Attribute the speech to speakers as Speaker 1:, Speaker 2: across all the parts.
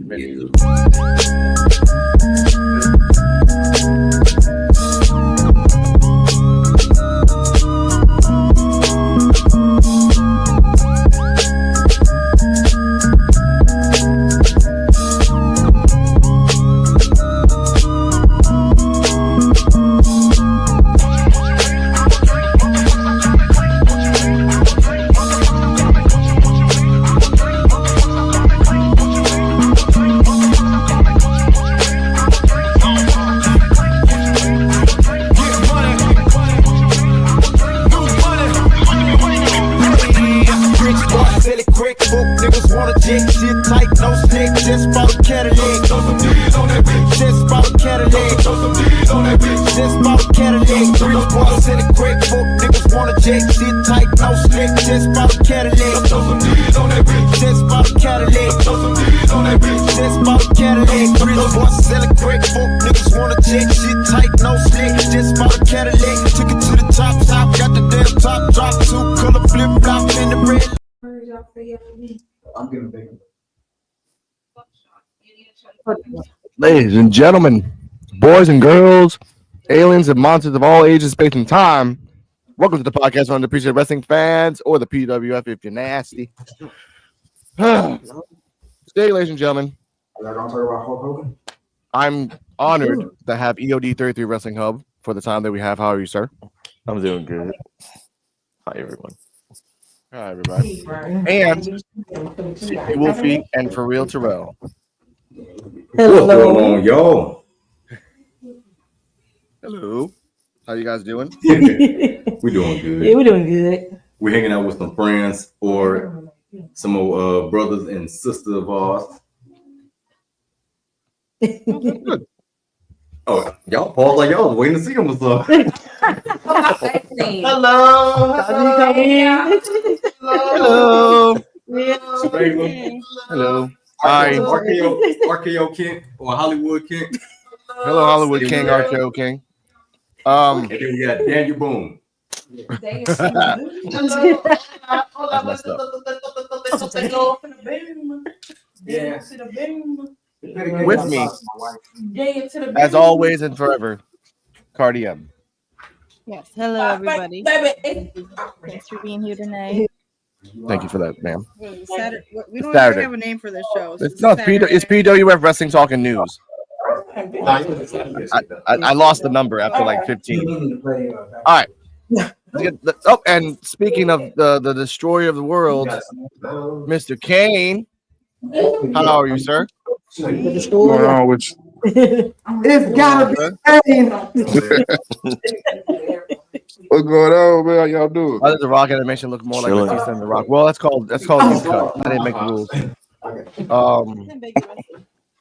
Speaker 1: menu. Ladies and gentlemen, boys and girls, aliens and monsters of all ages, space, and time, welcome to the podcast for Underappreciated Wrestling Fans, or the P.U.W.F if you're nasty. Today, ladies and gentlemen, I'm honored to have EOD 33 Wrestling Hub for the time that we have. How are you, sir?
Speaker 2: I'm doing good. Hi, everyone.
Speaker 1: Hi, everybody. And Wolfie and For Real Terrell.
Speaker 3: Hello. What's going on, y'all?
Speaker 1: Hello. How you guys doing?
Speaker 3: We're doing good.
Speaker 4: Yeah, we're doing good.
Speaker 3: We're hanging out with some friends or some old brothers and sisters of ours. Oh, y'all pause like y'all was waiting to see them or something.
Speaker 4: Hello.
Speaker 1: Hello. Hello. Hi.
Speaker 3: RKO King or Hollywood King.
Speaker 1: Hello, Hollywood King, RKO King.
Speaker 3: And then we got Daniel Boone.
Speaker 1: That's messed up.
Speaker 3: Yeah.
Speaker 1: With me, as always and forever, Cardi M.
Speaker 5: Yes. Hello, everybody. Thanks for being here tonight.
Speaker 1: Thank you for that, ma'am.
Speaker 5: Saturday. We don't
Speaker 1: Saturday.
Speaker 5: even have a name for this show. So
Speaker 1: It's PWF Wrestling Talking News. I lost the number after like 15. All right. Oh, and speaking of the destroyer of the world, Mr. Kane, how are you, sir?
Speaker 6: What's going on with you?
Speaker 4: It's gotta be Kane.
Speaker 6: What's going on, man? How y'all doing?
Speaker 1: Why does the Rock animation look more like Batista than the Rock? Well, that's called youth cut. I didn't make the rules.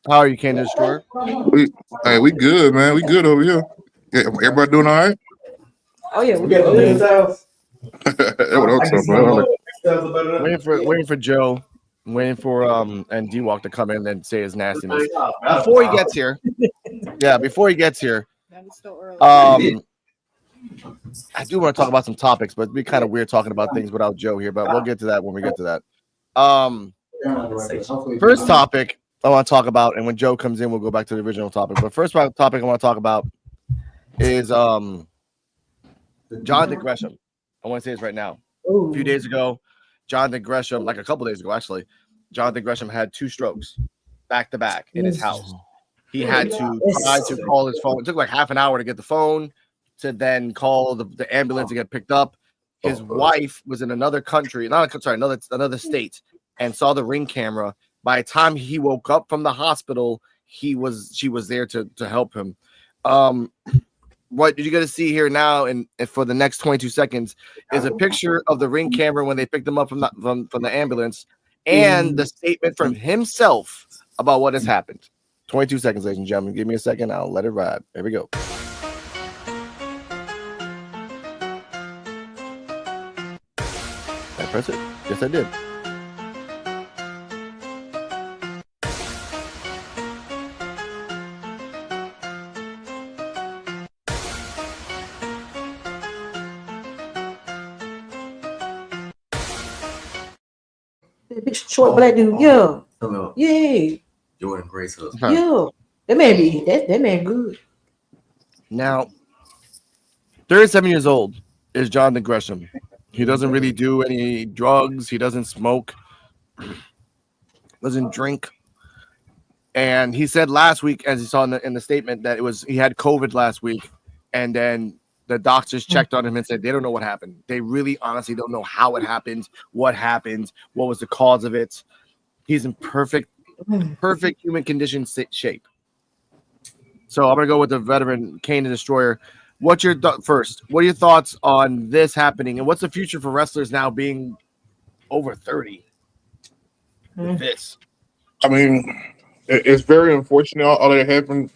Speaker 1: How are you, Kane the Destroyer?
Speaker 6: We good, man. We good over here. Yeah, everybody doing all right?
Speaker 4: Oh yeah, we got the
Speaker 6: That's what I'm talking about.
Speaker 1: Waiting for Joe. I'm waiting for and D-Walk to come in and say his nastiness before he gets here. Yeah, before he gets here. I do want to talk about some topics, but it'd be kind of weird talking about things without Joe here. But we'll get to that when we get to that. First topic I want to talk about, and when Joe comes in, we'll go back to the original topic. But first topic I want to talk about is Jonathan Gresham. I want to say this right now. A few days ago, Jonathan Gresham, like a couple days ago, actually, Jonathan Gresham had 2 strokes back to back in his house. He had to try to call his phone. It took like half an hour to get the phone, to then call the ambulance to get picked up. His wife was in another country, another state, and saw the Ring camera. By the time he woke up from the hospital, she was there to help him. What you're going to see here now, and for the next 22 seconds, is a picture of the Ring camera when they picked him up from the ambulance, and the statement from himself about what has happened. 22 seconds, ladies and gentlemen. Give me a second. I'll let it ride. Here we go. Did I press it? Yes, I did.
Speaker 4: big short black dude. Yeah. Hello. Yeah.
Speaker 3: Jordan Grace husband.
Speaker 1: Okay.
Speaker 4: Yo, that man good.
Speaker 1: Now, 37 years old is Jonathan Gresham. He doesn't really do any drugs. He doesn't smoke. Doesn't drink. And he said last week, as you saw in the statement, that he had COVID last week, and then the doctors checked on him and said they don't know what happened. They really, honestly, don't know how it happened, what was the cause of it. He's in perfect human condition shape. So I'm gonna go with the veteran Kane the Destroyer. What's your first? What are your thoughts on this happening, and what's the future for wrestlers now being over 30? With this,
Speaker 6: I mean, it's very unfortunate all that happened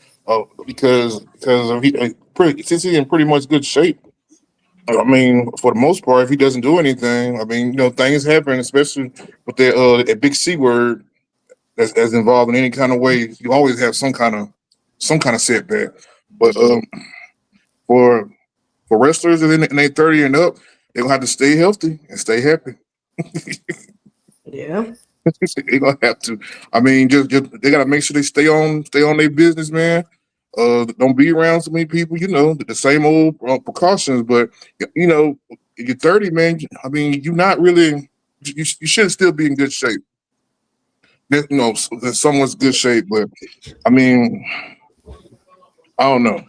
Speaker 6: because since he's in pretty much good shape. I mean, for the most part, if he doesn't do anything, I mean, things happen, especially with that big C word that's involved in any kind of way. You always have some kind of setback. But for wrestlers in their 30 and up, they're gonna have to stay healthy and stay happy.
Speaker 4: Yeah.
Speaker 6: They're gonna have to. I mean, just they gotta make sure they stay on their business, man. Don't be around so many people, the same old precautions. But if you're 30, man, I mean, you're not really. You should still be in good shape. Someone's good shape, but I mean, I don't know.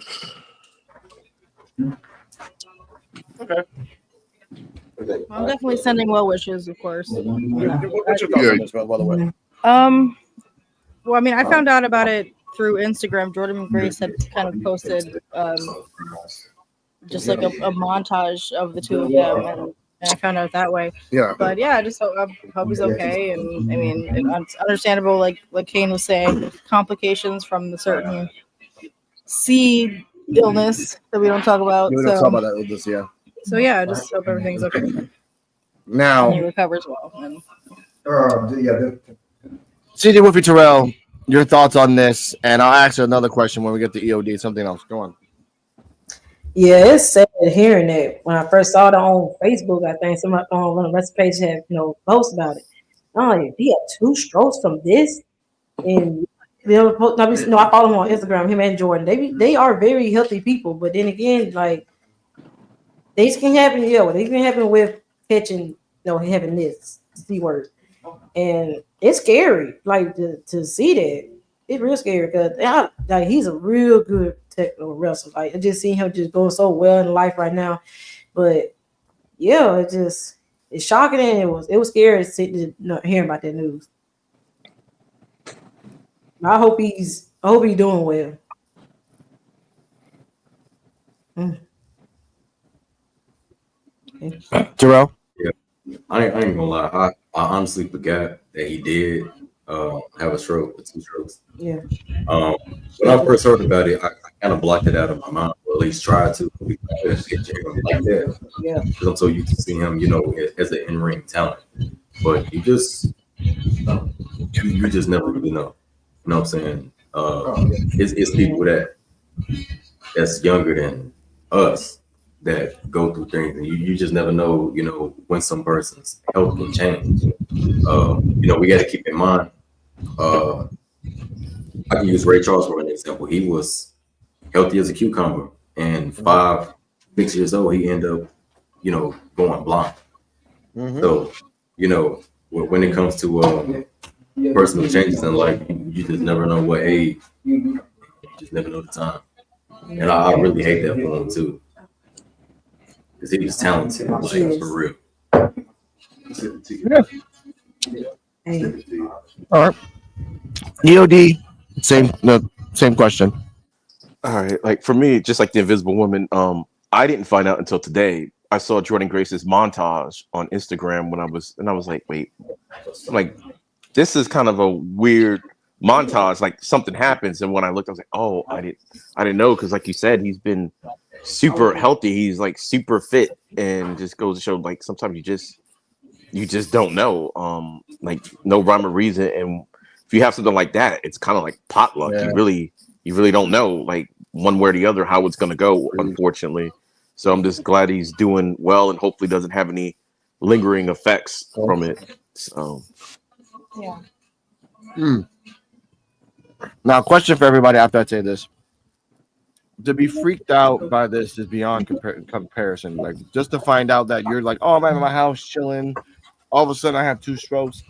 Speaker 1: okay.
Speaker 5: I'm definitely sending well wishes, of course.
Speaker 1: What's your thoughts on this, by the way?
Speaker 5: Well, I mean, I found out about it through Instagram. Jordan and Grace had kind of posted just like a montage of the two of them, and I found out that way.
Speaker 1: Yeah.
Speaker 5: But yeah, I just hope he's okay. And I mean, it's understandable, like Kane was saying, complications from the certain C illness that we don't talk about.
Speaker 1: We don't talk about that with this, yeah.
Speaker 5: So yeah, I just hope everything's okay.
Speaker 1: Now
Speaker 5: and he recovers well. And
Speaker 1: CJ Wolfie Terrell, your thoughts on this, and I'll ask you another question when we get to EOD. Something else. Go on.
Speaker 4: Yeah, it's sad hearing that. When I first saw it on Facebook, I think somebody on one of the page had post about it. Oh, he had 2 strokes from this, and I follow him on Instagram. Him and Jordan, they are very healthy people. But then again, like these can happen. Yeah, well, these can happen with catching, having this C word, and it's scary. Like to see that, it's real scary because he's a real good technical wrestler. Like I just see him just going so well in life right now. But yeah, it's shocking and it was scary to hearing about that news. I hope he's doing well.
Speaker 1: Terrell?
Speaker 3: Yeah, I ain't gonna lie. I honestly forgot that he did have a stroke, 2 strokes.
Speaker 4: Yeah.
Speaker 3: When I first heard about it, I kind of blocked it out of my mind, or at least tried to. Like that.
Speaker 4: Yeah.
Speaker 3: Because I'm so used to seeing him, as an in-ring talent. But you just never really know. You know what I'm saying? It's people that's younger than us that go through things, and you just never know, when some person's health can change. We got to keep in mind. I can use Ray Charles for an example. He was healthy as a cucumber, and 5, 6 years old, he ended up, going blind. Mm-hmm. So, when it comes to personal changes in life, you just never know what age. You just never know the time. And I really hate that for him too, because he was talented, like for real.
Speaker 1: All right. EOD, same question.
Speaker 2: All right, like for me, just like the Invisible Woman, I didn't find out until today. I saw Jordan Grace's montage on Instagram and I was like, wait, this is kind of a weird montage. Like something happens, and when I looked, I was like, oh, I didn't know, because like you said, he's been super healthy. He's like super fit, and just goes to show like sometimes you just don't know, like no rhyme or reason. And if you have something like that, it's kind of like potluck. Yeah. You really don't know, like one way or the other, how it's going to go, unfortunately. So I'm just glad he's doing well and hopefully doesn't have any lingering effects from it. So,
Speaker 5: yeah.
Speaker 1: Now, question for everybody after I say this: to be freaked out by this is beyond comparison. Like just to find out that you're like, oh, I'm at my house chilling. All of a sudden, I have 2 strokes,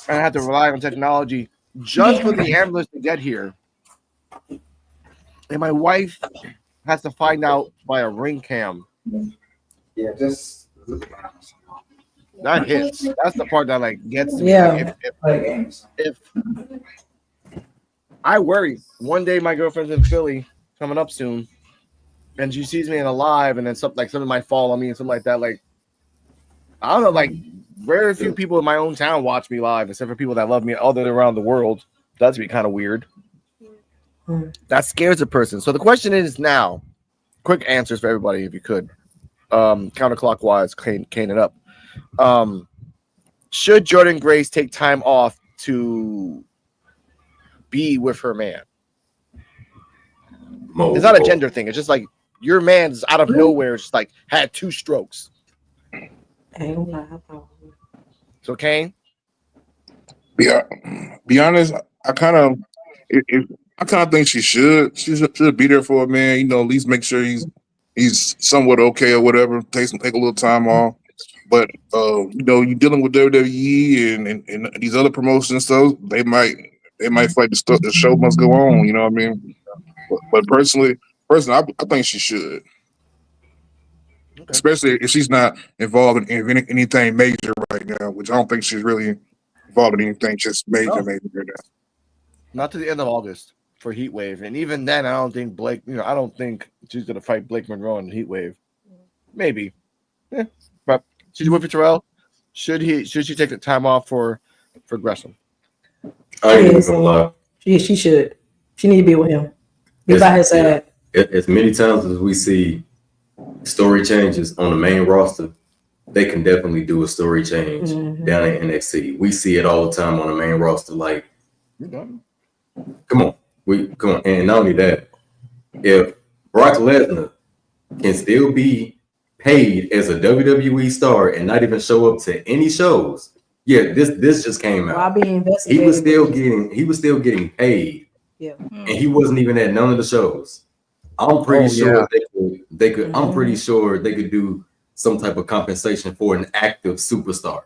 Speaker 1: and I have to rely on technology just for the ambulance to get here. And my wife has to find out by a ring cam.
Speaker 3: Yeah, just
Speaker 1: That hits. That's the part that like gets to me.
Speaker 4: Yeah.
Speaker 1: Like if I worry, one day my girlfriend's in Philly coming up soon, and she sees me in a live, and then something might fall on me and something like that. Like I don't know, like very few people in my own town watch me live, except for people that love me other than around the world. That's be kind of weird. That scares a person. So the question is now, quick answers for everybody, if you could, counterclockwise, cane it up. Should Jordan Grace take time off to be with her man? It's not a gender thing. It's just like your man's out of nowhere, just like had 2 strokes. So Kane,
Speaker 6: be honest. I kind of think she should be there for a man. You know, at least make sure he's somewhat okay or whatever. Take a little time off. But you know, you're dealing with WWE and these other promotions and stuff. They might fight the show must go on. You know what I mean? But personally, I think she should. Okay. Especially if she's not involved in anything major right now, which I don't think she's really involved in anything just major right now.
Speaker 1: Not to the end of August for Heat Wave, and even then, I don't think Blake. You know, I don't think she's gonna fight Blake Monroe in Heat Wave. Maybe, but she's with Terrell. Should she take the time off for Gresham?
Speaker 3: I ain't even gonna lie.
Speaker 4: She should. She need to be with him. Be by his side.
Speaker 3: As many times as we see story changes on the main roster, they can definitely do a story change down in NXT. We see it all the time on the main roster. Like, come on. And not only that, if Brock Lesnar can still be paid as a WWE star and not even show up to any shows, this just came out. He was still getting paid.
Speaker 4: Yeah.
Speaker 3: And he wasn't even at none of the shows. I'm pretty sure they could. I'm pretty sure they could do some type of compensation for an active superstar.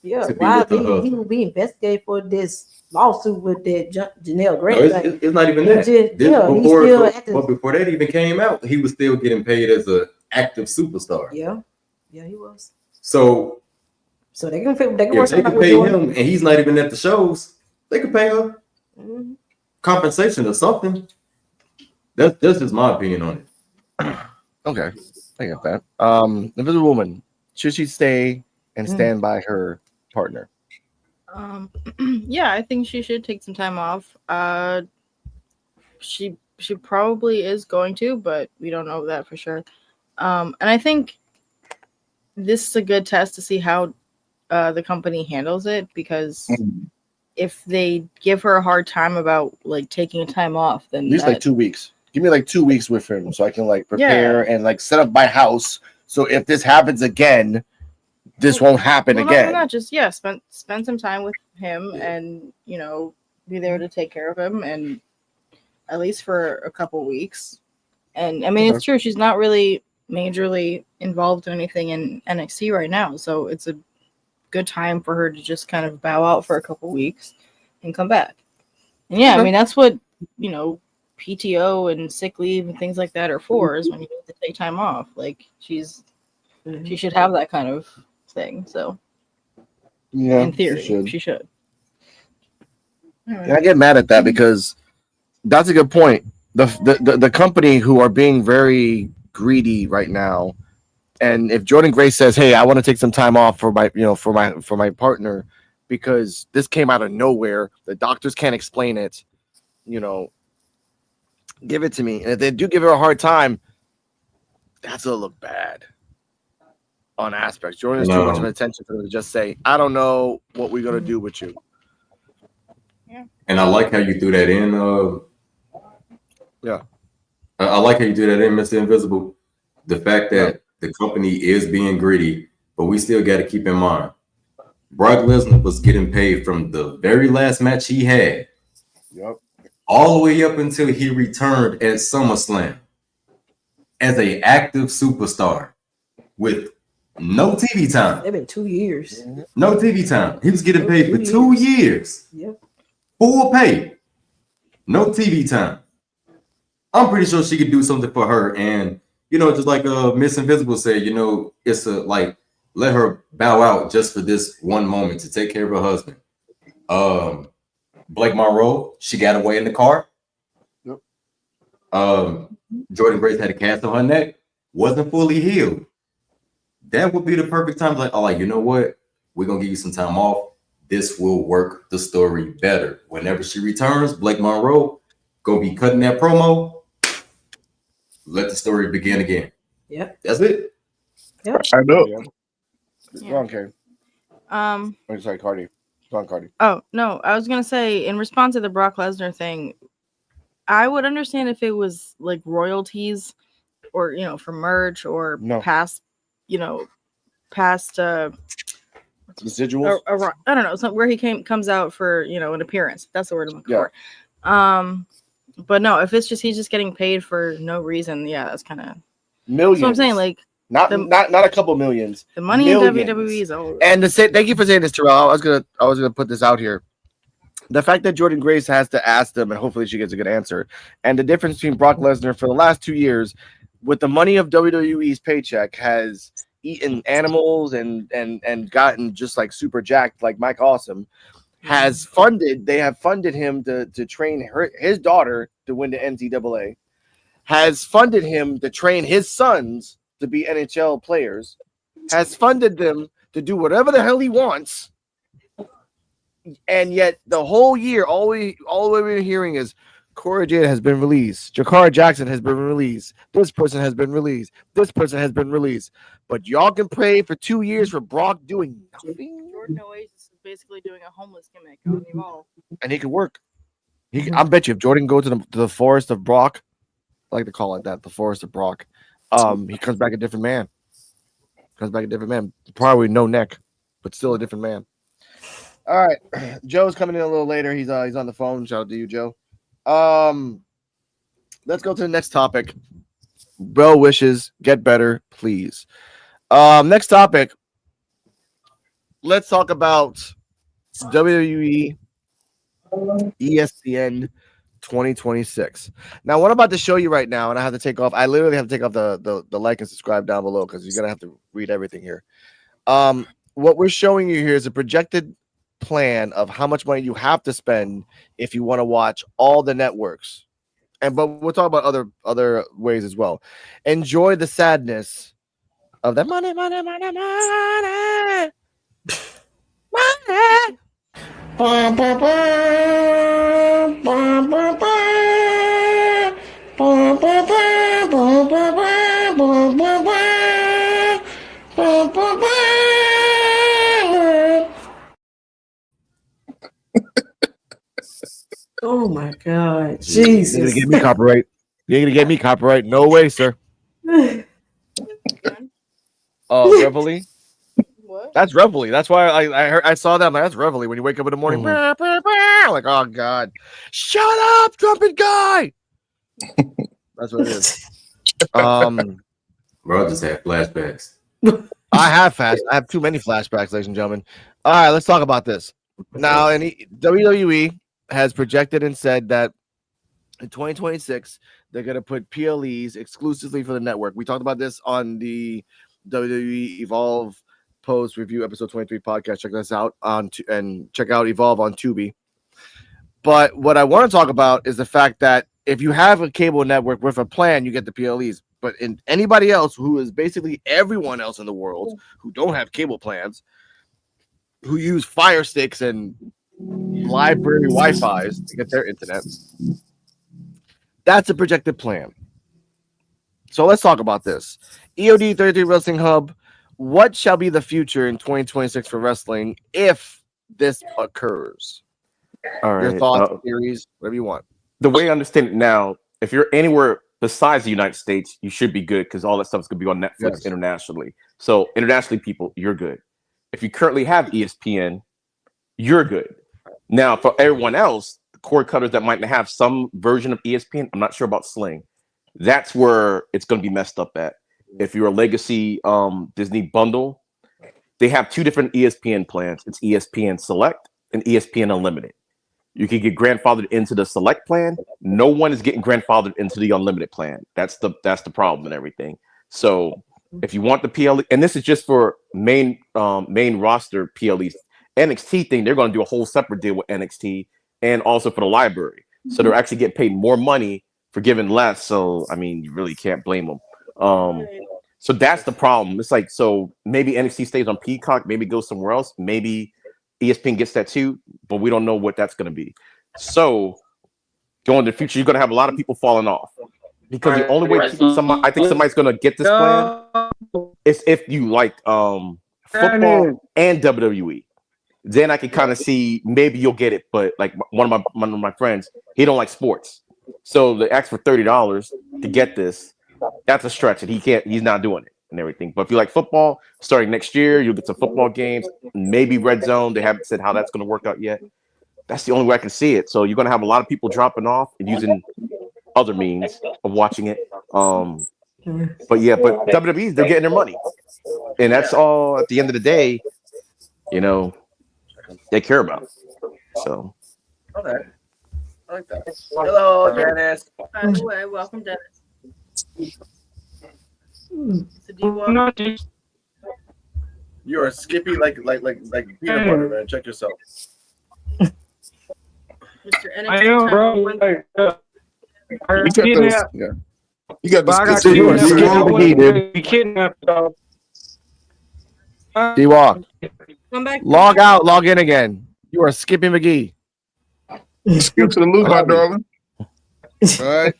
Speaker 4: Yeah, why he will be investigated for this lawsuit with that Janelle Grant?
Speaker 3: No, it's not even that. But before that even came out, he was still getting paid as an active superstar.
Speaker 4: Yeah, he was.
Speaker 3: So
Speaker 4: they can pay
Speaker 3: him, and he's not even at the shows. They can pay her compensation or something. That's just my opinion on it.
Speaker 1: Okay, I get that. Invisible Woman, should she stay and stand by her partner?
Speaker 5: Yeah, I think she should take some time off. She probably is going to, but we don't know that for sure. And I think this is a good test to see how the company handles it, because if they give her a hard time about like taking time off, then
Speaker 1: at least like 2 weeks. Give me like 2 weeks with him so I can like prepare and like set up my house. So if this happens again, this won't happen again.
Speaker 5: Not just spend some time with him and be there to take care of him, and at least for a couple weeks. And I mean, it's true, she's not really majorly involved in anything in NXT right now, so it's a good time for her to just kind of bow out for a couple weeks and come back. And I mean, that's what PTO and sick leave and things like that are for, is when you need to take time off. Like she should have that kind of thing. So in theory, she should.
Speaker 1: And I get mad at that because that's a good point. The company who are being very greedy right now, and if Jordan Grace says, "Hey, I want to take some time off for my partner because this came out of nowhere, the doctors can't explain it," give it to me. And if they do give her a hard time, that's gonna look bad on aspects. Jordan's too much of an attention for them to just say, "I don't know what we're gonna do with you."
Speaker 5: Yeah.
Speaker 3: And I like how you threw that in. I like how you do that in, Mr. Invisible. The fact that the company is being greedy, but we still got to keep in mind, Brock Lesnar was getting paid from the very last match he had all the way up until he returned at SummerSlam as a active superstar with no TV time.
Speaker 4: It's been 2 years.
Speaker 3: No TV time. He was getting paid for 2 years.
Speaker 4: Yep.
Speaker 3: Full pay. No TV time. I'm pretty sure she could do something for her. And, you know, just like Miss Invisible said, you know, it's like, let her bow out just for this one moment to take care of her husband. Blake Monroe, she got away in the car.
Speaker 1: Yep.
Speaker 3: Jordan Grace had a cast on her neck, wasn't fully healed. That would be the perfect time. Like, oh, you know what? We're gonna give you some time off. This will work the story better. Whenever she returns, Blake Monroe gonna be cutting that promo. Let the story begin again.
Speaker 4: Yep.
Speaker 3: That's it.
Speaker 4: Yep.
Speaker 6: I know.
Speaker 1: Go on, Carrie. I'm sorry, Cardi. Go on, Cardi.
Speaker 5: Oh no, I was gonna say in response to the Brock Lesnar thing, I would understand if it was like royalties, or you know, for merch or past
Speaker 1: residuals.
Speaker 5: I don't know, something where he comes out for, you know, an appearance. That's the word I'm looking for. But no, if it's just he's just getting paid for no reason, yeah, that's kind of
Speaker 1: millions.
Speaker 5: So I'm saying, like,
Speaker 1: not a couple millions.
Speaker 5: The money millions. In WWE is over.
Speaker 1: And thank you for saying this, Terrell. I was gonna put this out here. The fact that Jordan Grace has to ask them, and hopefully she gets a good answer, and the difference between Brock Lesnar for the last 2 years, with the money of WWE's paycheck, has eaten animals and gotten just like super jacked, like Mike Awesome, they have funded him to train his daughter to win the NCAA, has funded him to train his sons to be NHL players, has funded them to do whatever the hell he wants. And yet the whole year, all the way we're hearing is Cora Jade has been released. Jakara Jackson has been released. This person has been released. This person has been released. But y'all can pray for 2 years for Brock doing nothing.
Speaker 5: Jordan Oasis is basically doing a homeless gimmick on Evolve.
Speaker 1: And he could work. I bet you if Jordan goes to the forest of Brock, I like to call it that, the forest of Brock, he comes back a different man. Probably no neck, but still a different man. All right. Joe's coming in a little later. He's on the phone. Shout out to you, Joe. Let's go to the next topic. Bro wishes, get better, please. Next topic. Let's talk about WWE ESPN 2026. Now, what I'm about to show you right now, and I have to take off. I literally have to take off the like and subscribe down below because you're gonna have to read everything here. What we're showing you here is a projected plan of how much money you have to spend if you want to watch all the networks, but we'll talk about other ways as well. Enjoy the sadness of that money.
Speaker 4: Oh my God, Jesus!
Speaker 1: You're gonna get me copyright. You're gonna get me copyright. No way, sir. Reveille. What? That's Reveille. That's why I saw that. I'm like, that's Reveille. When you wake up in the morning, like, oh God, shut up, trumpet guy. That's what it is.
Speaker 3: Bro, I just had flashbacks.
Speaker 1: I have too many flashbacks, ladies and gentlemen. All right, let's talk about this now. And WWE has projected and said that in 2026 they're going to put PLEs exclusively for the network. We talked about this on the WWE Evolve post review episode 23 podcast. Check this out and check out Evolve on Tubi. But what I want to talk about is the fact that if you have a cable network with a plan, you get the PLEs. But in anybody else who is basically everyone else in the world who don't have cable plans, who use Fire Sticks and library Wi-Fi's to get their internet, that's a projected plan. So let's talk about this. EOD 33 Wrestling Hub. What shall be the future in 2026 for wrestling if this occurs?
Speaker 2: All right.
Speaker 1: Your thoughts, theories, whatever you want.
Speaker 2: The way I understand it now, if you're anywhere besides the United States, you should be good because all that stuff is going to be on Netflix internationally. So internationally, people, you're good. If you currently have ESPN, you're good. Now, for everyone else, cord cutters that might have some version of ESPN. I'm not sure about Sling. That's where it's going to be messed up at. If you're a legacy Disney bundle, they have two different ESPN plans. It's ESPN Select and ESPN Unlimited. You can get grandfathered into the Select plan. No one is getting grandfathered into the Unlimited plan. That's the problem and everything. So if you want the PLE, and this is just for main roster PLEs, NXT thing, they're going to do a whole separate deal with NXT and also for the library. So they're actually getting paid more money for giving less. So I mean, you really can't blame them. So that's the problem. It's like, so maybe NXT stays on Peacock, maybe goes somewhere else, maybe ESPN gets that too, but we don't know what that's going to be. So going to the future, you're going to have a lot of people falling off because the only way I think somebody's going to get this plan is if you like football and WWE. Then I can kind of see maybe you'll get it, but like one of my friends, he don't like sports, so they ask for $30 to get this. That's a stretch, and he's not doing it and everything. But if you like football, starting next year, you'll get some football games, maybe Red Zone. They haven't said how that's going to work out yet. That's the only way I can see it. So you're going to have a lot of people dropping off and using other means of watching it. But WWE, they're getting their money, and that's all. At the end of the day, they care about. So.
Speaker 1: Okay. I like that. Hello, Dennis.
Speaker 5: By the way, welcome, Dennis. So do
Speaker 1: you are skippy like peanut butter, man. Check yourself.
Speaker 5: Mr. NXT
Speaker 7: I know, bro.
Speaker 6: You got this.
Speaker 7: You kidnapped.
Speaker 1: D-Walk.
Speaker 5: Come back.
Speaker 1: Log out, log in again. You are Skippy McGee.
Speaker 6: Skip to the loop, my darling.
Speaker 1: All right.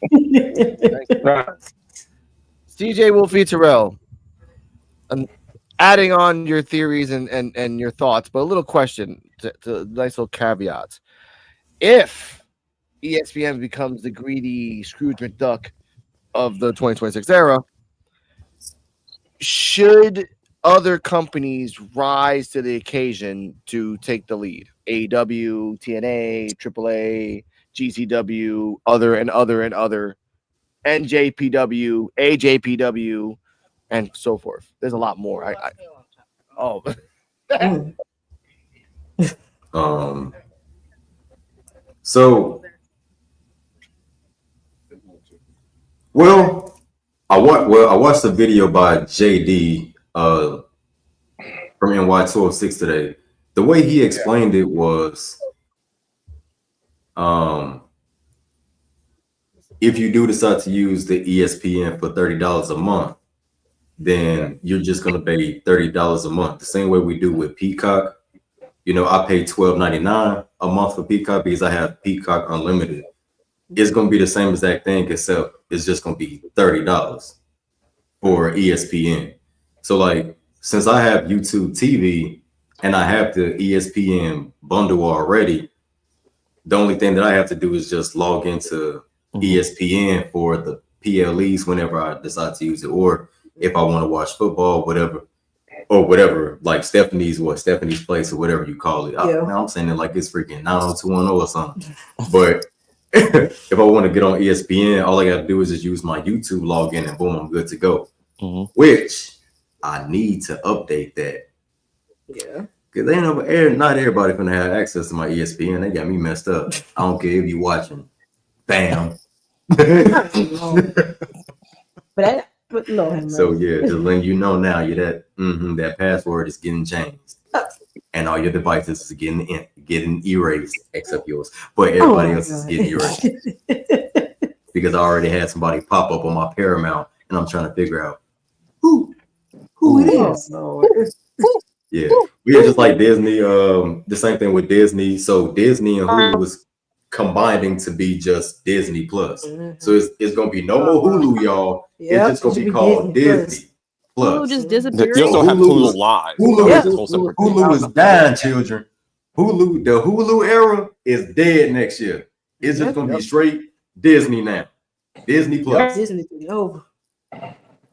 Speaker 1: CJ Wolfie Terrell. Adding on your theories and your thoughts, but a little question to nice little caveats. If ESPN becomes the greedy Scrooge McDuck of the 2026 era, should other companies rise to the occasion to take the lead? AEW, TNA, AAA, GCW, other, NJPW, AJPW, and so forth. There's a lot more.
Speaker 3: So, I watched a video by JD from NY206 today. The way he explained it was, if you do decide to use the ESPN for $30 a month, then you're just going to pay $30 a month. The same way we do with Peacock. I pay $12.99 a month for Peacock because I have Peacock Unlimited. It's going to be the same exact thing, except it's just going to be $30 for ESPN. So, like, since I have YouTube TV and I have the ESPN bundle already, the only thing that I have to do is just log into ESPN for the PLEs whenever I decide to use it, or if I want to watch football, whatever, like Stephanie's Place or whatever you call it. I'm saying it like it's freaking 90210 or something. But if I want to get on ESPN, all I got to do is just use my YouTube login and boom, I'm good to go. Which I need to update that.
Speaker 4: Yeah.
Speaker 3: Because not everybody gonna have access to my ESPN. They got me messed up. I don't care if you watching. Bam.
Speaker 4: But no.
Speaker 3: So yeah, just letting you know now, that password is getting changed, and all your devices is getting erased except yours, but everybody else is getting erased because I already had somebody pop up on my Paramount, and I'm trying to figure out who it is. Yeah, we had just like Disney. The same thing with Disney. So Disney and Hulu was combining to be just Disney Plus. So it's gonna be no more Hulu, y'all. It's just gonna be called Disney Plus.
Speaker 5: Hulu just disappeared.
Speaker 2: You also have Hulu Live.
Speaker 3: Hulu is dying, children. The Hulu era is dead next year. It's just gonna be straight Disney now. Disney Plus.
Speaker 4: Disney over.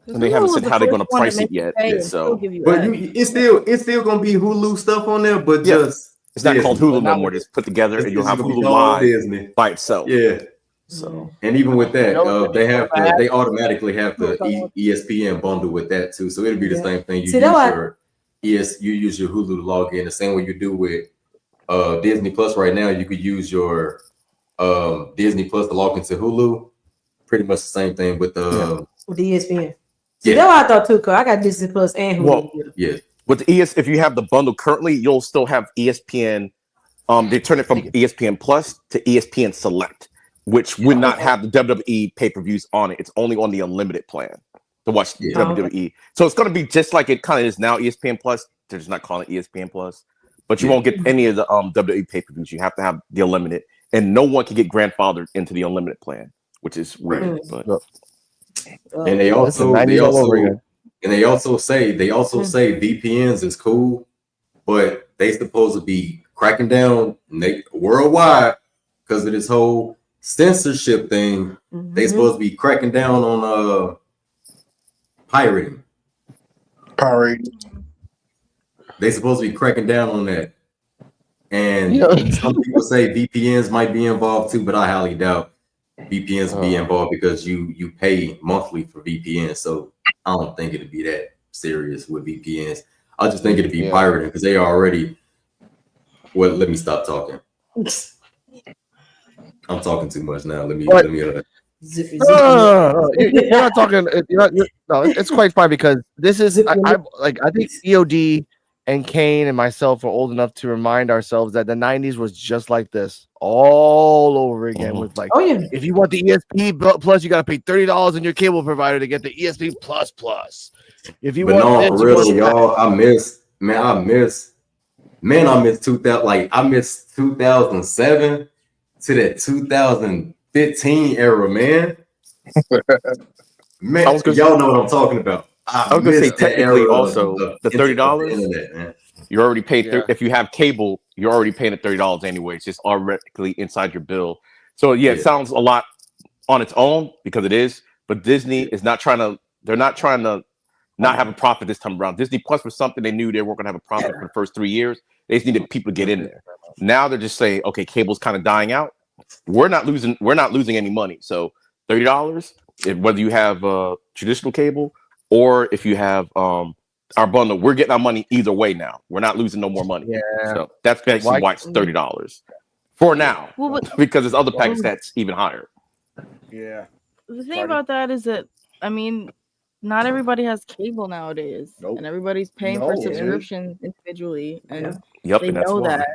Speaker 2: And they haven't said how they're going to price it yet. So,
Speaker 3: but it's still gonna be Hulu stuff on there, but just
Speaker 2: It's not called
Speaker 3: Disney.
Speaker 2: Hulu no more. Just put together, and you'll
Speaker 3: It's
Speaker 2: have
Speaker 3: gonna be
Speaker 2: Hulu
Speaker 3: called
Speaker 2: Live
Speaker 3: Disney.
Speaker 2: by itself.
Speaker 3: Yeah.
Speaker 2: So,
Speaker 3: and even with that, they automatically have the
Speaker 4: Okay.
Speaker 3: ESPN bundle with that too. So it'll be the same thing.
Speaker 4: See, that
Speaker 3: You use your Hulu to log in the same way you do with Disney Plus right now. You could use your Disney Plus to log into Hulu. Pretty much the same thing with the
Speaker 4: ESPN. See, that's what I thought too, cause I got Disney Plus and Hulu.
Speaker 2: Well, with the if you have the bundle currently, you'll still have ESPN. They turn it from ESPN Plus to ESPN Select, which would not have the WWE pay-per-views on it. It's only on the unlimited plan to watch WWE. So it's going to be just like it kind of is now, ESPN Plus. They're just not calling it ESPN Plus, but you won't get any of the WWE pay-per-views. You have to have the unlimited, and no one can get grandfathered into the unlimited plan, which is weird. But
Speaker 3: and they also say VPNs is cool, but they supposed to be cracking down worldwide because of this whole censorship thing. They supposed to be cracking down on pirating. They supposed to be cracking down on that. And some people say VPNs might be involved too, but I highly doubt VPNs will be involved because you pay monthly for VPNs. So I don't think it'd be that serious with VPNs. I just think it'd be pirating because they already. Well, let me stop talking. I'm talking too much now. Let me.
Speaker 1: You're not talking. No, it's quite fine because this is. I think EOD and Kane and myself are old enough to remind ourselves that the 90s was just like this all over again. With like, if you want the ESP Plus, you got to pay $30 on your cable provider to get the ESP Plus. If you want,
Speaker 3: for real, y'all, I miss 2000. Like I missed 2007 to that 2015 era, man. Y'all know what I'm talking about.
Speaker 2: I was gonna say technically also the $30. You already paid if you have cable, you're already paying the $30 anyway. It's just already inside your bill. So it sounds a lot on its own because it is, but Disney is not trying to. They're not trying to not have a profit this time around. Disney Plus was something they knew they weren't gonna have a profit for the first 3 years. They just needed people to get in there. Now they're just saying, okay, cable's kind of dying out. We're not losing any money. So $30, whether you have traditional cable or if you have our bundle, we're getting our money either way now. We're not losing no more money. So that's basically why it's $30 for now. Because there's other packs that's even higher.
Speaker 5: The thing about that is that not everybody has cable nowadays, and everybody's paying for subscriptions individually, and they know that.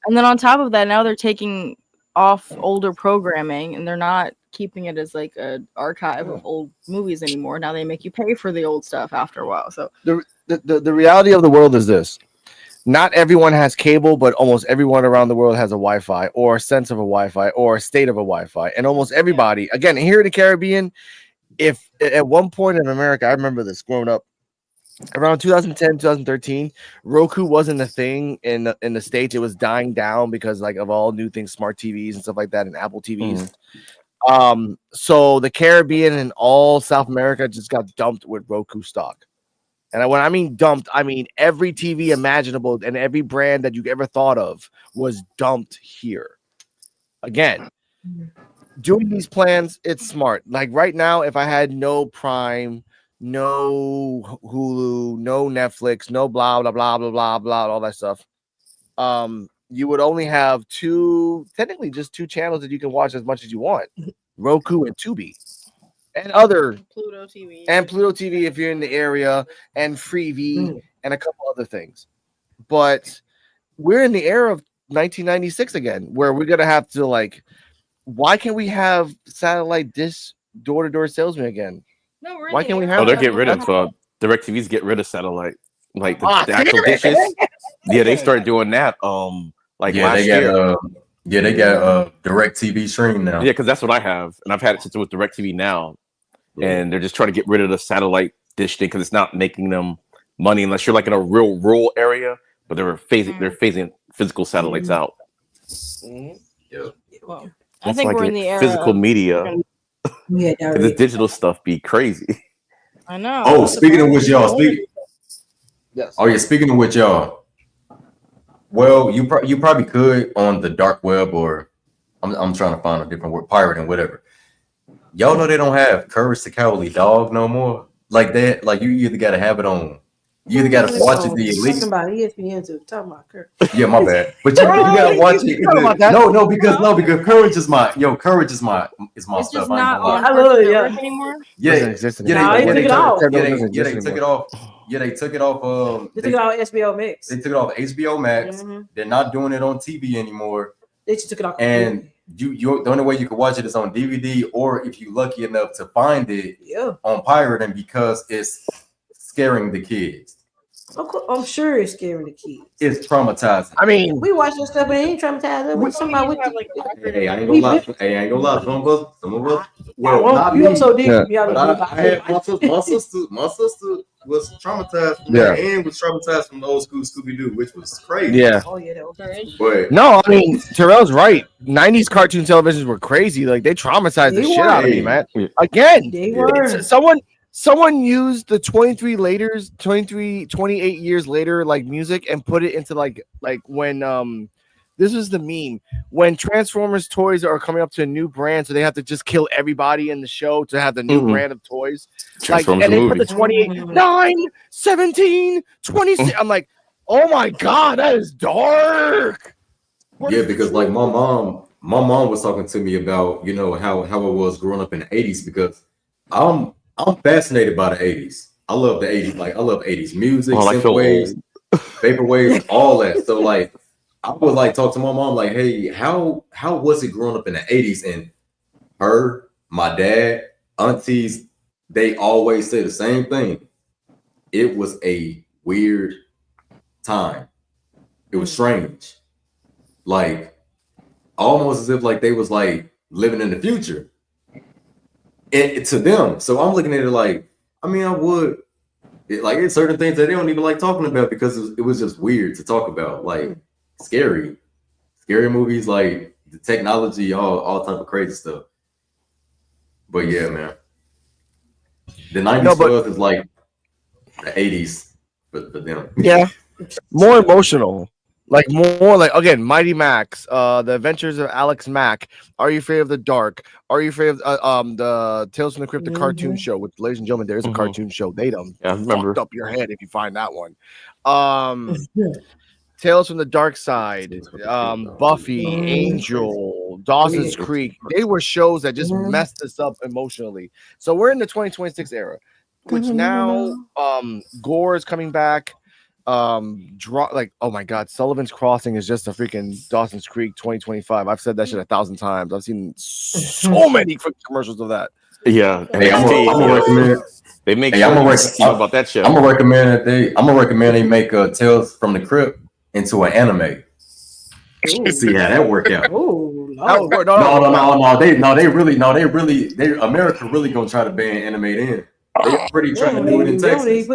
Speaker 5: And then on top of that, now they're taking off older programming, and they're not keeping it as like an archive of old movies anymore. Now they make you pay for the old stuff after a while. So
Speaker 1: the reality of the world is this: not everyone has cable, but almost everyone around the world has a Wi-Fi or a sense of a Wi-Fi or a state of a Wi-Fi, and almost everybody, again, here in the Caribbean. If at one point in America, I remember this growing up around 2010, 2013, Roku wasn't a thing in the States. It was dying down because like of all new things, smart TVs and stuff like that, and Apple TVs. So the Caribbean and all South America just got dumped with Roku stock. And when I mean dumped, I mean every TV imaginable and every brand that you ever thought of was dumped here. Again, doing these plans, it's smart. Like right now, if I had no Prime, no Hulu, no Netflix, no blah blah blah blah blah blah, all that stuff, you would only have technically just two channels that you can watch as much as you want: Roku and Tubi, and other
Speaker 5: Pluto TV
Speaker 1: if you're in the area, and Freevee and a couple other things. But we're in the era of 1996 again, where we're gonna have to like. Why can't we have satellite dish door-to-door salesman again?
Speaker 5: No, really.
Speaker 1: Why can't we have?
Speaker 2: Oh, they're getting rid of DirecTV's get rid of satellite, like the actual dishes. They started doing that. Last year.
Speaker 3: They got DirecTV stream now.
Speaker 2: Yeah, because that's what I have, and I've had it since it was DirecTV now, and they're just trying to get rid of the satellite dish thing because it's not making them money unless you're like in a real rural area. But they're phasing physical satellites out.
Speaker 5: Well,
Speaker 2: I think we're in the era physical media. This digital stuff be crazy.
Speaker 5: I know.
Speaker 3: Oh, speaking of which, y'all. Speaking of which, y'all. Well, you probably could on the dark web, or I'm trying to find a different word, pirate and whatever. Y'all know they don't have Courage the Cowardly Dog no more. Like that, like you either gotta have it on, you either gotta watch it the elite.
Speaker 4: Talking about ESPN too. Talking about Kurt.
Speaker 3: Yeah, my bad. But you gotta watch it. Because Courage is my Courage is my
Speaker 5: It's
Speaker 3: stuff.
Speaker 5: just
Speaker 3: I ain't
Speaker 5: not
Speaker 3: gonna lie.
Speaker 5: on
Speaker 4: I love it,
Speaker 5: Network
Speaker 4: yeah.
Speaker 5: anymore.
Speaker 3: Yeah,
Speaker 1: Doesn't exist
Speaker 3: yeah,
Speaker 1: anymore.
Speaker 4: Nah, they took it off.
Speaker 3: Yeah, they took it off. Yeah, they took it off.
Speaker 4: They took it off HBO Max.
Speaker 3: They took it off HBO Max. They're not doing it on TV anymore.
Speaker 4: They just took it off.
Speaker 3: And you the only way you can watch it is on DVD, or if you're lucky enough to find it on pirate, and because it's scaring the kids.
Speaker 4: I'm sure it's scaring the kids.
Speaker 3: It's traumatizing.
Speaker 1: I mean,
Speaker 4: we watch this stuff and it ain't traumatizing. With somebody with
Speaker 3: hey, I ain't gonna lie. Some of us. Well, not
Speaker 4: you
Speaker 3: me.
Speaker 4: so deep.
Speaker 1: Yeah.
Speaker 3: But I had my sister was traumatized from that, and was traumatized from the old school Scooby-Doo, which was crazy.
Speaker 1: Yeah.
Speaker 4: Oh yeah, that was crazy.
Speaker 3: But
Speaker 1: no, I mean Terrell's right. 90s cartoon televisions were crazy. Like they traumatized the shit out of me, man. Again, someone used the 28 years later, like music, and put it into like when this was the meme when Transformers toys are coming up to a new brand, so they have to just kill everybody in the show to have the new brand of toys. Like, and they put the 28, 9, 17, 26. I'm like, oh my god, that is dark.
Speaker 3: Yeah, because like my mom was talking to me about how it was growing up in the 80s, because I'm fascinated by the 80s. I love the 80s. Like I love 80s music, synthwaves, vaporwave, all that. So like I would like talk to my mom like, hey, how was it growing up in the 80s? And her, my dad, aunties, they always say the same thing. It was a weird time. It was strange. Like almost as if like they was like living in the future. And to them. So I'm looking at it like, I mean, I would like it's certain things that they don't even like talking about because it was just weird to talk about. Like scary movies, like the technology, all type of crazy stuff. But yeah, man, the 90s for us is like the 80s for them.
Speaker 1: Yeah, more emotional, like more like again, Mighty Max, the Adventures of Alex Mack. Are You Afraid of the Dark? Are You Afraid of the Tales from the Crypt, the cartoon show? Which, ladies and gentlemen, there is a cartoon show. They done fucked up your head if you find that one. Tales from the Dark Side, Buffy, Angel, Dawson's Creek. They were shows that just messed us up emotionally. So we're in the 2026 era, which now gore is coming back. Like, oh my god, Sullivan's Crossing is just a freaking Dawson's Creek 2025. I've said that shit 1,000 times. I've seen so many commercials of that.
Speaker 2: Yeah,
Speaker 3: hey, I'm gonna recommend.
Speaker 2: They make
Speaker 3: about that show. I'm gonna recommend they make Tales from the Crypt into an anime. See how that work out. America really gonna try to ban anime in. They already trying to do it in Texas. They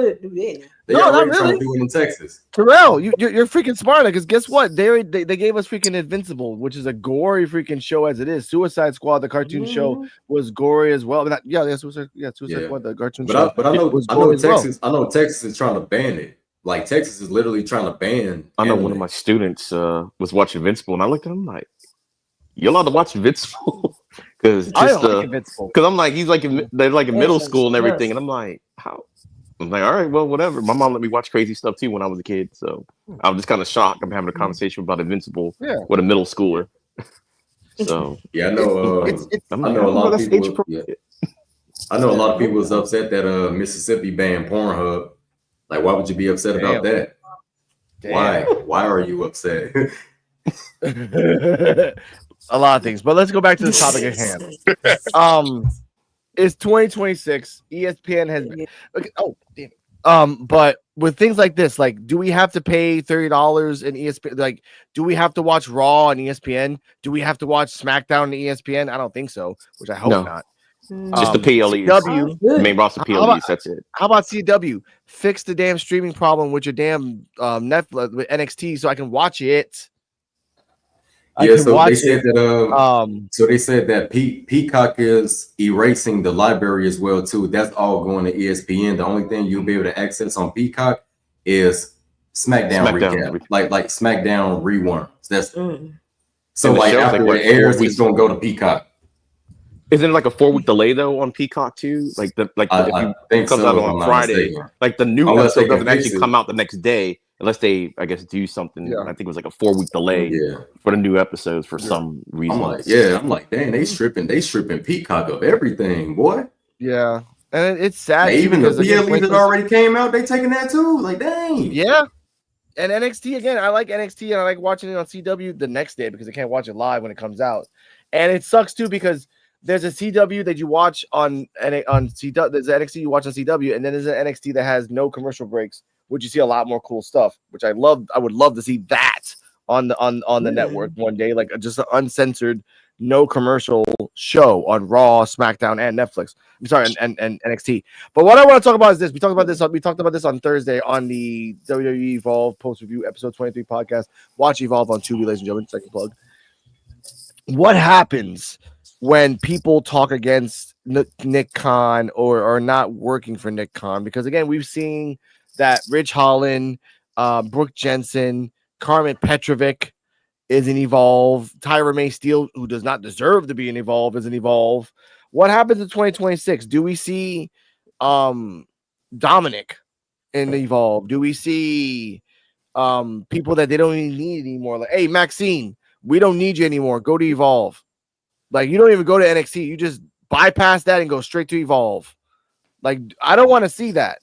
Speaker 3: already trying to do it in Texas.
Speaker 1: Terrell, you're freaking smart because guess what? They gave us freaking Invincible, which is a gory freaking show as it is. Suicide Squad, the cartoon show, was gory as well. Suicide Squad, the cartoon show.
Speaker 3: But I know Texas. I know Texas is trying to ban it. Like Texas is literally trying to ban.
Speaker 2: I know one of my students was watching Invincible, and I looked at him like, "You allowed to watch Invincible?" Because I'm like, they're like in middle school and everything, and I'm like, how? I'm like, all right, well, whatever. My mom let me watch crazy stuff too when I was a kid, so I'm just kind of shocked. I'm having a conversation about Invincible with a middle schooler. So
Speaker 3: yeah, I know. I know a lot of people. I know a lot of people was upset that Mississippi banned Pornhub. Like, why would you be upset about that? Why? Why are you upset?
Speaker 1: A lot of things, but let's go back to the topic at hand. It's 2026. ESPN has been, okay, oh damn. But with things like this, like, do we have to pay $30 in ESPN? Like, do we have to watch Raw on ESPN? Do we have to watch SmackDown on ESPN? I don't think so, which I hope not.
Speaker 2: Just the PLEs, main roster PLEs. That's it.
Speaker 1: How about CW? Fix the damn streaming problem with your damn Netflix with NXT, so I can watch it.
Speaker 3: Yeah, so they said that. So they said that Peacock is erasing the library as well too. That's all going to ESPN. The only thing you'll be able to access on Peacock is SmackDown recap, like SmackDown reruns. That's so like after it airs, it's gonna go to Peacock.
Speaker 2: Isn't it like a 4-week delay though on Peacock too? Like if it comes out on Friday, like the new episode doesn't actually come out the next day unless they, I guess, do something. Yeah. I think it was like a 4-week delay for the new episodes for some reason.
Speaker 3: I'm like, dang, they stripping Peacock of everything, boy.
Speaker 1: Yeah, and it's sad.
Speaker 3: Even the PLE that already came out, they taking that too. Like, dang.
Speaker 1: Yeah. And NXT again, I like NXT and I like watching it on CW the next day because I can't watch it live when it comes out. And it sucks too because there's a CW that you watch on CW. There's an NXT you watch on CW, and then there's an NXT that has no commercial breaks, which you see a lot more cool stuff. Which I love. I would love to see that on the network one day, like just an uncensored, no commercial show on Raw, SmackDown, and Netflix. I'm sorry, and NXT. But what I want to talk about is this. We talked about this on Thursday on the WWE Evolve post review episode 23 podcast. Watch Evolve on Tubi, ladies and gentlemen. Second plug. What happens when people talk against Nick Khan or are not working for Nick Khan? Because again, we've seen that Rich Holland, Brooke Jensen, Carmen Petrovic is an Evolve. Tyra May Steele, who does not deserve to be an Evolve, is an Evolve. What happens in 2026? Do we see Dominic in Evolve? Do we see people that they don't even need anymore? Like, hey, Maxine, we don't need you anymore. Go to Evolve. Like, you don't even go to NXT. You just bypass that and go straight to Evolve. Like, I don't want to see that.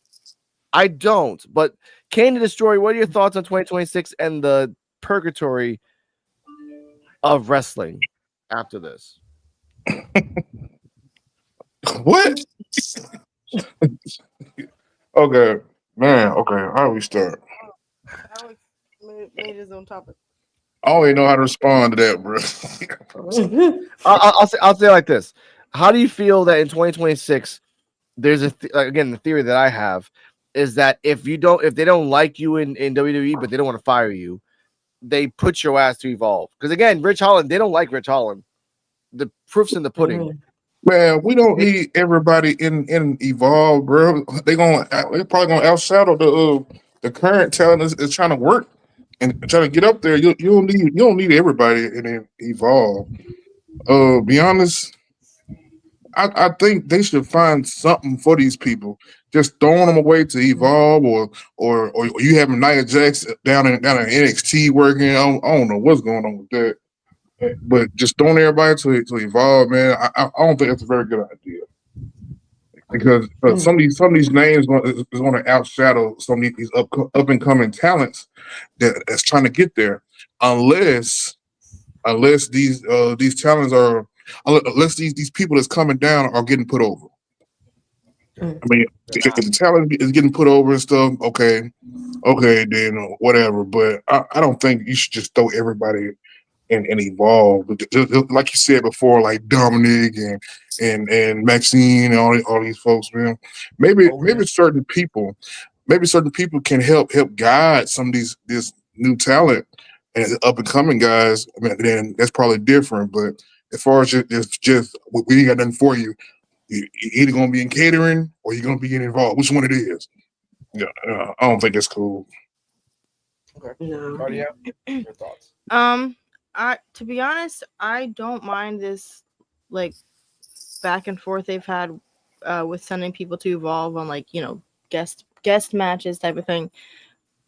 Speaker 1: I don't. But Kane to Destroy, what are your thoughts on 2026 and the purgatory of wrestling after this?
Speaker 6: What? Okay, man. Okay, how do we start?
Speaker 5: Alex made his own topic.
Speaker 6: I don't even know how to respond to that, bro.
Speaker 1: I'll say it like this. How do you feel that in 2026 there's again, the theory that I have is that if they don't like you in WWE but they don't want to fire you, they put your ass to Evolve. Because again, Rich Holland, they don't like Rich Holland. The proof's in the pudding.
Speaker 6: Man, we don't need everybody in Evolve, bro. They're probably gonna outshadow the current talent is trying to work and trying to get up there. You don't need everybody in Evolve. Be honest, I think they should find something for these people. Just throwing them away to Evolve or you having Nia Jax down in NXT working. I don't know what's going on with that. But just throwing everybody to Evolve, man, I don't think that's a very good idea. Because some of these names is going to outshadow some of these up and coming talents that's trying to get there, unless these talents are unless these people that's coming down are getting put over. I mean, if the talent is getting put over and stuff, okay, then whatever. But I don't think you should just throw everybody and Evolve. Like you said before, like Dominic and Maxine and all these folks, man. Maybe certain people can help guide some of this new talent and up and coming guys. I mean, then that's probably different. But as far as just we ain't got nothing for you. You're either gonna be in catering or you're gonna be getting involved. Which one it is? Yeah, I don't think that's cool.
Speaker 1: Okay. No. Your thoughts?
Speaker 5: To be honest, I don't mind this like back and forth they've had with sending people to Evolve on like, guest matches type of thing.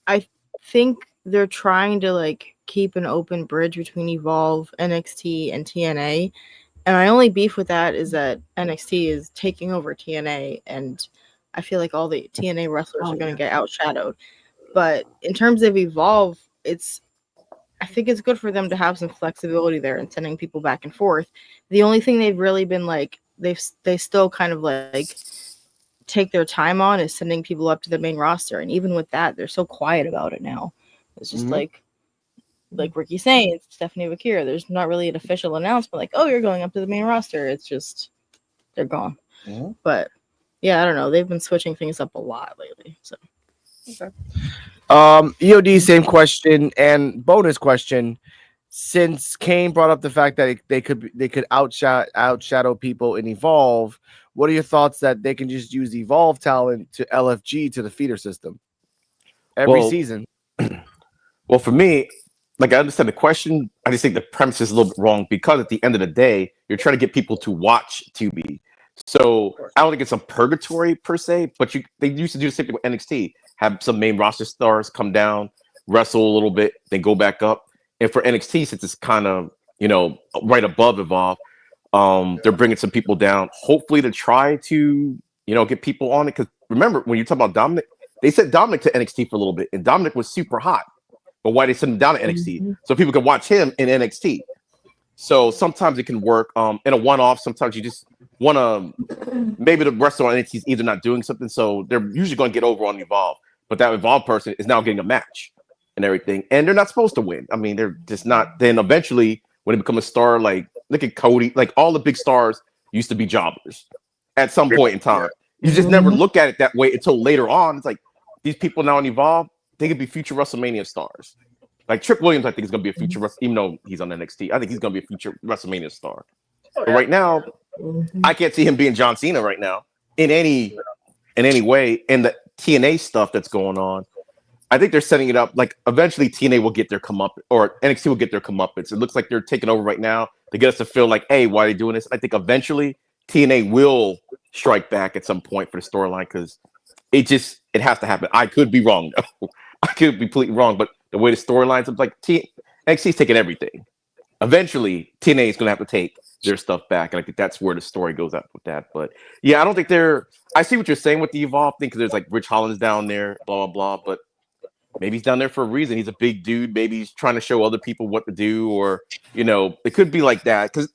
Speaker 5: I think they're trying to like keep an open bridge between Evolve, NXT, and TNA. And my only beef with that is that NXT is taking over TNA, and I feel like all the TNA wrestlers are going to get outshadowed. But in terms of Evolve, I think it's good for them to have some flexibility there and sending people back and forth. The only thing they've really been like, they still kind of like take their time on is sending people up to the main roster. And even with that, they're so quiet about it now. It's just like Ricky's saying, it's Stephanie Vakira. There's not really an official announcement like, oh, you're going up to the main roster. It's just, they're gone. Mm-hmm. But yeah, I don't know. They've been switching things up a lot lately. So,
Speaker 1: okay. EOD, same question and bonus question. Since Kane brought up the fact that they could outshadow people in Evolve, what are your thoughts that they can just use Evolve talent to LFG to the feeder system every season?
Speaker 2: Well, for me, like I understand the question. I just think the premise is a little bit wrong because at the end of the day, you're trying to get people to watch TV. So I don't think it's a purgatory per se, but they used to do the same thing with NXT. Have some main roster stars come down, wrestle a little bit, then go back up. And for NXT, since it's kind of right above Evolve, they're bringing some people down, hopefully to try to get people on it. Because remember, when you talk about Dominic, they sent Dominic to NXT for a little bit, and Dominic was super hot. But why they send him down to NXT? So people can watch him in NXT. So sometimes it can work in a one-off. Sometimes you just want to, maybe the wrestler on NXT is either not doing something, so they're usually going to get over on Evolve. But that Evolve person is now getting a match and everything, and they're not supposed to win. I mean, they're just not. Then eventually, when they become a star, like look at Cody, like all the big stars used to be jobbers at some point in time. You just never look at it that way until later on. It's like these people now in Evolve, they could be future WrestleMania stars. Like Trick Williams, I think is going to be a future, even though he's on NXT. I think he's going to be a future WrestleMania star. But right now, I can't see him being John Cena right now in any way. And the TNA stuff that's going on, I think they're setting it up like eventually TNA will get their comeuppance, or NXT will get their comeuppance. It looks like they're taking over right now to get us to feel like, hey, why are they doing this? I think eventually TNA will strike back at some point for the storyline because it has to happen. I could be wrong though. I could be completely wrong, but the way the storylines, it's like NXT's taking everything. Eventually, TNA is going to have to take their stuff back, and I think that's where the story goes up with that. But yeah, I don't think I see what you're saying with the Evolve thing because there's like Rich Holland's down there, blah blah blah. But maybe he's down there for a reason. He's a big dude. Maybe he's trying to show other people what to do, or it could be like that because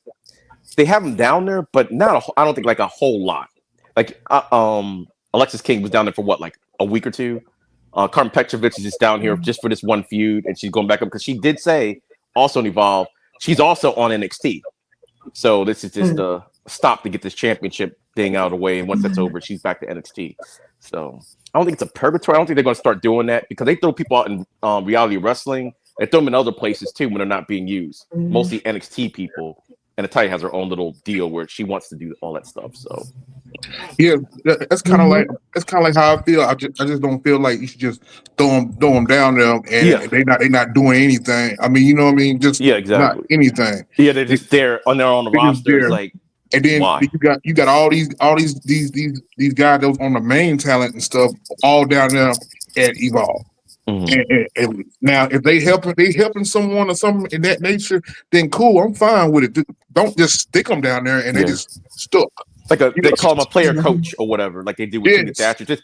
Speaker 2: they have him down there, but I don't think like a whole lot. Like Alexis King was down there for what, like a week or two. Carmen Petrovich is just down here just for this one feud, and she's going back up because she did say also in Evolve she's also on NXT. So this is just a stop to get this championship thing out of the way, and once that's over, she's back to NXT. So I don't think it's a purgatory. I don't think they're going to start doing that because they throw people out in reality wrestling. They throw them in other places too when they're not being used. Mostly NXT people, and Natalya has her own little deal where she wants to do all that stuff. So.
Speaker 6: Yeah, that's kind of like how I feel. I just don't feel like you should just throw them down there and they not doing anything. I mean, you know what I mean? Just
Speaker 2: exactly.
Speaker 6: Not anything.
Speaker 2: Yeah, they're just there on their own roster. It's like,
Speaker 6: and then
Speaker 2: why?
Speaker 6: you got all these guys that was on the main talent and stuff all down there at Evolve. And now if they helping someone or something in that nature, then cool, I'm fine with it. Don't just stick them down there and they just stuck.
Speaker 2: Like they call him a player coach or whatever, like they do with Timmy Thatcher. Just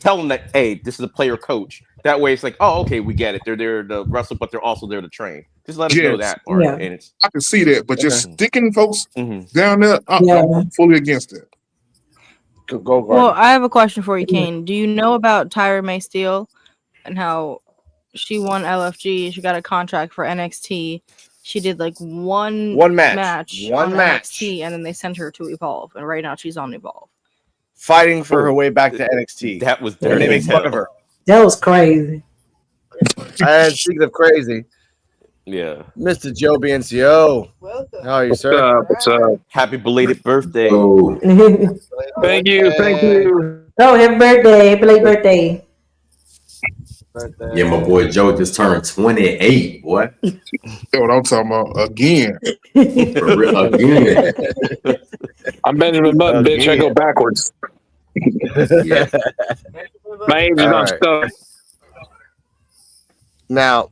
Speaker 2: tell them that, hey, this is a player coach. That way, it's like, oh, okay, we get it. They're there to wrestle, but they're also there to train. Just let us know that part.
Speaker 4: Yeah.
Speaker 2: And
Speaker 6: I can see that, but just sticking folks down there, I'm fully against it.
Speaker 1: Go,
Speaker 5: well, I have a question for you, Kane. Do you know about Tyra May Steele and how she won LFG? She got a contract for NXT. She did like one match on NXT, and then they sent her to Evolve, and right now she's on Evolve,
Speaker 1: fighting for her way back to NXT.
Speaker 2: That was dirty.
Speaker 1: They make fun of her.
Speaker 4: That was crazy.
Speaker 1: And speaking of crazy, Mr. Joe BNCO, how are you, sir?
Speaker 7: What's up?
Speaker 2: Happy belated birthday!
Speaker 7: Thank you.
Speaker 4: Oh, happy birthday! Happy late birthday!
Speaker 3: Yeah, my boy Joe just turned 28. Boy,
Speaker 6: that's what I'm talking about again.
Speaker 3: For real, again.
Speaker 7: I'm Benjamin Button, bitch. I go backwards.
Speaker 3: Yeah.
Speaker 7: My age is not stuff.
Speaker 1: Now,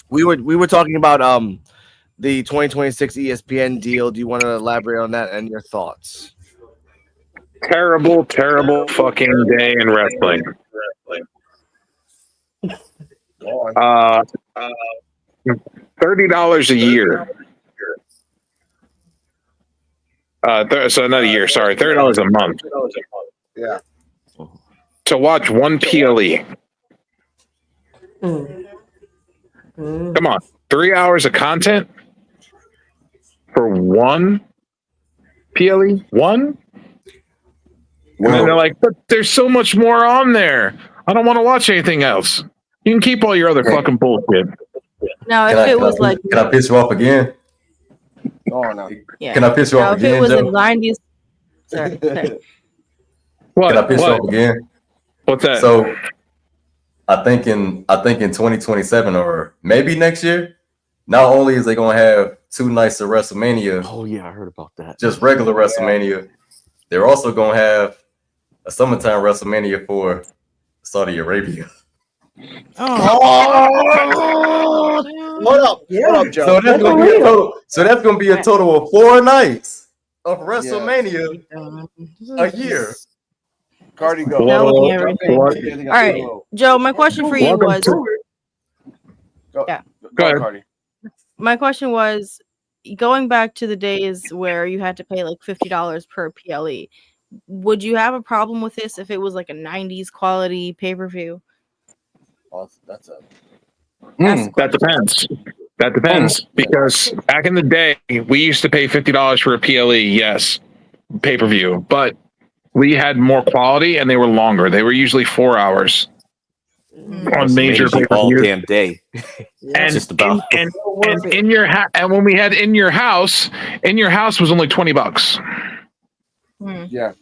Speaker 1: we were talking about the 2026 ESPN deal. Do you want to elaborate on that and your thoughts?
Speaker 7: Terrible fucking day in wrestling. $30 a year. So not a year. Sorry, $30 a month.
Speaker 1: Yeah.
Speaker 7: To watch one PLE. Come on, 3 hours of content for one PLE. One. And then they're like, but there's so much more on there. I don't want to watch anything else. You can keep all your other fucking bullshit.
Speaker 5: Now, if it was like,
Speaker 3: can I piss you off again?
Speaker 1: Oh no.
Speaker 5: Yeah.
Speaker 3: Can I piss you off again,
Speaker 5: if it was
Speaker 3: Joe?
Speaker 5: in 90s, sorry.
Speaker 7: What?
Speaker 3: Can I piss you off again?
Speaker 7: What's that?
Speaker 3: So, I think in 2027 or maybe next year, not only is they gonna have 2 nights of WrestleMania.
Speaker 2: Oh yeah, I heard about that.
Speaker 3: Just regular WrestleMania. They're also gonna have a summertime WrestleMania for Saudi Arabia.
Speaker 1: Oh, hold up, Joe.
Speaker 3: So that's gonna be a total of 4 nights of WrestleMania a year.
Speaker 1: Cardi, go.
Speaker 5: Now looking at everything. All right, Joe. My question for you was.
Speaker 1: Go
Speaker 7: ahead,
Speaker 1: Cardi.
Speaker 5: My question was, going back to the days where you had to pay like $50 per PLE. Would you have a problem with this if it was like a 90s quality pay-per-view?
Speaker 1: Well, that
Speaker 7: depends. That depends because back in the day, we used to pay $50 for a PLE, yes, pay-per-view, but we had more quality and they were longer. They were usually 4 hours on major
Speaker 2: all damn day.
Speaker 7: And
Speaker 2: just about.
Speaker 7: And in your and when we had in your house was only $20.
Speaker 1: Yeah.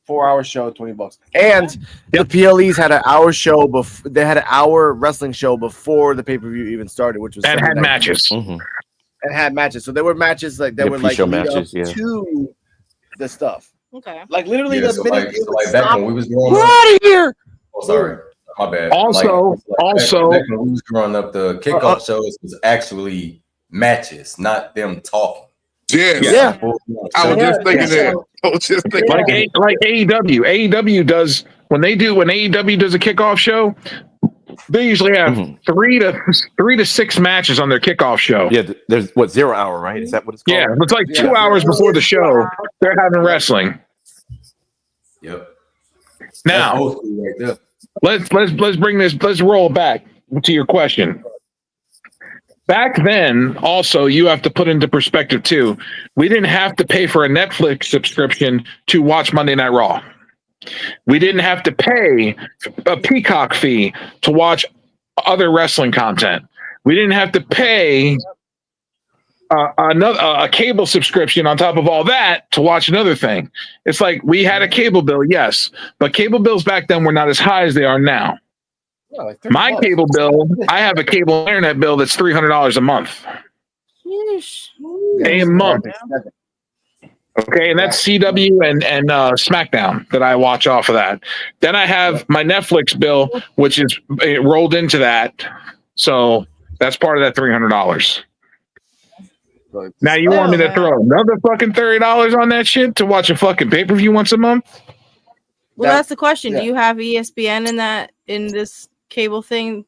Speaker 1: 4-hour show, $20. And the PLEs had an hour show before. They had an hour wrestling show before the pay-per-view even started, which was
Speaker 7: and had matches.
Speaker 2: Mm-hmm.
Speaker 1: And had matches. So there were matches like that were like matches, to the stuff.
Speaker 5: Okay.
Speaker 1: Like literally the minute it
Speaker 3: like back when we was growing
Speaker 1: up.
Speaker 3: We're
Speaker 1: out of here.
Speaker 3: Oh, sorry. My bad.
Speaker 7: Also,
Speaker 3: back when we was growing up, the kickoff shows was actually matches, not them talking.
Speaker 6: Yeah. I was just thinking that.
Speaker 7: Like AEW. AEW does when AEW does a kickoff show, they usually have 3 to 6 matches on their kickoff show.
Speaker 2: Yeah, there's 0 hour, right? Is that what it's called?
Speaker 7: Yeah, it's like 2 hours before the show. They're having wrestling.
Speaker 3: Yep.
Speaker 7: Now,
Speaker 3: right there.
Speaker 7: let's bring this. Let's roll back to your question. Back then, also, you have to put into perspective too. We didn't have to pay for a Netflix subscription to watch Monday Night Raw. We didn't have to pay a Peacock fee to watch other wrestling content. We didn't have to pay a cable subscription on top of all that to watch another thing. It's like we had a cable bill, yes, but cable bills back then were not as high as they are now.
Speaker 1: Yeah, like
Speaker 7: my cable bill, I have a cable internet bill that's $300 a month. A month. Okay, and that's CW and SmackDown that I watch off of that. Then I have my Netflix bill, which is rolled into that. So that's part of that $300. Now you want me to throw another fucking $30 on that shit to watch a fucking pay-per-view once a month?
Speaker 5: Well, that's the question. Do you have ESPN in this cable thing?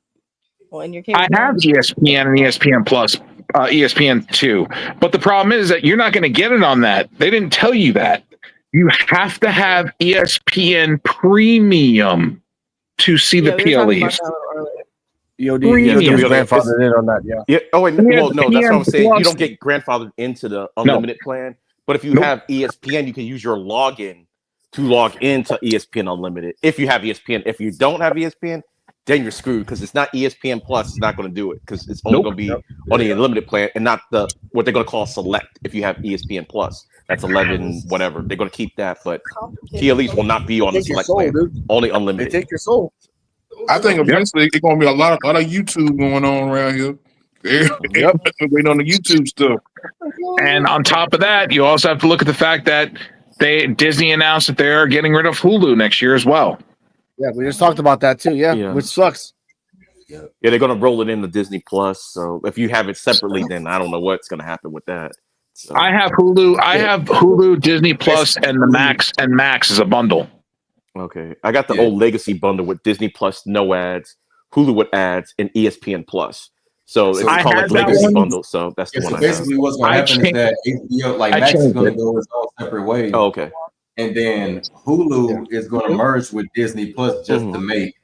Speaker 5: Well, in your cable
Speaker 7: I have ESPN and ESPN Plus, ESPN 2. But the problem is that you're not going to get it on that. They didn't tell you that. You have to have ESPN Premium to see the PLEs.
Speaker 1: EOD was grandfathered in on that,
Speaker 2: yeah. Oh wait, well, no, that's what I'm saying. You don't get grandfathered into the unlimited plan, but if you have ESPN, you can use your login to log into ESPN Unlimited. If you have ESPN, if you don't have ESPN, then you're screwed because it's not ESPN Plus. It's not going to do it because it's only going to be on the unlimited plan and not what they're going to call select. If you have ESPN Plus, that's 11 whatever. They're going to keep that, but PLEs will not be on the select plan. Only unlimited.
Speaker 1: They take your soul.
Speaker 6: I think eventually it's gonna be a lot of YouTube going on around here. Yep. Waiting on the YouTube stuff.
Speaker 7: And on top of that, you also have to look at the fact that Disney announced that they're getting rid of Hulu next year as well.
Speaker 1: Yeah, we just talked about that too. Yeah. Which sucks.
Speaker 2: Yeah, they're gonna roll it into Disney Plus. So if you have it separately, then I don't know what's gonna happen with that. So.
Speaker 7: I have Hulu. I have Hulu, Disney Plus, and the Max and Max is a bundle.
Speaker 2: Okay, I got the old legacy bundle with Disney Plus, no ads, Hulu with ads, and ESPN Plus. So it's called like legacy bundle. So that's the one.
Speaker 3: So basically, what's going to happen is that HBO, like Max, is going to go its own separate way.
Speaker 2: Oh, okay.
Speaker 3: And then Hulu is going to merge with Disney Plus just to make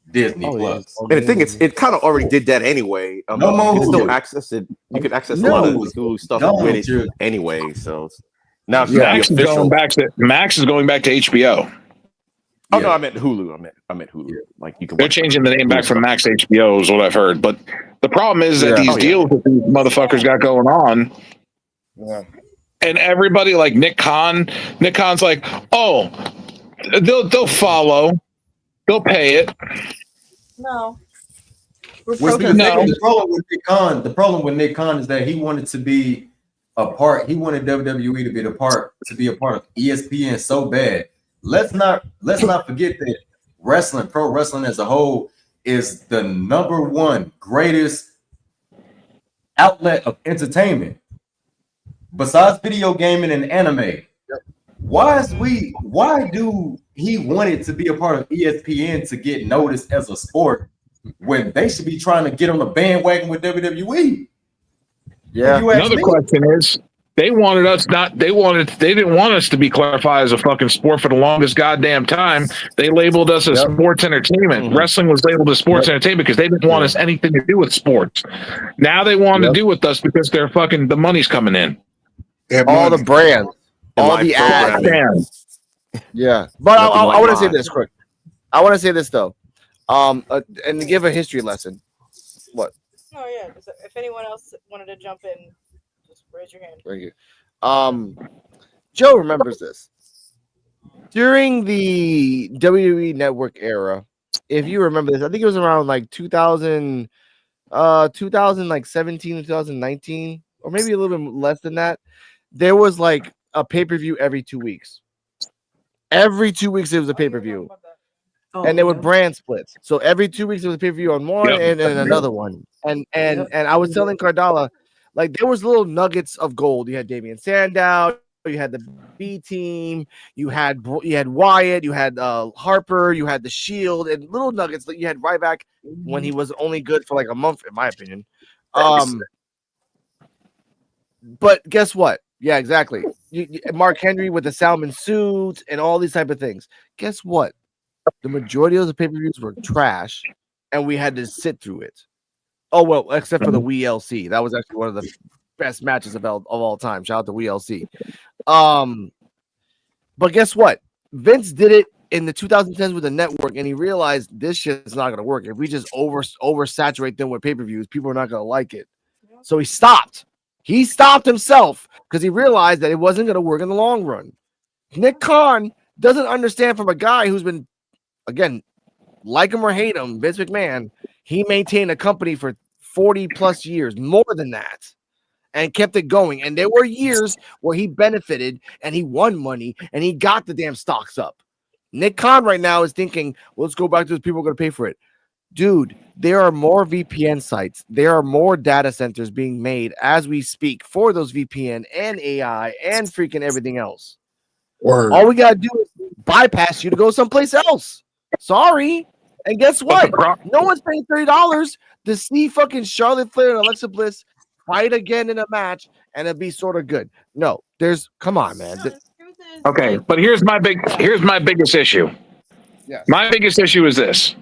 Speaker 3: Disney Plus.
Speaker 2: And the thing is, it kind of already did that anyway.
Speaker 3: No more
Speaker 2: you can still
Speaker 3: Hulu.
Speaker 2: access it. You can access a lot of Hulu stuff with it anyway. So now it's
Speaker 7: Max is going back to HBO.
Speaker 2: Oh no, I meant Hulu. I meant Hulu. Like you can.
Speaker 7: They're changing the name back from Max to HBO is what I've heard. But the problem is that these deals that these motherfuckers got going on, and everybody like Nick Khan's like, oh, they'll follow, they'll pay it.
Speaker 5: No.
Speaker 3: The problem with Nick Khan is that he wanted to be a part. He wanted WWE to be a part of ESPN so bad. Let's not forget that pro wrestling as a whole, is the #1 greatest outlet of entertainment besides video gaming and anime. Why do he want it to be a part of ESPN to get noticed as a sport when they should be trying to get on the bandwagon with WWE?
Speaker 1: Yeah.
Speaker 7: Another question is, they didn't want us to be clarified as a fucking sport for the longest goddamn time. They labeled us as sports entertainment. Wrestling was labeled as sports entertainment because they didn't want us anything to do with sports. Now they want to do with us because they're fucking, the money's coming in.
Speaker 1: All the brands, all the ads. Yeah. But I want to say this quick. I want to say this though. And to give a history lesson. What?
Speaker 5: Oh yeah. If anyone else wanted to jump in, just raise your hand.
Speaker 1: Thank you. Joe remembers this. During the WWE Network era, if you remember this, I think it was around like 2017 to 2019, or maybe a little bit less than that. There was like a pay-per-view every 2 weeks. Every 2 weeks there was a pay-per-view. And there were brand splits. So every 2 weeks there was a pay-per-view on one and another one. And I was telling Cardala, like, there was little nuggets of gold. You had Damian Sandow, you had the B team, you had Wyatt, you had Harper, you had the Shield, and little nuggets that you had Ryback when he was only good for like a month, in my opinion. But guess what? Yeah, exactly. Mark Henry with the Salmon suit and all these type of things. Guess what? The majority of the pay-per-views were trash, and we had to sit through it. Oh, well, except for the WLC. That was actually one of the best matches of all time. Shout out to WLC. But guess what? Vince did it in the 2010s with the network, and he realized this shit is not going to work. If we just oversaturate them with pay-per-views, people are not going to like it. So he stopped. He stopped himself because he realized that it wasn't going to work in the long run. Nick Khan doesn't understand from a guy who's been, again, like him or hate him, Vince McMahon, he maintained a company for 40 plus years, more than that, and kept it going. And there were years where he benefited and he won money and he got the damn stocks up. Nick Khan right now is thinking, well, let's go back to those people who are going to pay for it. Dude, there are more VPN sites. There are more data centers being made as we speak for those VPN and AI and freaking everything else.
Speaker 6: Word.
Speaker 1: All we got to do is bypass you to go someplace else. Sorry. And guess what? No one's paying $30 to see fucking Charlotte Flair and Alexa Bliss fight again in a match and it'd be sort of good. No, come on, man.
Speaker 7: Okay, but here's my biggest issue.
Speaker 1: Yes.
Speaker 7: My biggest issue is this.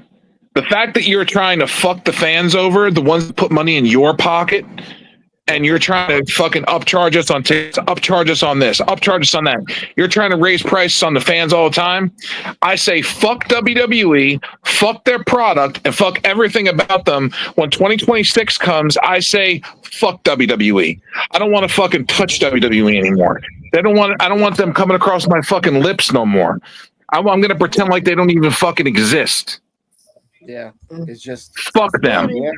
Speaker 7: The fact that you're trying to fuck the fans over, the ones that put money in your pocket, and you're trying to fucking upcharge us on tickets, upcharge us on this, upcharge us on that. You're trying to raise prices on the fans all the time. I say fuck WWE, fuck their product, and fuck everything about them. When 2026 comes, I say fuck WWE. I don't want to fucking touch WWE anymore. I don't want them coming across my fucking lips no more. I'm going to pretend like they don't even fucking exist.
Speaker 1: Yeah, it's just
Speaker 7: fuck them.
Speaker 1: Yeah.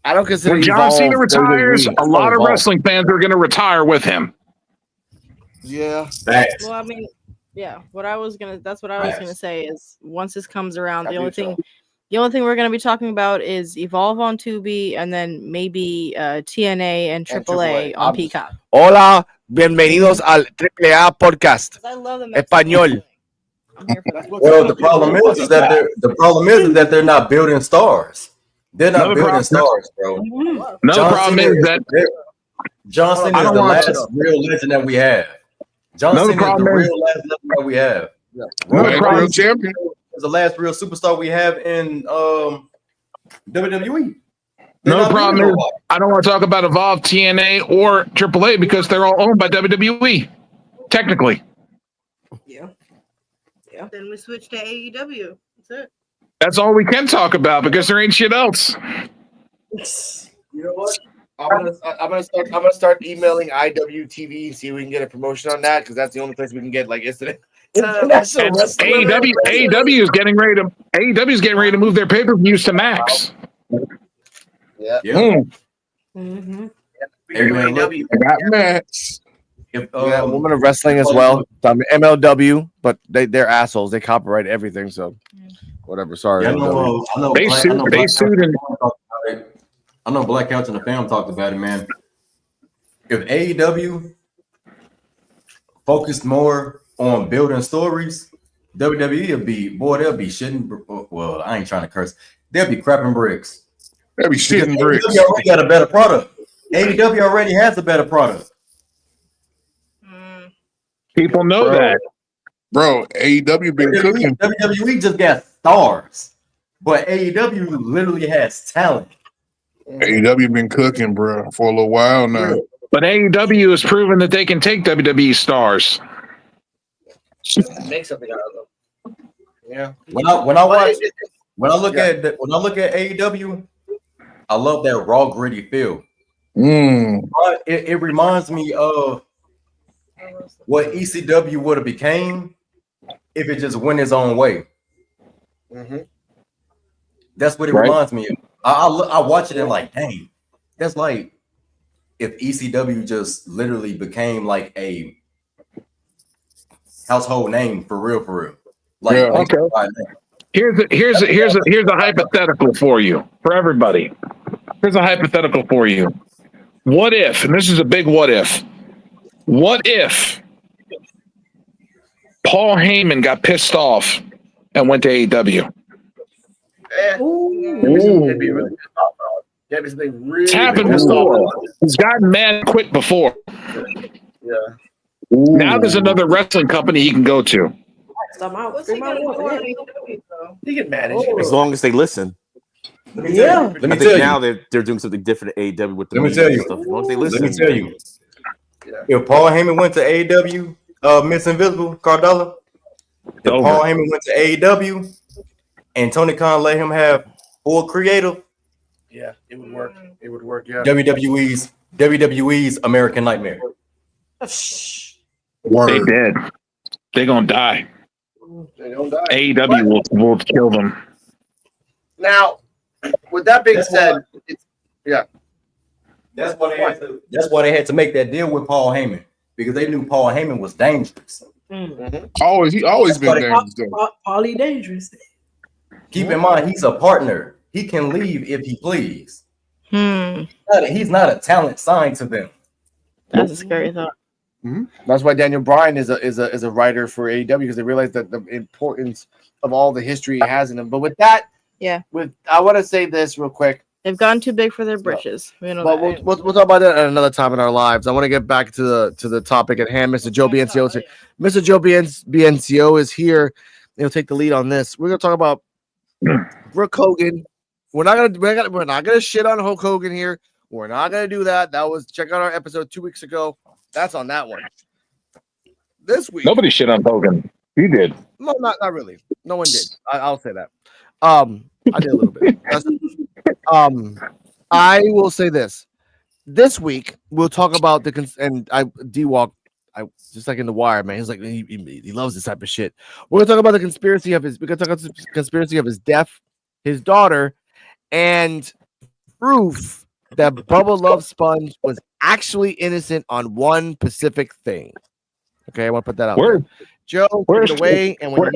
Speaker 1: I don't consider
Speaker 7: when John Cena retires, a lot of wrestling fans are going to retire with him.
Speaker 1: Yeah.
Speaker 5: Well, I mean, yeah. That's what I was gonna say is once this comes around, the only thing we're gonna be talking about is Evolve on Tubi and then maybe TNA and AAA on Peacock.
Speaker 1: Hola, bienvenidos al AAA podcast. Español.
Speaker 3: Well, the problem is that they're not building stars. They're not building stars, bro.
Speaker 7: Another problem is that
Speaker 3: John Cena is the last real legend that we have. John Cena is the real last legend that we have.
Speaker 6: Real champion
Speaker 3: is the last real superstar we have in WWE.
Speaker 7: No problem is I don't want to talk about Evolve, TNA, or AAA because they're all owned by WWE. Technically.
Speaker 5: Yeah. Then we switch to AEW. That's it.
Speaker 7: That's all we can talk about because there ain't shit else.
Speaker 1: You know what? I'm gonna start emailing IWTV and see if we can get a promotion on that because that's the only place we can get like international wrestling.
Speaker 7: AEW is getting ready to move their pay-per-views to Max.
Speaker 1: Yeah.
Speaker 4: Mm-hmm.
Speaker 3: Hey, man, look,
Speaker 6: I got Max.
Speaker 3: if
Speaker 1: Yeah, Women of Wrestling as well. MLW, but they're assholes. They copyright everything, so whatever. Sorry.
Speaker 3: yeah,
Speaker 1: MLW.
Speaker 3: I know,
Speaker 7: They sued and
Speaker 3: I know Black Couch and the fam talked about it, man. If AEW focused more on building stories, WWE would be, boy, they'll be shitting. Well, I ain't trying to curse. They'll be crapping bricks.
Speaker 6: That be shitting bricks.
Speaker 3: AEW already got a better product. AEW already has a better product.
Speaker 7: people know that.
Speaker 6: Bro, AEW been cooking.
Speaker 3: WWE just got stars, but AEW literally has talent.
Speaker 6: AEW been cooking, bro, for a little while now.
Speaker 7: But AEW has proven that they can take WWE stars.
Speaker 1: Make something out of them. Yeah.
Speaker 3: When I look at AEW, I love that raw, gritty feel. But it reminds me of what ECW would have became if it just went its own way. That's what it reminds me of. I watch it and like, dang, that's like if ECW just literally became like a household name for real. Like,
Speaker 7: okay. Here's a hypothetical for you, for everybody. Here's a hypothetical for you. What if, and this is a big what if, Paul Heyman got pissed off and went to AEW? It's happened before. He's gotten mad and quit before.
Speaker 1: Yeah.
Speaker 7: Now there's another wrestling company he can go to.
Speaker 1: He can manage
Speaker 2: as long as they listen.
Speaker 3: Let me tell you.
Speaker 2: Now they're doing something different at AEW with the
Speaker 3: Let me tell you.
Speaker 2: stuff. As long as they listen.
Speaker 3: Let me tell you. If Paul Heyman went to AEW, Miss Invisible, Cardella, if Paul Heyman went to AEW and Tony Khan let him have full creative,
Speaker 1: yeah, it would work. It would work, yeah.
Speaker 3: WWE's American Nightmare.
Speaker 7: They dead. They're gonna die.
Speaker 1: They don't die.
Speaker 7: AEW will kill them.
Speaker 1: Now, with that being said,
Speaker 3: that's why they had to make that deal with Paul Heyman, because they knew Paul Heyman was dangerous.
Speaker 6: He always been dangerous.
Speaker 4: Paulie dangerous.
Speaker 3: Keep in mind, he's a partner. He can leave if he please. He's not a talent signed to them.
Speaker 5: That's a scary thought.
Speaker 1: That's why Daniel Bryan is a writer for AEW, because they realize that the importance of all the history he has in them. But with that, I want to say this real quick.
Speaker 5: They've gone too big for their britches. We know
Speaker 1: but we'll talk about that at another time in our lives. I want to get back to the topic at hand. Mr. Joe BNCO is here. Mr. Joe BNCO is here. He'll take the lead on this. We're gonna talk about Brooke Hogan. We're not gonna shit on Hulk Hogan here. We're not gonna do that. That was, check out our episode 2 weeks ago. That's on that one. This week,
Speaker 7: nobody shit on Hogan. You did.
Speaker 1: No, not really. No one did. I'll say that. I did a little bit. I will say this. This week we'll talk about D-Walk. I just like in The Wire, man. He's like he loves this type of shit. We're gonna talk about the conspiracy of his. We're gonna talk about the conspiracy of his death, his daughter, and proof that Bubba Love Sponge was actually innocent on one specific thing. Okay, I want to put that out there. Joe, take it away. And where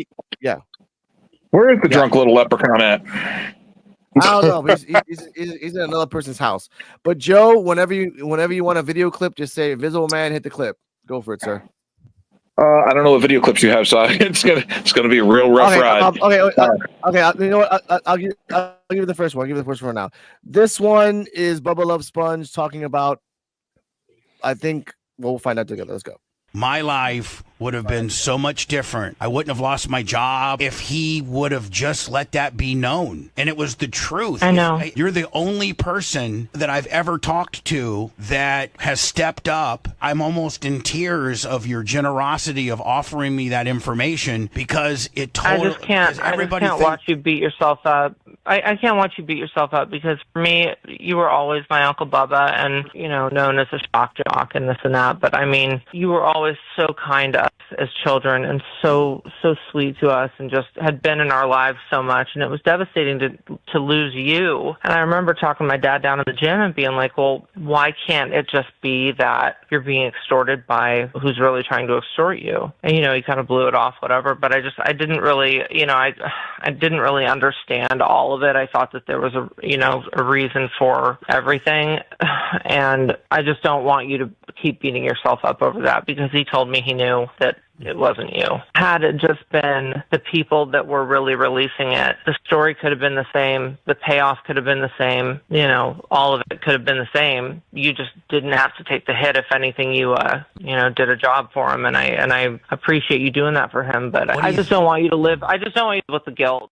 Speaker 7: is the drunk little leprechaun at?
Speaker 1: I don't know. He's in another person's house. But Joe, whenever you want a video clip, just say "Invisible Man," hit the clip. Go for it, sir.
Speaker 7: I don't know what video clips you have, so it's gonna be a real rough ride.
Speaker 1: Okay. You know what? I'll give you the first one. I'll give you the first one now. This one is Bubba Love Sponge talking about. I think we'll find out together. Let's go.
Speaker 8: My life would have been so much different. I wouldn't have lost my job if he would have just let that be known. And it was the truth.
Speaker 5: I know.
Speaker 8: You're the only person that I've ever talked to that has stepped up. I'm almost in tears of your generosity of offering me that information, because it totally.
Speaker 9: I just can't watch you beat yourself up I can't watch you beat yourself up, because for me, you were always my Uncle Bubba, and, you know, known as a shock jock and this and that. But I mean, you were always so kind to us as children, and so sweet to us, and just had been in our lives so much. And it was devastating to lose you. And I remember talking to my dad down in the gym and being like, well, why can't it just be that you're being extorted by who's really trying to extort you? And, you know, he kind of blew it off, whatever. But I didn't really, you know, I didn't really understand all of it. I thought that there was a reason for everything. And I just don't want you to keep beating yourself up over that, because he told me he knew that it wasn't you. Had it just been the people that were really releasing it, the story could have been the same. The payoff could have been the same. You know, all of it could have been the same. You just didn't have to take the hit. If anything, you did a job for him, and I appreciate you doing that for him. But I just don't want you to live. I just don't want you to live with the guilt.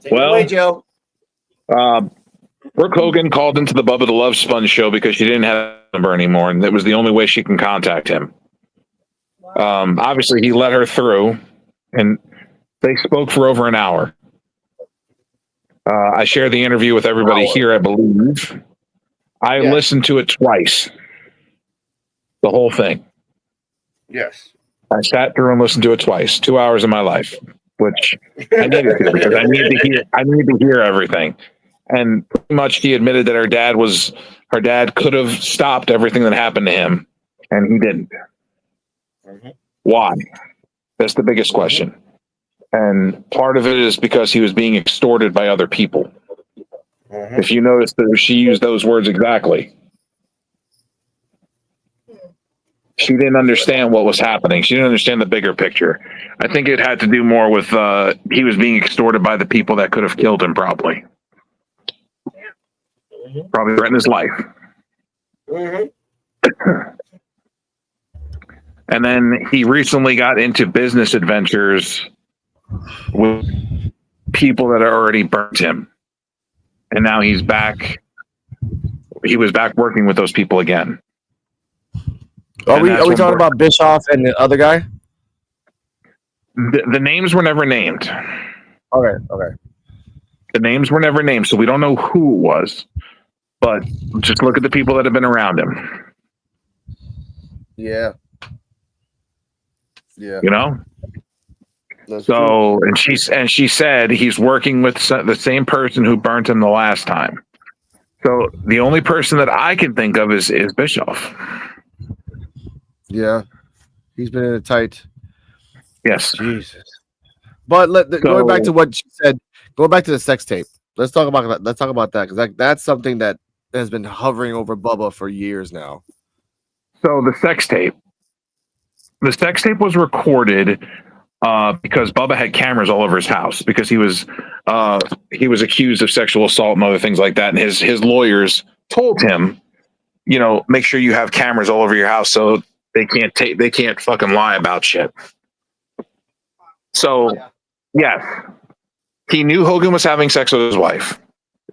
Speaker 1: Take it away, Joe.
Speaker 7: Brooke Hogan called into the Bubba the Love Sponge show because she didn't have a number anymore, and that was the only way she can contact him. Obviously, he let her through, and they spoke for over an hour. I shared the interview with everybody here, I believe. I listened to it twice, the whole thing.
Speaker 1: Yes.
Speaker 7: I sat through and listened to it twice, 2 hours of my life, which I needed to, because I needed to hear everything. And pretty much he admitted that her dad could have stopped everything that happened to him, and he didn't. Mm-hmm. Why? That's the biggest question. And part of it is because he was being extorted by other people. Mm-hmm. If you notice that she used those words exactly. She didn't understand what was happening. She didn't understand the bigger picture. I think it had to do more with he was being extorted by the people that could have killed him, probably. Mm-hmm. Probably threatened his life. Mm-hmm. And then he recently got into business adventures with people that already burnt him. And now he's back. He was back working with those people again.
Speaker 1: Are we talking about Bischoff and the other guy?
Speaker 7: The names were never named.
Speaker 1: Okay.
Speaker 7: The names were never named, so we don't know who it was. But just look at the people that have been around him.
Speaker 1: Yeah. Yeah.
Speaker 7: You know?
Speaker 1: That's
Speaker 7: so, true. and she said he's working with the same person who burnt him the last time. So the only person that I can think of is Bischoff.
Speaker 1: Yeah, he's been in a tight.
Speaker 7: Yes,
Speaker 1: Jesus. But going back to what she said, going back to the sex tape. Let's talk about that. Let's talk about that, because that's something that has been hovering over Bubba for years now.
Speaker 7: So the sex tape was recorded because Bubba had cameras all over his house, because he was accused of sexual assault and other things like that, and his lawyers told him, you know, make sure you have cameras all over your house so they can't fucking lie about shit. So, yes, he knew Hogan was having sex with his wife.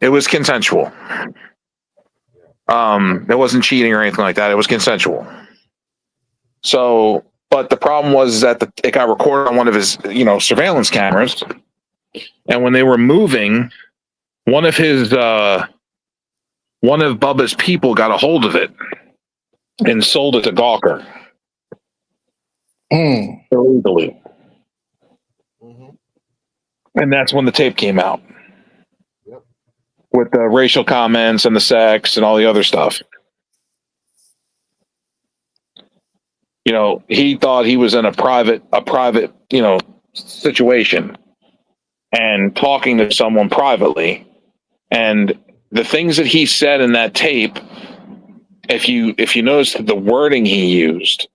Speaker 7: It was consensual. It wasn't cheating or anything like that. It was consensual. So, but the problem was that it got recorded on one of his, surveillance cameras. And when they were moving, one of Bubba's people got a hold of it and sold it to Gawker illegally. Mm-hmm. And that's when the tape came out. Yep. With the racial comments and the sex and all the other stuff. He thought he was in a private, situation and talking to someone privately. And the things that he said in that tape, if you notice the wording he used,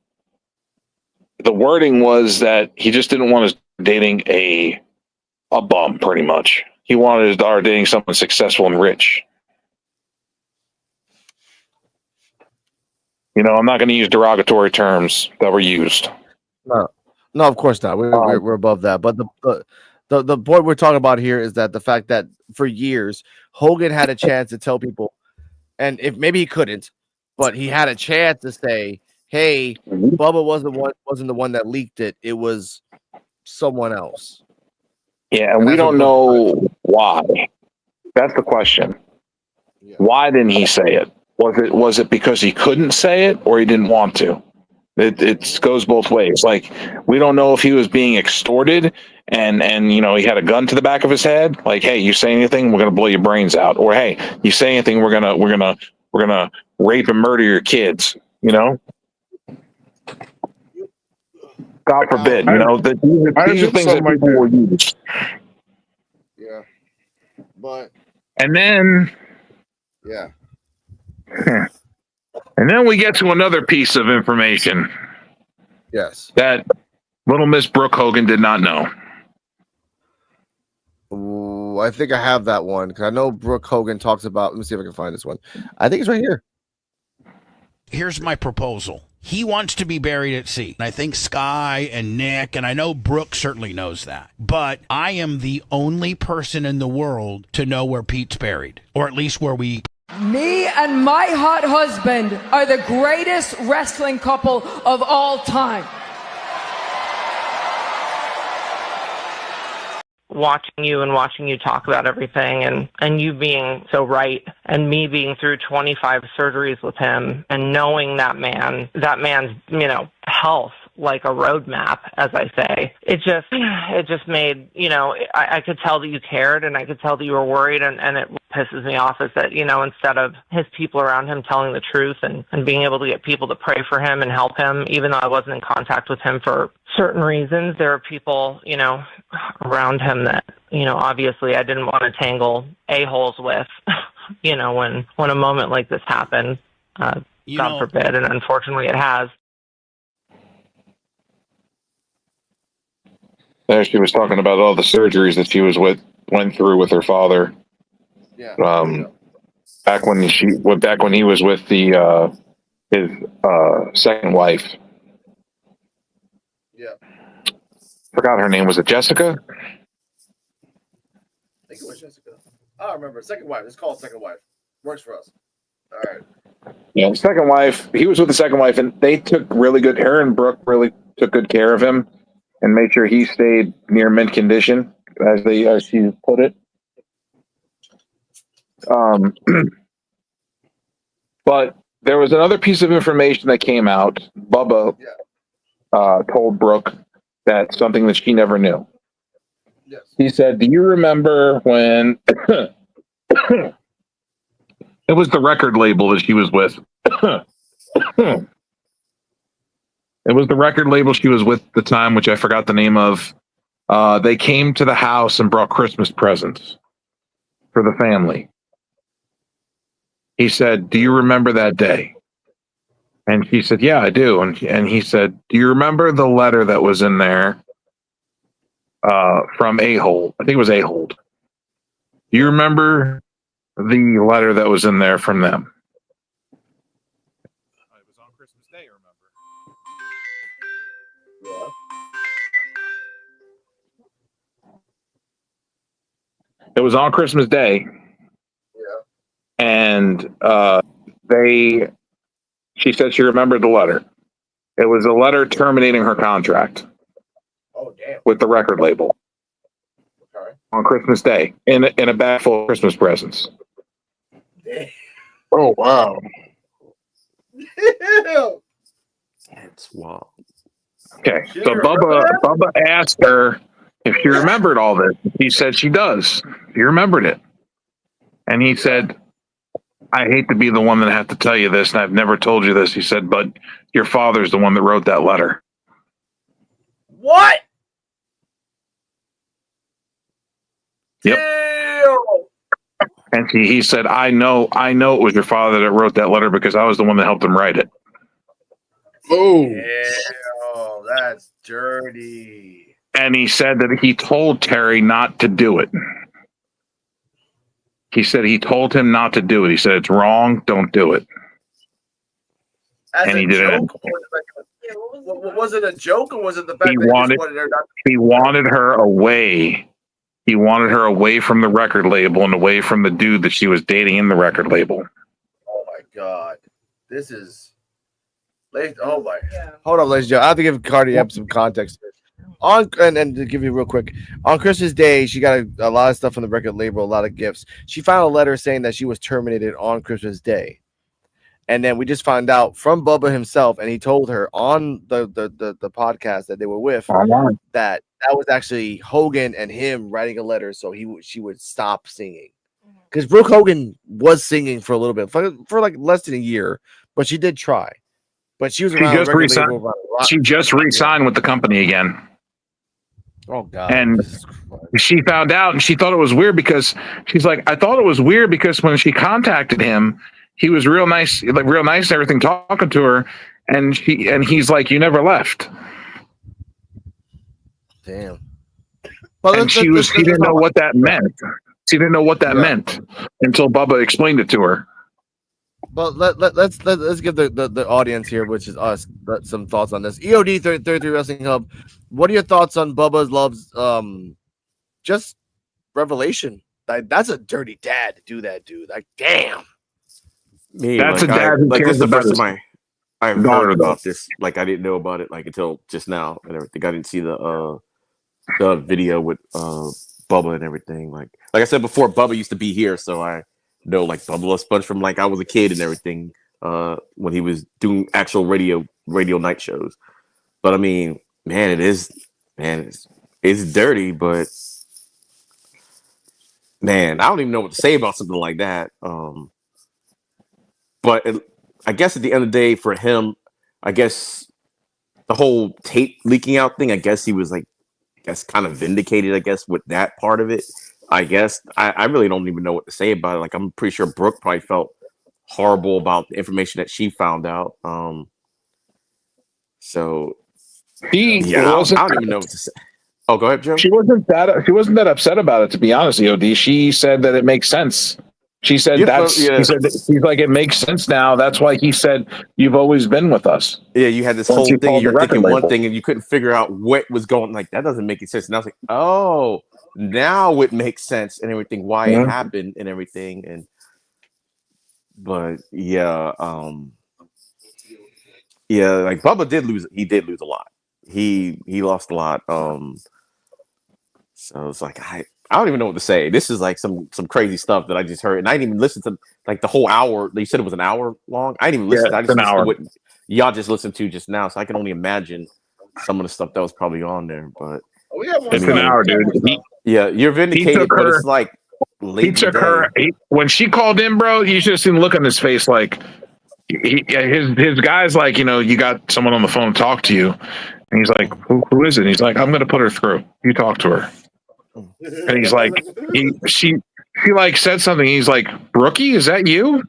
Speaker 7: the wording was that he just didn't want to dating a bum, pretty much. He wanted to start dating someone successful and rich. I'm not going to use derogatory terms that were used.
Speaker 1: No, of course not. We're above that. But the point we're talking about here is that the fact that for years Hogan had a chance to tell people, and if maybe he couldn't, but he had a chance to say, hey, Bubba wasn't the one that leaked it. It was someone else.
Speaker 7: Yeah, and we don't know why. That's the question.
Speaker 1: Yeah.
Speaker 7: Why didn't he say it? Was it because he couldn't say it or he didn't want to? It goes both ways. Like, we don't know if he was being extorted and you know, he had a gun to the back of his head. Like, hey, you say anything, we're gonna blow your brains out. Or hey, you say anything, we're gonna rape and murder your kids. You know, God forbid. You know, these are things that people will use.
Speaker 1: Yeah, but
Speaker 7: and then
Speaker 1: yeah.
Speaker 7: And then we get to another piece of information.
Speaker 1: Yes.
Speaker 7: That little Miss Brooke Hogan did not know.
Speaker 1: Ooh, I think I have that one because I know Brooke Hogan talks about. Let me see if I can find this one. I think it's right here.
Speaker 8: Here's my proposal. He wants to be buried at sea. I think Sky and Nick, and I know Brooke certainly knows that. But I am the only person in the world to know where Pete's buried, or at least where we...
Speaker 10: Me and my hot husband are the greatest wrestling couple of all time.
Speaker 9: Watching you talk about everything and you being so right and me being through 25 surgeries with him and knowing that man's, you know, health like a roadmap, as I say, it just made, you know, I could tell that you cared and I could tell that you were worried, and it pisses me off is that, you know, instead of his people around him telling the truth and being able to get people to pray for him and help him, even though I wasn't in contact with him for certain reasons, there are people, you know, around him that, you know, obviously I didn't want to tangle a-holes with, you know, when a moment like this happened, God forbid, and unfortunately it has.
Speaker 7: There she was talking about all the surgeries that she went through with her father.
Speaker 1: Yeah.
Speaker 7: Back when he was with his second wife.
Speaker 1: Yeah.
Speaker 7: Forgot her name. Was it Jessica?
Speaker 1: I think it was Jessica. I don't remember. Second wife. It's called Second Wife. Works for us. All right.
Speaker 7: Yeah, second wife. He was with the second wife, and they took really good. Her and Brooke really took good care of him and made sure he stayed near mint condition, as she put it. But there was another piece of information that came out. Bubba told Brooke that something that she never knew.
Speaker 1: Yes.
Speaker 7: He said, "Do you remember when it was the record label that she was with?" It was the record label she was with at the time, which I forgot the name of. They came to the house and brought Christmas presents for the family. He said, "Do you remember that day?" And she said, "Yeah, I do." And he said, "Do you remember the letter that was in there from A-Hold?" I think it was A-Hold. Do you remember the letter that was in there from them?
Speaker 1: It was on Christmas Day, remember?
Speaker 7: It was on Christmas Day.
Speaker 1: Yeah.
Speaker 7: And she said she remembered the letter. It was a letter terminating her contract.
Speaker 1: Oh, damn.
Speaker 7: With the record label.
Speaker 1: Okay.
Speaker 7: On Christmas Day in a bag full of Christmas presents.
Speaker 1: Damn.
Speaker 6: Oh, wow.
Speaker 2: That's wild.
Speaker 7: Okay, so Bubba asked her if she remembered all this. He said she does. She remembered it. And he said, "I hate to be the one that have to tell you this, and I've never told you this." He said, "But your father's the one that wrote that letter."
Speaker 1: What?
Speaker 7: Yep.
Speaker 1: Damn.
Speaker 7: And he said, I know it was your father that wrote that letter because I was the one that helped him write it.
Speaker 6: Oh.
Speaker 1: Damn, that's dirty.
Speaker 7: And he said that he told Terry not to do it. He said he told him not to do it. He said, "It's wrong. Don't do it."
Speaker 1: As
Speaker 7: and he
Speaker 1: a
Speaker 7: did it.
Speaker 1: joke? Was it a joke, or was it the fact that he just wanted her not to?
Speaker 7: He wanted her away. He wanted her away from the record label and away from the dude that she was dating in the record label.
Speaker 1: Oh my God. This is Oh my! Hold on, ladies and gentlemen. I have to give Cardi up some context. And to give you real quick, on Christmas Day, she got a lot of stuff from the record label, a lot of gifts. She found a letter saying that she was terminated on Christmas Day, and then we just found out from Bubba himself, and he told her on the podcast that they were with that was actually Hogan and him writing a letter so she would stop singing, because Brooke Hogan was singing for a little bit for like less than a year, but she did try. But she was around.
Speaker 7: She just re-signed with the company again.
Speaker 1: Oh God!
Speaker 7: And she found out, and she thought it was weird because she's like, I thought it was weird because when she contacted him, he was real nice, and everything, talking to her, and he's like, you never left.
Speaker 1: Damn.
Speaker 7: And she didn't know what that meant. She didn't know what that meant until Bubba explained it to her.
Speaker 1: But let's give the audience here, which is us, some thoughts on this. EOD 33 Wrestling Hub. What are your thoughts on Bubba's Love's just revelation? That's a dirty dad to do that, dude. Like, damn.
Speaker 7: That's a dad.
Speaker 2: This is the first time I've heard about this. Like, I didn't know about it until just now and everything. I didn't see the video with Bubba and everything. Like I said before, Bubba used to be here, so I know like Bubba Sponge from like I was a kid and everything when he was doing actual radio night shows. But I mean, it's dirty, but man, I don't even know what to say about something like that. But I guess at the end of the day, for him, I guess the whole tape leaking out thing, I guess he was like, kind of vindicated, I guess, with that part of it. I guess I really don't even know what to say about it. Like, I'm pretty sure Brooke probably felt horrible about the information that she found out. So I don't even know what to say. Oh, go ahead, Joe.
Speaker 7: She wasn't that upset about it, to be honest, EOD. She said that it makes sense. She said she's like, it makes sense now. That's why he said, you've always been with us.
Speaker 2: Yeah, you had this whole thing, and you're thinking one thing, and you couldn't figure out what was going. Like, that doesn't make any sense. And I was like, oh, now it makes sense and everything, why it happened and everything. But yeah, like Bubba did lose. He did lose a lot. He lost a lot. So it's like I don't even know what to say. This is like some crazy stuff that I just heard, and I didn't even listen to like the whole hour. You said it was an hour long. I didn't even listen. I just listened to what y'all just listened to just now, so I can only imagine some of the stuff that was probably on there. But
Speaker 7: it's an hour, dude.
Speaker 2: You're vindicated, but it's like
Speaker 7: he took her when she called in, bro. You should have seen the look on his face. Like his guy's like, you got someone on the phone to talk to you, and he's like, who is it? And he's like, I'm gonna put her through. You talk to her. And he's like, she like said something. He's like, Brookie, is that you?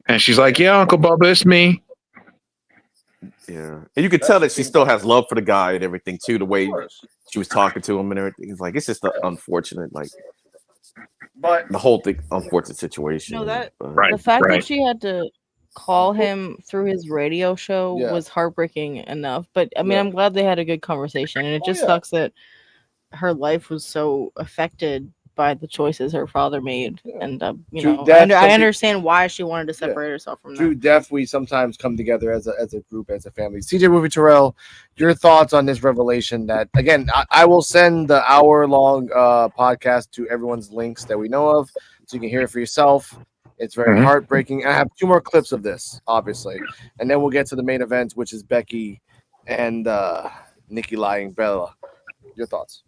Speaker 7: And she's like, yeah, Uncle Bubba, it's me.
Speaker 2: Yeah, and you could tell that she still has love for the guy and everything too. The way she was talking to him and everything. It's like, it's just unfortunate, like, but the whole thing, unfortunate situation.
Speaker 5: The fact that she had to call him through his radio show was heartbreaking enough. But I mean, I'm glad they had a good conversation, and it just sucks that her life was so affected by the choices her father made. And I understand why she wanted to separate herself from
Speaker 1: Through death, we sometimes come together as a group, as a family. CJ Movie Terrell, your thoughts on this revelation? That again, I will send the hour-long podcast to everyone's links that we know of, so you can hear it for yourself. It's very heartbreaking. I have 2 more clips of this, obviously, and then we'll get to the main event, which is Becky and Nikki lying Bella. Your thoughts?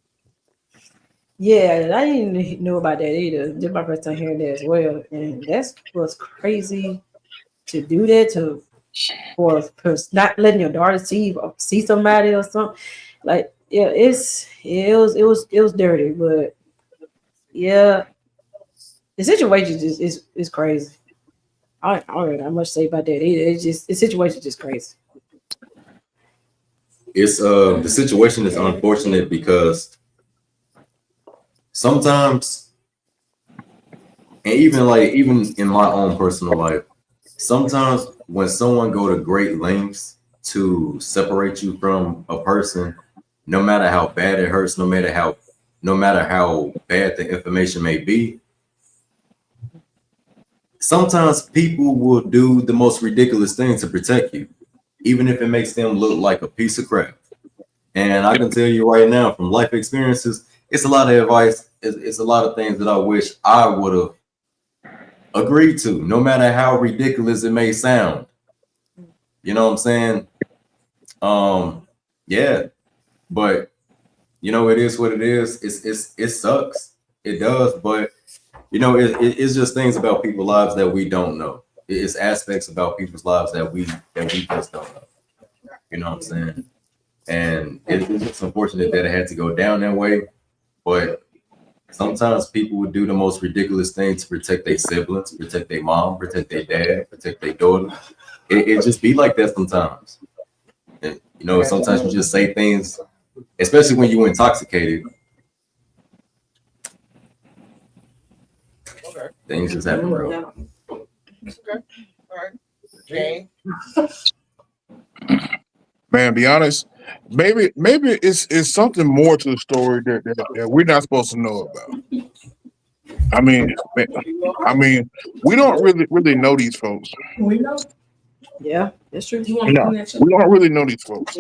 Speaker 4: Yeah, I didn't know about that either. This is my first time hearing that as well, and that was crazy to do that for not letting your daughter see somebody or something. Like, it was dirty, but yeah, the situation is crazy. I don't know how much to say about that either. It's just the situation is just crazy.
Speaker 3: It's the situation is unfortunate because sometimes, and even in my own personal life, sometimes when someone go to great lengths to separate you from a person, no matter how bad it hurts, no matter how bad the information may be, sometimes people will do the most ridiculous thing to protect you, even if it makes them look like a piece of crap. And I can tell you right now from life experiences, it's a lot of advice. It's a lot of things that I wish I would have agreed to, no matter how ridiculous it may sound. You know what I'm saying? Yeah, but you know, it is what it is. It sucks. It does, but you know, it's just things about people's lives that we don't know. It's aspects about people's lives that we just don't know. You know what I'm saying? And it's just unfortunate that it had to go down that way. But sometimes people would do the most ridiculous thing to protect their siblings, protect their mom, protect their dad, protect their daughter. It just be like that sometimes. And, you know, sometimes you just say things, especially when you're intoxicated.
Speaker 1: Okay.
Speaker 3: Things just happen, bro.
Speaker 1: Okay. All right. Jane.
Speaker 6: Man, be honest, maybe it's something more to the story that we're not supposed to know about. I mean, we don't really know these folks.
Speaker 4: Yeah, that's true.
Speaker 6: No, we don't really know these folks.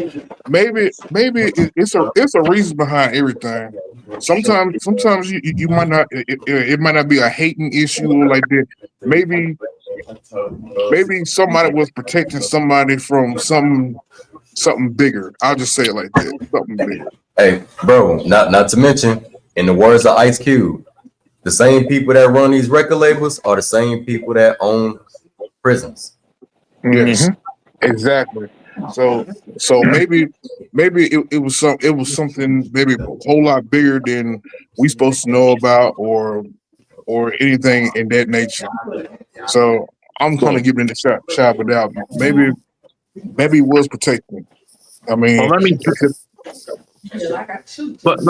Speaker 6: Maybe it's a reason behind everything. Sometimes you might not. It might not be a hating issue like that. Maybe somebody was protecting somebody from something bigger. I'll just say it like that. Something bigger.
Speaker 3: Hey, bro, not to mention, in the words of Ice Cube, the same people that run these record labels are the same people that own prisons.
Speaker 6: Yes, exactly. So maybe it was something maybe a whole lot bigger than we supposed to know about or anything in that nature. So I'm kind of giving it a shot of doubt. Maybe it was protecting. I mean,
Speaker 7: Well, let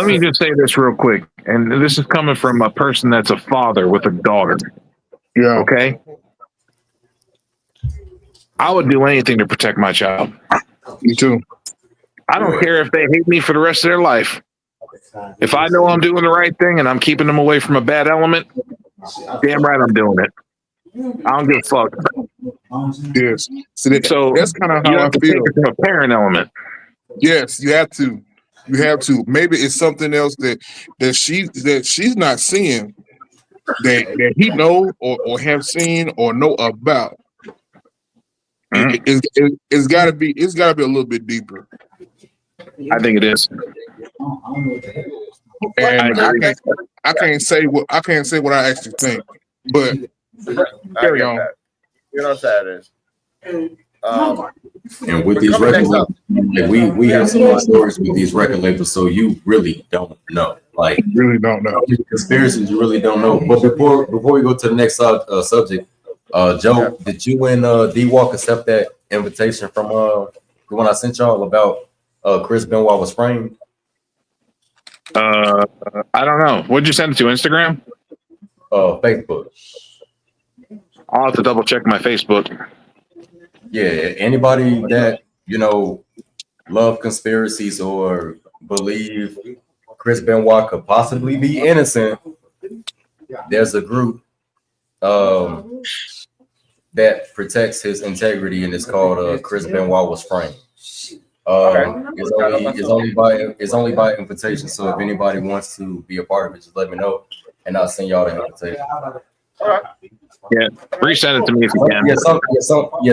Speaker 7: me just say this real quick, and this is coming from a person that's a father with a daughter.
Speaker 6: Yeah.
Speaker 7: Okay. I would do anything to protect my child.
Speaker 6: Me too.
Speaker 7: I don't care if they hate me for the rest of their life. If I know I'm doing the right thing and I'm keeping them away from a bad element, damn right I'm doing it. I don't give a fuck.
Speaker 6: Yes. So that's kind of how I feel.
Speaker 7: Take it from a parent element.
Speaker 6: Yes, you have to. You have to. Maybe it's something else that she's not seeing that he know or have seen or know about. It's got to be a little bit deeper.
Speaker 7: I think it is.
Speaker 6: And I can't say what I actually think, but carry on.
Speaker 1: You know what that is.
Speaker 3: And with these record labels, we have so much stories with these record labels, so you really don't know. Like,
Speaker 6: really don't know.
Speaker 3: Conspiracies, you really don't know. But before we go to the next subject, Joe, did you and D-Walk accept that invitation from the one I sent y'all about Chris Benoit was framed?
Speaker 7: I don't know. What'd you send it to? Instagram?
Speaker 3: Facebook.
Speaker 7: I'll have to double check my Facebook.
Speaker 3: Yeah, anybody that, you know, love conspiracies or believe Chris Benoit could possibly be innocent, there's a group that protects his integrity, and it's called Chris Benoit was framed. It's only by invitation. So if anybody wants to be a part of it, just let me know, and I'll send y'all the invitation.
Speaker 7: Yeah, resend it to me if you can.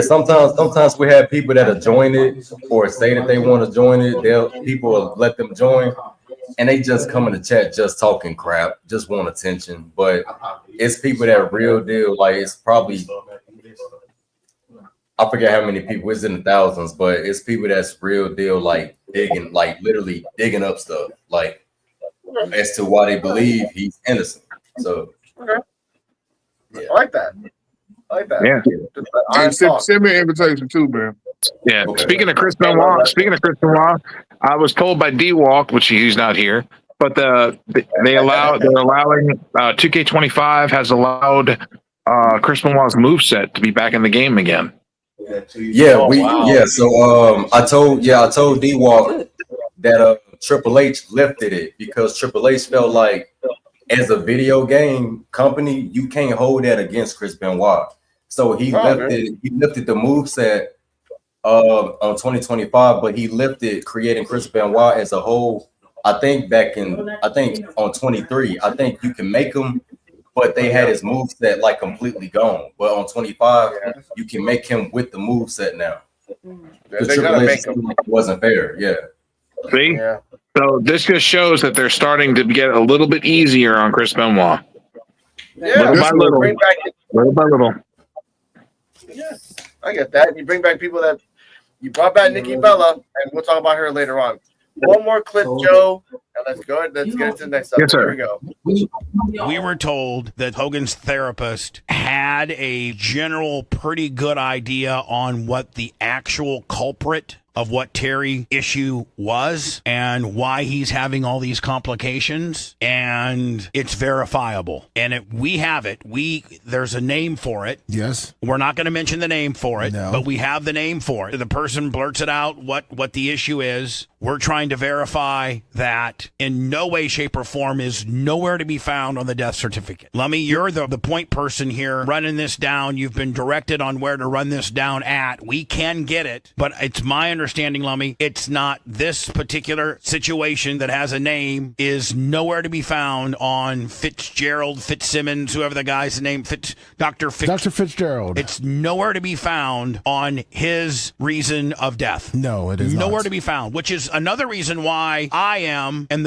Speaker 3: Sometimes we have people that'll join it or say that they want to join it. People will let them join, and they just come in the chat just talking crap, just want attention. But it's people that are real deal. Like, it's probably, I forget how many people. It's in the thousands, but it's people that's real deal, like digging, like literally digging up stuff, like as to why they believe he's innocent. So.
Speaker 1: Yeah. I like that.
Speaker 7: Yeah.
Speaker 6: Send me an invitation too, man.
Speaker 7: Yeah. Okay. Speaking of Chris Benoit, I was told by D-Walk, which he's not here, but they're allowing 2K25 has allowed Chris Benoit's moveset to be back in the game again.
Speaker 3: Yeah, So I told D-Walk that Triple H lifted it because Triple H felt like as a video game company, you can't hold that against Chris Benoit. So he lifted the moveset on 2025, but he lifted creating Chris Benoit as a whole. I think on 23, I think you can make him, but they had his moveset like completely gone. But on 25, you can make him with the moveset now. The Triple H wasn't fair, yeah.
Speaker 7: See? Yeah. So this just shows that they're starting to get a little bit easier on Chris Benoit.
Speaker 1: Yeah,
Speaker 7: little by little.
Speaker 1: Yeah, I get that. You bring back people that you brought back Nikki Bella, and we'll talk about her later on. One more clip, Joe, and let's go. Let's get into the next subject. Here we go.
Speaker 8: We were told that Hogan's therapist had a general pretty good idea on what the actual culprit of what Terry issue was and why he's having all these complications, and it's verifiable. And we have it. There's a name for it.
Speaker 11: Yes.
Speaker 8: We're not going to mention the name for it, but we have the name for it. The person blurts it out what the issue is. We're trying to verify that in no way, shape, or form is nowhere to be found on the death certificate. Lummy, you're the point person here running this down. You've been directed on where to run this down at. We can get it, but it's my understanding, Lummy, it's not this particular situation that has a name is nowhere to be found on Fitzsimmons, whoever the guy's name, Dr. Fitzgerald. It's nowhere to be found on his reason of death.
Speaker 11: No, it is
Speaker 8: nowhere to be found, which is another reason why I am, and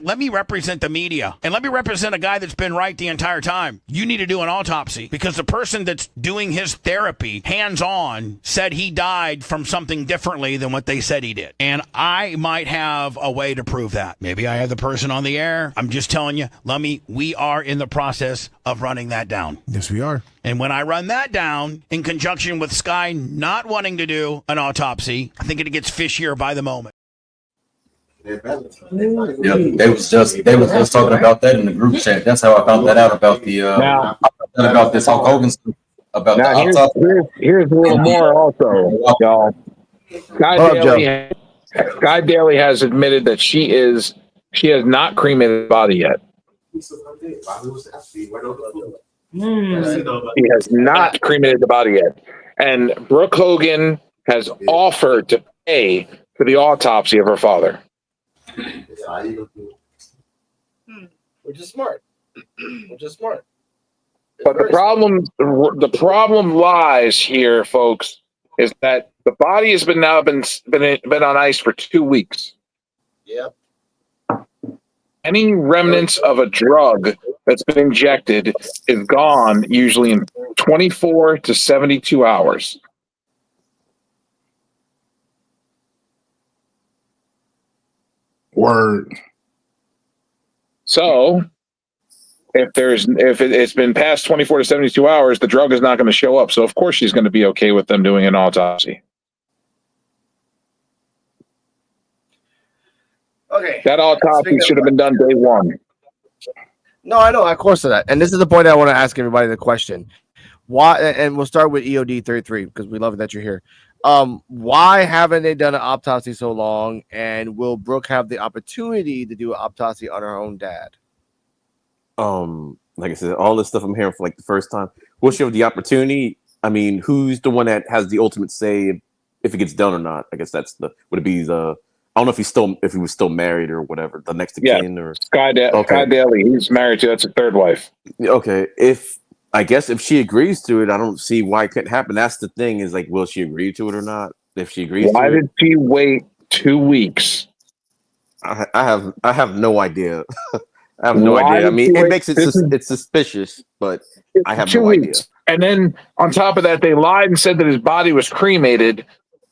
Speaker 8: let me represent the media, and let me represent a guy that's been right the entire time. You need to do an autopsy, because the person that's doing his therapy hands-on said he died from something differently than what they said he did. And I might have a way to prove that. Maybe I have the person on the air. I'm just telling you, Lummy, we are in the process of running that down.
Speaker 11: Yes, we are.
Speaker 8: And when I run that down, in conjunction with Sky not wanting to do an autopsy, I think it gets fishier by the moment.
Speaker 3: Yep, they was just talking about that in the group chat. That's how I found that out about about this Hulk Hogan stuff. About the autopsy.
Speaker 7: Here's a little more also, y'all. Guy Daly has admitted that she has not cremated the body yet. He has not cremated the body yet. And Brooke Hogan has offered to pay for the autopsy of her father.
Speaker 1: Which is smart.
Speaker 7: But the problem lies here, folks, is that the body has been on ice for 2 weeks.
Speaker 1: Yep.
Speaker 7: Any remnants of a drug that's been injected is gone usually in 24 to 72 hours.
Speaker 6: Word.
Speaker 7: So if it's been past 24 to 72 hours, the drug is not going to show up. So of course she's going to be okay with them doing an autopsy.
Speaker 1: Okay.
Speaker 7: That autopsy should have been done day one.
Speaker 1: No, I know, of course of that. And this is the point I want to ask everybody the question. Why, and we'll start with EOD 33 because we love that you're here. Why haven't they done an autopsy so long? And will Brooke have the opportunity to do an autopsy on her own dad?
Speaker 2: Like I said, all this stuff I'm hearing for like the first time. Will she have the opportunity? I mean, who's the one that has the ultimate say if it gets done or not? I guess would it be the I don't know if he was still married or whatever, the next of kin or
Speaker 7: Sky Daly. He's married to that's a third wife.
Speaker 2: Okay. If she agrees to it, I don't see why it couldn't happen. That's the thing, is like, will she agree to it or not? If she agrees
Speaker 7: why did she wait 2 weeks?
Speaker 2: I have no idea. I have no idea. I mean, it makes it's suspicious, but I have no idea.
Speaker 7: And then on top of that, they lied and said that his body was cremated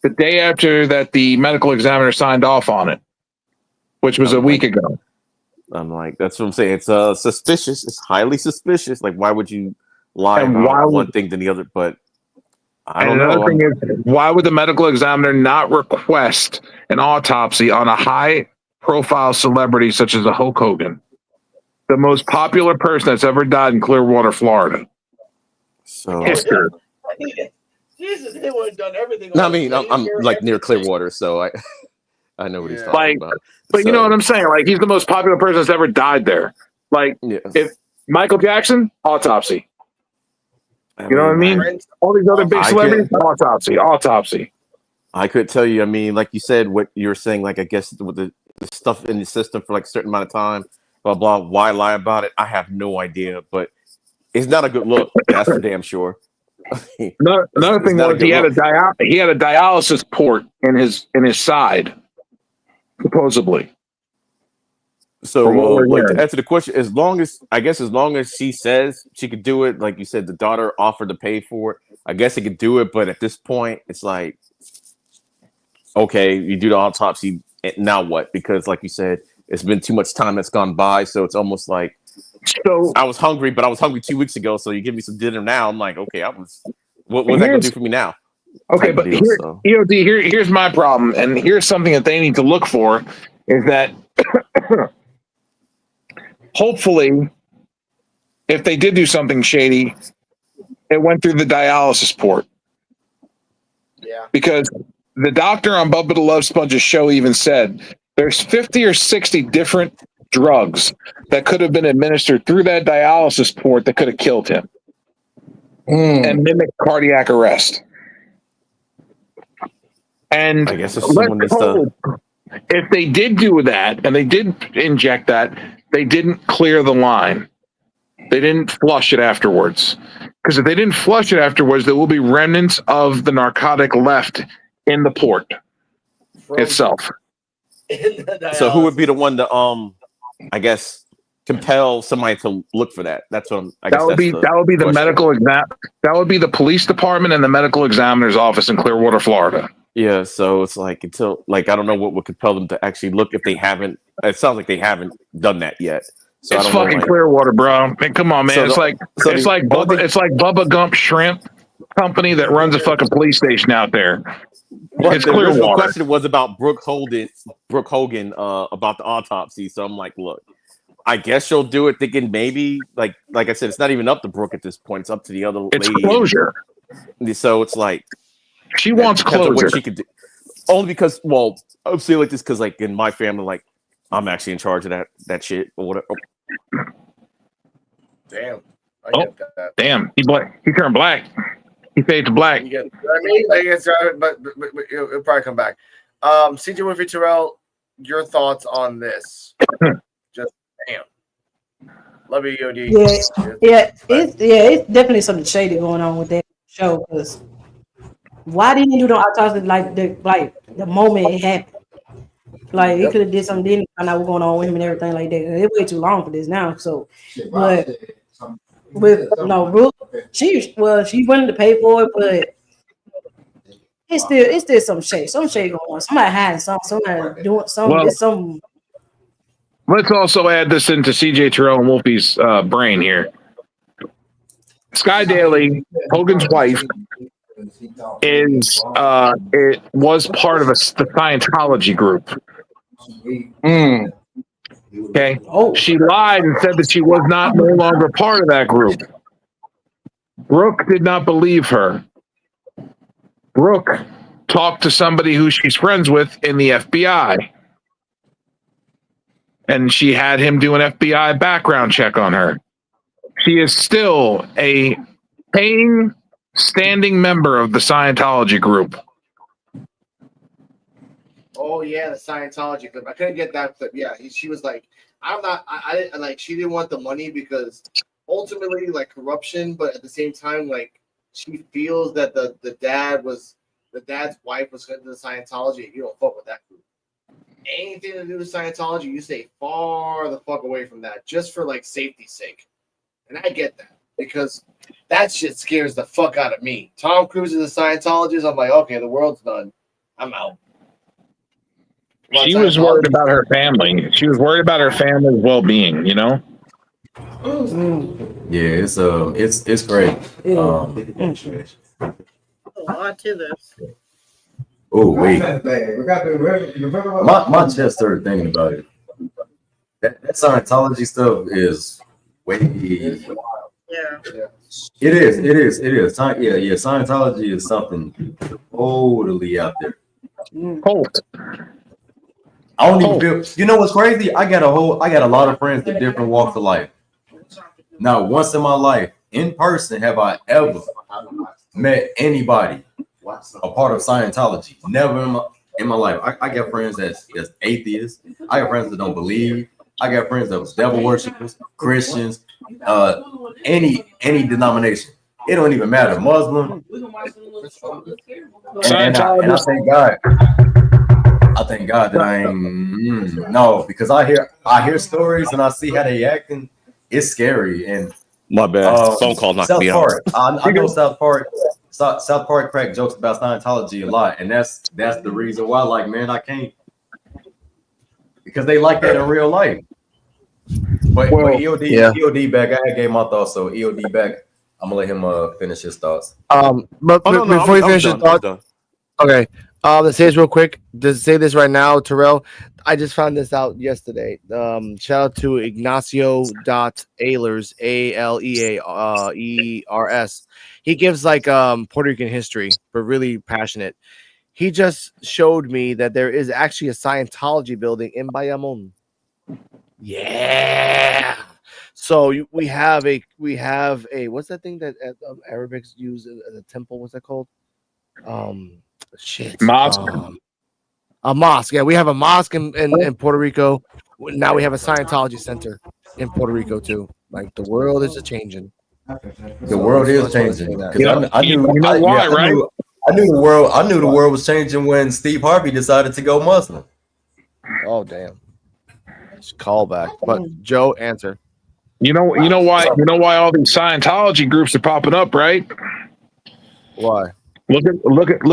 Speaker 7: the day after that the medical examiner signed off on it, which was a week ago.
Speaker 2: I'm like, that's what I'm saying. It's suspicious. It's highly suspicious. Like, why would you lie about one thing than the other? But I don't know.
Speaker 7: Another thing is, why would the medical examiner not request an autopsy on a high-profile celebrity such as a Hulk Hogan, the most popular person that's ever died in Clearwater, Florida?
Speaker 2: So
Speaker 7: history.
Speaker 1: Jesus, they would have done everything.
Speaker 2: No, I mean, I'm like near Clearwater, so I know what he's talking about.
Speaker 7: But you know what I'm saying? Like, he's the most popular person that's ever died there. Like, if Michael Jackson, autopsy. You know what I mean? All these other big celebrities, autopsy.
Speaker 2: I could tell you, I mean, like you said, what you're saying, like, I guess with the stuff in the system for like a certain amount of time, blah, blah, why lie about it? I have no idea, but it's not a good look. That's for damn sure.
Speaker 7: Another thing was he had a dialysis port in his side, supposedly.
Speaker 2: So, like, to answer the question, as long as she says she could do it, like you said, the daughter offered to pay for it. I guess he could do it, but at this point, it's like, okay, you do the autopsy, now what? Because, like you said, it's been too much time that's gone by, so it's almost like,
Speaker 7: so
Speaker 2: I was hungry, but I was hungry 2 weeks ago, so you give me some dinner now. I'm like, okay, what's that gonna do for me now?
Speaker 7: Okay, but here's my problem, and here's something that they need to look for, is that hopefully, if they did do something shady, it went through the dialysis port.
Speaker 1: Yeah.
Speaker 7: Because the doctor on Bubba the Love Sponge's show even said there's 50 or 60 different drugs that could have been administered through that dialysis port that could have killed him and mimicked cardiac arrest. And
Speaker 2: I guess let's hope
Speaker 7: if they did do that and they did inject that, they didn't clear the line. They didn't flush it afterwards. Because if they didn't flush it afterwards, there will be remnants of the narcotic left in the port itself.
Speaker 2: So who would be the one to I guess compel somebody to look for that? That's what
Speaker 7: that would be the medical exam. That would be the police department and the medical examiner's office in Clearwater, Florida.
Speaker 2: Yeah, so it's like until I don't know what would compel them to actually look if they haven't. It sounds like they haven't done that yet. So
Speaker 7: it's
Speaker 2: I don't
Speaker 7: fucking
Speaker 2: know,
Speaker 7: Clearwater, bro. Man, come on, man. It's like Bubba Gump Shrimp Company that runs a fucking police station out there.
Speaker 2: But
Speaker 7: it's
Speaker 2: the original
Speaker 7: Clearwater.
Speaker 2: question was about Brooke Hogan about the autopsy. So I'm like, look, I guess she'll do it, thinking maybe like I said, it's not even up to Brooke at this point. It's up to the other lady.
Speaker 7: It's closure.
Speaker 2: So it's like
Speaker 7: she wants closure.
Speaker 2: What she could do. Only because, well, I'm saying like this because like in my family, like I'm actually in charge of that shit or whatever.
Speaker 1: Damn. I get that.
Speaker 7: Damn. He turned black. He faded to black.
Speaker 1: You get what I mean? Like it's, but it'll probably come back. CJ Winfrey Terrell, your thoughts on this? Just damn. Love you, OD.
Speaker 4: It's definitely something shady going on with that show. Because why didn't you do the autopsy like the moment it happened? Like he could have did something, didn't find out what's going on with him and everything like that. It's way too long for this now. So, but with Brooke, she wanted to pay for it, but it's still some shade going on. Somebody hiding something, somebody doing something.
Speaker 7: Let's also add this into CJ Terrell and Wolfie's brain here. Sky Daly, Hogan's wife, it was part of the Scientology group. Okay. She lied and said that she was no longer part of that group. Brooke did not believe her. Brooke talked to somebody who she's friends with in the FBI. And she had him do an FBI background check on her. She is still a paying, standing member of the Scientology group.
Speaker 1: Oh yeah, the Scientology clip. I couldn't get that clip. Yeah, she was like, I didn't like. She didn't want the money because ultimately, like corruption, but at the same time, like she feels that the dad's wife was into the Scientology. And you don't fuck with that group. Anything to do with Scientology, you stay far the fuck away from that, just for like safety's sake. And I get that because that shit scares the fuck out of me. Tom Cruise is a Scientologist. I'm like, okay, the world's done. I'm out.
Speaker 7: She was worried about her family. She was worried about her family's well-being, you know?
Speaker 3: Yeah, it's great.
Speaker 5: A lot to this.
Speaker 3: Oh, wait. My chest started thinking about it. That Scientology stuff is way.
Speaker 5: Yeah.
Speaker 3: It is. Yeah. Scientology is something totally out there.
Speaker 7: Cult.
Speaker 3: I don't even feel. You know what's crazy? I got a lot of friends in different walks of life. Not once in my life, in person, have I ever met anybody a part of Scientology. Never in my life. I got friends that's atheists. I got friends that don't believe. I got friends that was devil worshippers, Christians, any denomination. It don't even matter. Muslim. And I thank God. I thank God that I ain't no, because I hear stories and I see how they acting. It's scary. And
Speaker 2: my bad. Phone call knocked me out.
Speaker 3: I know South Park crack jokes about Scientology a lot, and that's the reason why. Like, man, I can't, because they like that in real life. But EOD back. I gave my thoughts, so EOD back. I'm gonna let him finish his thoughts.
Speaker 1: But before you finish your thoughts, okay. Let's say this real quick. Just say this right now, Terrell. I just found this out yesterday. Shout out to Ignacio.Ahlers, Aleaers. He gives like Puerto Rican history, but really passionate. He just showed me that there is actually a Scientology building in Bayamon. Yeah. So we have a what's that thing that Arabics use as a temple? What's that called?
Speaker 7: Mosque.
Speaker 1: A mosque. Yeah, we have a mosque in Puerto Rico. Now we have a Scientology center in Puerto Rico too. Like, the world is changing.
Speaker 3: The world is changing. I knew the world was changing when Steve Harvey decided to go Muslim.
Speaker 1: Oh damn! It's callback. But Joe, answer.
Speaker 7: You know why all these Scientology groups are popping up, right?
Speaker 1: Why?
Speaker 7: Look at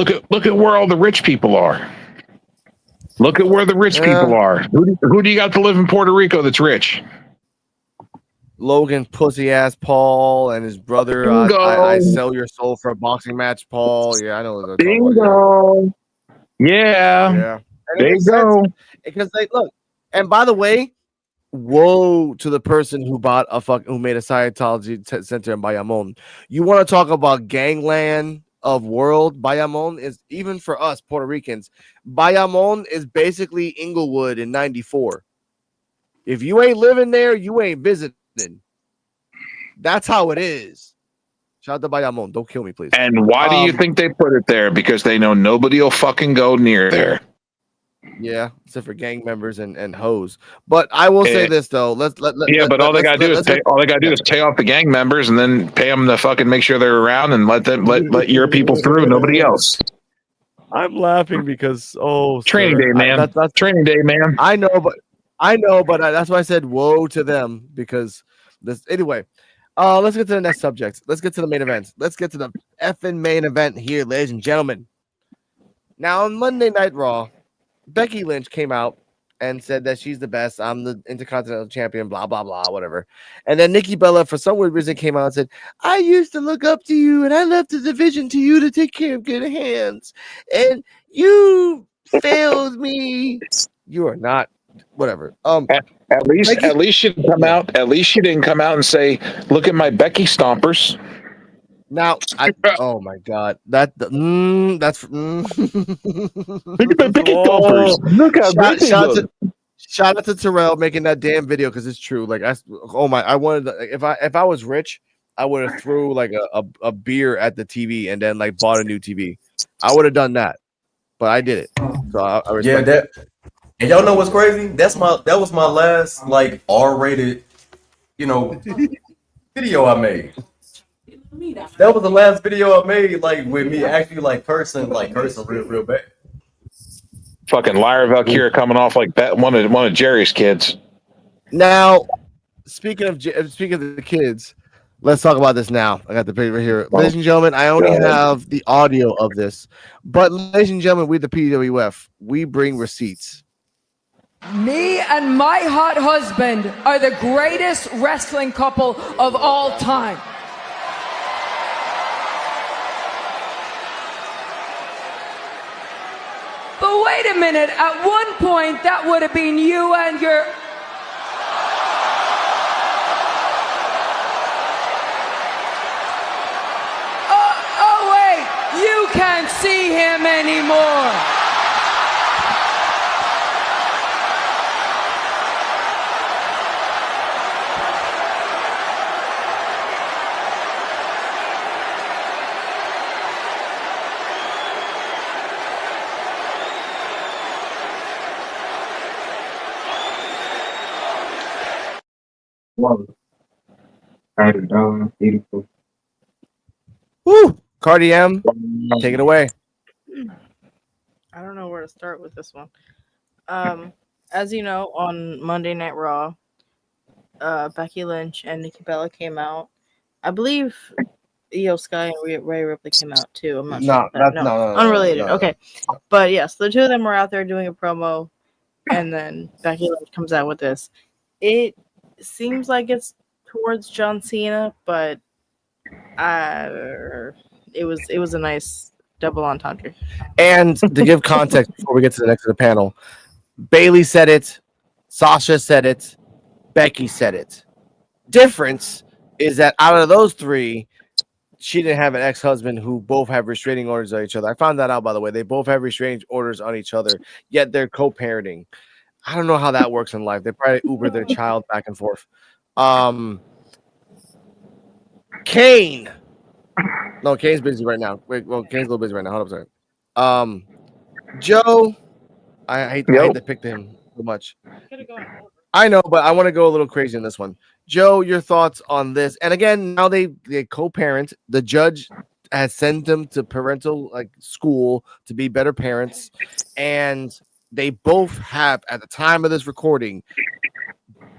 Speaker 7: where all the rich people are. Look at where the rich people are. Who do you got to live in Puerto Rico that's rich?
Speaker 1: Logan pussy ass Paul and his brother. I sell your soul for a boxing match, Paul. Yeah, I know what they're talking about.
Speaker 7: Yeah. There you go.
Speaker 1: Because they look. And by the way, woe to the person who who made a Scientology center in Bayamon. You want to talk about gangland of world? Bayamon is, even for us Puerto Ricans, Bayamon is basically Inglewood in '94. If you ain't living there, you ain't visiting. That's how it is. Shout out to Bayamon. Don't kill me, please.
Speaker 7: And why do you think they put it there? Because they know nobody will fucking go near there.
Speaker 1: Yeah, except for gang members and hoes. But I will say this though.
Speaker 7: But all they gotta do is pay off the gang members and then pay them to fucking make sure they're around and let your people through, nobody else.
Speaker 1: I'm laughing because
Speaker 7: training day, man. That's training day, man.
Speaker 1: I know, but that's why I said woe to them, because this anyway. Let's get to the next subject. Let's get to the main event. Let's get to the effing main event here, ladies and gentlemen. Now on Monday Night Raw, Becky Lynch came out and said that she's the best. I'm the Intercontinental Champion, blah, blah, blah, whatever. And then Nikki Bella, for some weird reason, came out and said, I used to look up to you, and I left the division to you to take care of good hands. And you failed me. You are not, whatever.
Speaker 7: At least she didn't come out. At least she didn't come out and say, look at my Becky stompers.
Speaker 1: Now, oh my God, that's
Speaker 7: look at my Becky stompers. Look how good they look.
Speaker 1: Shout out to Terrell making that damn video, because it's true. Like, I wanted if I was rich, I would have threw like a beer at the TV and then like bought a new TV. I would have done that, but I did it. So I respect that.
Speaker 3: And y'all know what's crazy? That was my last like R-rated, video I made. That was the last video I made, like with me actually like cursing real bad.
Speaker 7: Fucking Lyra Valkyria coming off like that one of Jerry's kids.
Speaker 1: Now, speaking of the kids, let's talk about this now. I got the paper here, ladies and gentlemen. I only have the audio of this, but ladies and gentlemen, we the P.U.W.F, we bring receipts.
Speaker 10: Me and my hot husband are the greatest wrestling couple of all time. But wait a minute, at one point that would have been you and your... Oh wait, you can't see him anymore.
Speaker 6: Beautiful.
Speaker 1: Woo! Cardi M, take it away.
Speaker 5: I don't know where to start with this one. As you know, on Monday Night Raw, Becky Lynch and Nikki Bella came out. I believe Io Sky and Rhea Ripley came out too. I'm not sure. No, unrelated.
Speaker 1: No.
Speaker 5: Okay, but yes, the two of them were out there doing a promo, and then Becky Lynch comes out with this. It seems like it's towards John Cena, but it was a nice double entendre.
Speaker 1: And to give context before we get to the next of the panel, Bayley said it, Sasha said it, Becky said it. Difference is that out of those three, she didn't have an ex-husband who both have restraining orders on each other. I found that out, by the way. They both have restraining orders on each other, yet they're co-parenting. I don't know how that works in life. They probably Uber their child back and forth. Kane. No, Kane's busy right now. Kane's a little busy right now. Hold up a second. Joe, I hate to pick him so much. I know, but I want to go a little crazy in this one. Joe, your thoughts on this? And again, now they co-parent. The judge has sent them to parental school to be better parents, and they both have, at the time of this recording,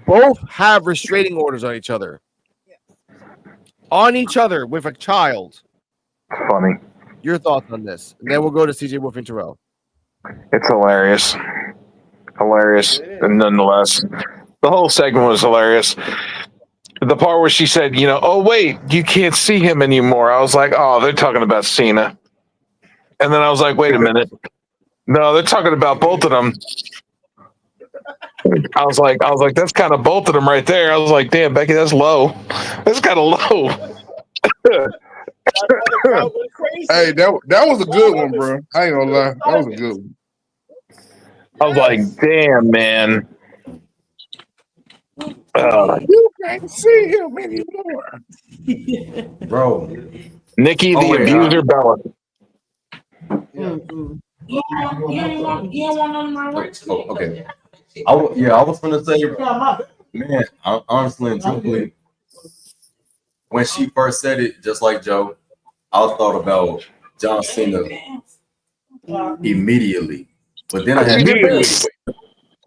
Speaker 1: both have restraining orders on each other. On each other with a child.
Speaker 7: Funny.
Speaker 1: Your thoughts on this? And then we'll go to CJ Wolf and Terrell.
Speaker 7: It's hilarious. And nonetheless, the whole segment was hilarious. The part where she said, oh, wait, you can't see him anymore. I was like, oh, they're talking about Cena. And then I was like, wait a minute. No, they're talking about both of them. I was like, that's kind of both of them right there. I was like, damn, Becky, that's low. That's kind of low.
Speaker 6: Hey, that was a good one, bro. I ain't gonna lie. That was a good one.
Speaker 7: I was like, damn, man.
Speaker 6: You can't see him anymore.
Speaker 3: Bro.
Speaker 7: Nikki, the abuser, Bella.
Speaker 3: Okay. I was gonna say, man, honestly and truthfully, when she first said it, just like Joe, I thought about John Cena immediately. But then I had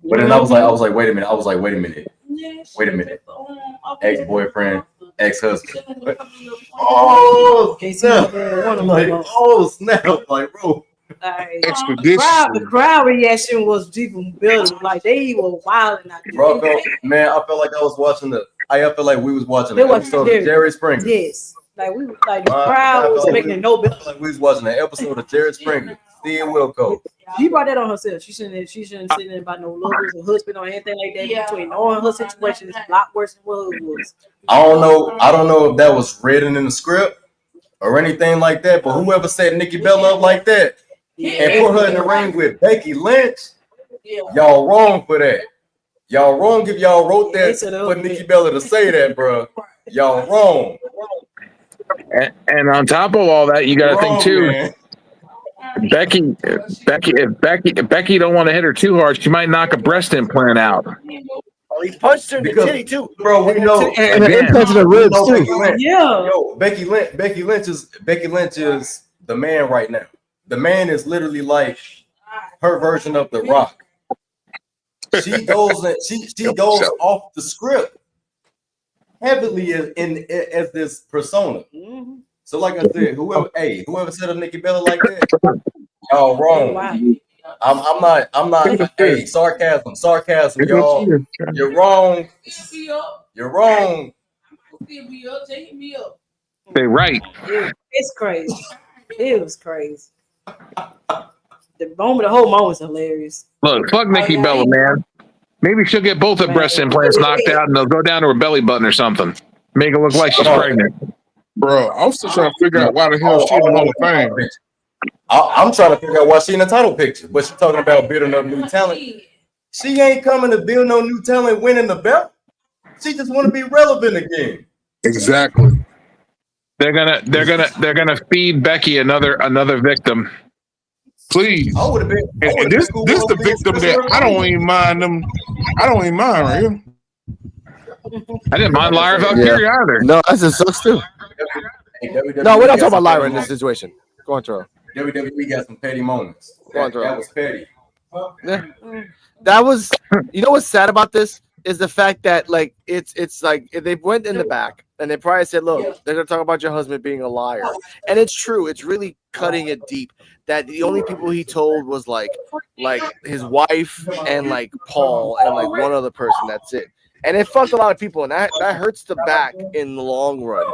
Speaker 3: but then I was like, wait a minute. Ex-boyfriend, ex-husband. Oh, snap. I'm like, oh, snap. Like, bro.
Speaker 4: The crowd reaction was even building. Like, they were wilding out there.
Speaker 3: Bro, man, I felt like I was watching I felt like we was watching an episode of Jerry Springer.
Speaker 4: Yes. Like, we the crowd was making no bill.
Speaker 3: Like we was watching an episode of Jerry Springer. Steve Wilco.
Speaker 4: She brought that on herself. She shouldn't sit there about no lovers or husband or anything like that. Between knowing her situation is a lot worse than what it was.
Speaker 3: I don't know if that was written in the script or anything like that, but whoever set Nikki Bella up like that and put her in the ring with Becky Lynch, y'all wrong for that. Y'all wrong if y'all wrote that for Nikki Bella to say that, bro. Y'all wrong.
Speaker 7: And on top of all that, you got to think too. Man. If Becky don't want to hit her too hard, she might knock a breast implant out.
Speaker 1: Oh, he punched her in the titty too,
Speaker 3: bro. We know,
Speaker 1: and implanted her ribs too.
Speaker 4: Yeah.
Speaker 3: Yo, Becky Lynch is the man right now. The man is literally like her version of The Rock. She goes off the script heavily as this persona. Mm-hmm. So, like I said, whoever set up Nikki Bella like that, y'all wrong. I'm not. Hey, sarcasm, y'all. You're wrong. You're wrong.
Speaker 7: They're right.
Speaker 4: It's crazy. It was crazy. The whole moment was hilarious.
Speaker 7: Look, fuck Nikki Bella, man. Maybe she'll get both her breast implants knocked out and they'll go down to her belly button or something. Make it look like she's pregnant.
Speaker 6: Bro, I'm still trying to figure out why the hell she in the Hall of Fame.
Speaker 3: I'm trying to figure out why she in the title picture. But she's talking about building up new talent. She ain't coming to build no new talent winning the belt. She just want to be relevant again.
Speaker 6: Exactly.
Speaker 7: They're gonna feed Becky another victim.
Speaker 6: Please.
Speaker 3: I would have been.
Speaker 6: This the victim that I don't even mind them. I don't even mind right here.
Speaker 7: I didn't mind Lyra Valkyria either.
Speaker 1: No, that just sucks too. No, we're not talking about Lyra in this situation. Go on, Terrell.
Speaker 3: WWE got some petty moments. That was petty.
Speaker 1: Yeah. That was, you know what's sad about this is the fact that like it's like if they went in the back and they probably said, look, they're gonna talk about your husband being a liar, and it's true. It's really cutting it deep that the only people he told was like his wife and like Paul and like one other person. That's it. And it fucked a lot of people, and that hurts the back in the long run.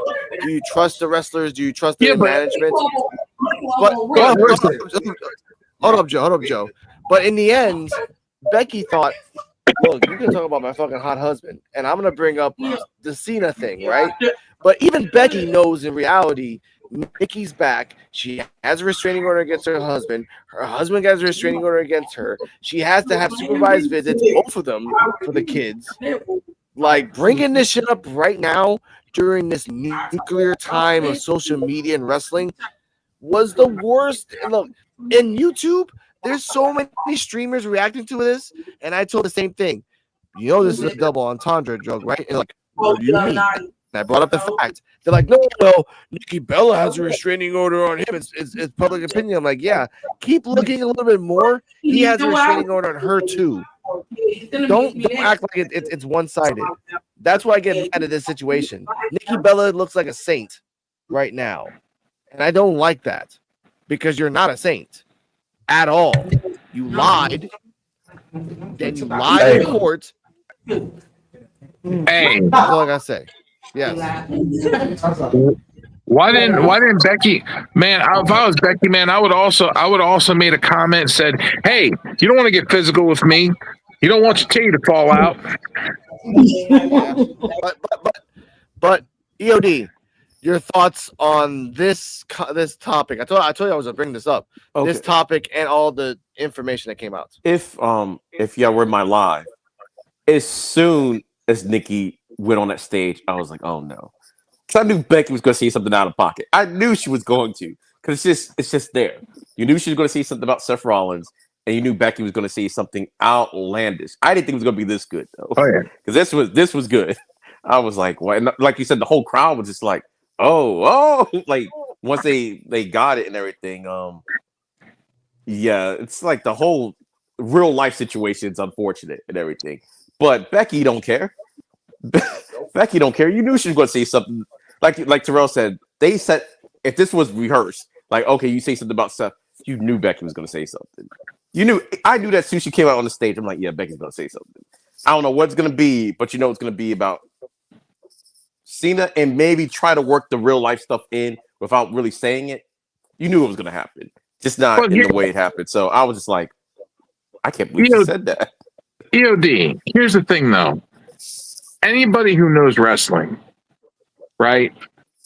Speaker 1: Do you trust the wrestlers? Do you trust the management? But hold up, Joe. But in the end, Becky thought, look, you can talk about my fucking hot husband, and I'm gonna bring up the Cena thing, right? But even Becky knows in reality, Nikki's back. She has a restraining order against her husband. Her husband has a restraining order against her. She has to have supervised visits, both of them, for the kids. Like, bringing this shit up right now during this nuclear time of social media and wrestling was the worst. And look, in YouTube, there's so many streamers reacting to this, and I told the same thing. You know, this is a double entendre joke, right? And like, what do you mean? And I brought up the fact. They're like, no, Nikki Bella has a restraining order on him. It's public opinion. I'm like, yeah, keep looking a little bit more. He has a restraining order on her too. Don't act like it's one-sided. That's why I get mad at this situation. Nikki Bella looks like a saint right now, and I don't like that because you're not a saint at all. You lied, then you lied in court.
Speaker 7: Hey,
Speaker 1: that's all I gotta say. Yes.
Speaker 7: Why didn't Becky? Man, if I was Becky, man, I would also made a comment and said, "Hey, you don't want to get physical with me. You don't want your titty to fall out."
Speaker 1: But EOD, your thoughts on this topic? I told you I was gonna bring this up. Okay. This topic and all the information that came out.
Speaker 2: If y'all were in my live, as soon as Nikki went on that stage, I was like, oh no. Because I knew Becky was going to say something out of pocket. I knew she was going to, because it's just there. You knew she was going to say something about Seth Rollins, and you knew Becky was going to say something outlandish. I didn't think it was going to be this good though.
Speaker 7: Oh yeah,
Speaker 2: because this was good. I was like, what? And like you said, the whole crowd was just like, oh, like once they got it and everything. Yeah, it's like the whole real life situation is unfortunate and everything. But Becky don't care. Becky don't care. You knew she was going to say something. Like Terrell said, they said if this was rehearsed, like, okay, you say something about Seth, you knew Becky was going to say something. I knew that as soon as she came out on the stage. I'm like, yeah, Becky's going to say something. I don't know what it's going to be, but you know it's going to be about Cena and maybe try to work the real life stuff in without really saying it. You knew it was going to happen, just not in the way it happened. So I was just like, I can't believe she said that.
Speaker 7: EOD, here's the thing though. Anybody who knows wrestling, right,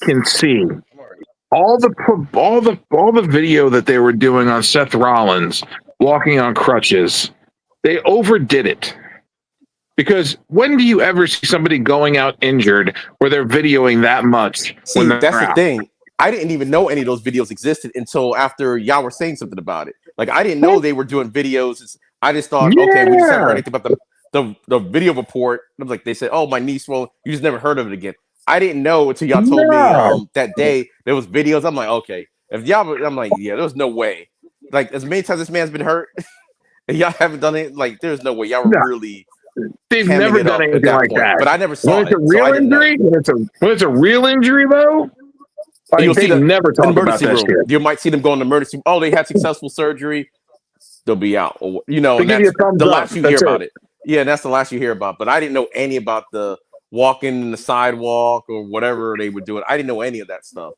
Speaker 7: can see all the video that they were doing on Seth Rollins walking on crutches. They overdid it. Because when do you ever see somebody going out injured where they're videoing that much?
Speaker 2: See, that's the thing. I didn't even know any of those videos existed until after y'all were saying something about it. Like, I didn't know they were doing videos. I just thought, okay, we just haven't heard anything about the video report. It was like they said, oh, my knee swollen. You just never heard of it again. I didn't know until y'all told me that day there was videos. I'm like, okay. If y'all, I'm like, yeah, there was no way. Like, as many times this man's been hurt, and y'all haven't done it, like, there's no way. Y'all were really...
Speaker 7: They've never done anything like that.
Speaker 2: But I never saw it.
Speaker 7: When it's a real injury, when it's a real injury, though, like,
Speaker 2: you'll see them
Speaker 7: never talk about that shit.
Speaker 2: You might see them go in the emergency room. Oh, they had successful surgery. They'll be out. Or, you know, that's the last you hear about it. Yeah, that's the last you hear about. But I didn't know any about the walking in the sidewalk or whatever they were doing. I didn't know any of that stuff.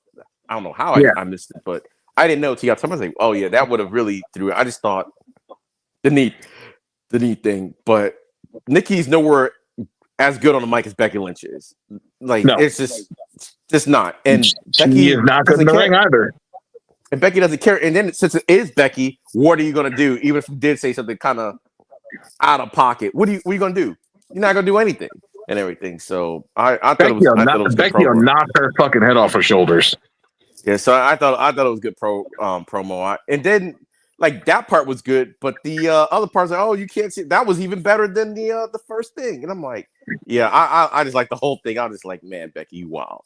Speaker 2: I don't know how I missed it, but I didn't know until y'all. Somebody like, oh yeah, that would have really threw it. I just thought the neat thing, but Nikki's nowhere as good on the mic as Becky Lynch is. Like, it's just not. And Becky
Speaker 7: is not good in the ring either.
Speaker 2: And Becky doesn't care. And then since it is Becky, what are you gonna do? Even if you did say something kind of out of pocket, what are you gonna do? You're not gonna do anything and everything. So I thought it was
Speaker 7: Becky will knock her fucking head off her shoulders.
Speaker 2: Yeah, so I thought it was good promo. And then like that part was good, but the other parts like, oh, you can't see that was even better than the first thing. And I'm like, Yeah, I just like the whole thing. I was just like, man, Becky, you wild.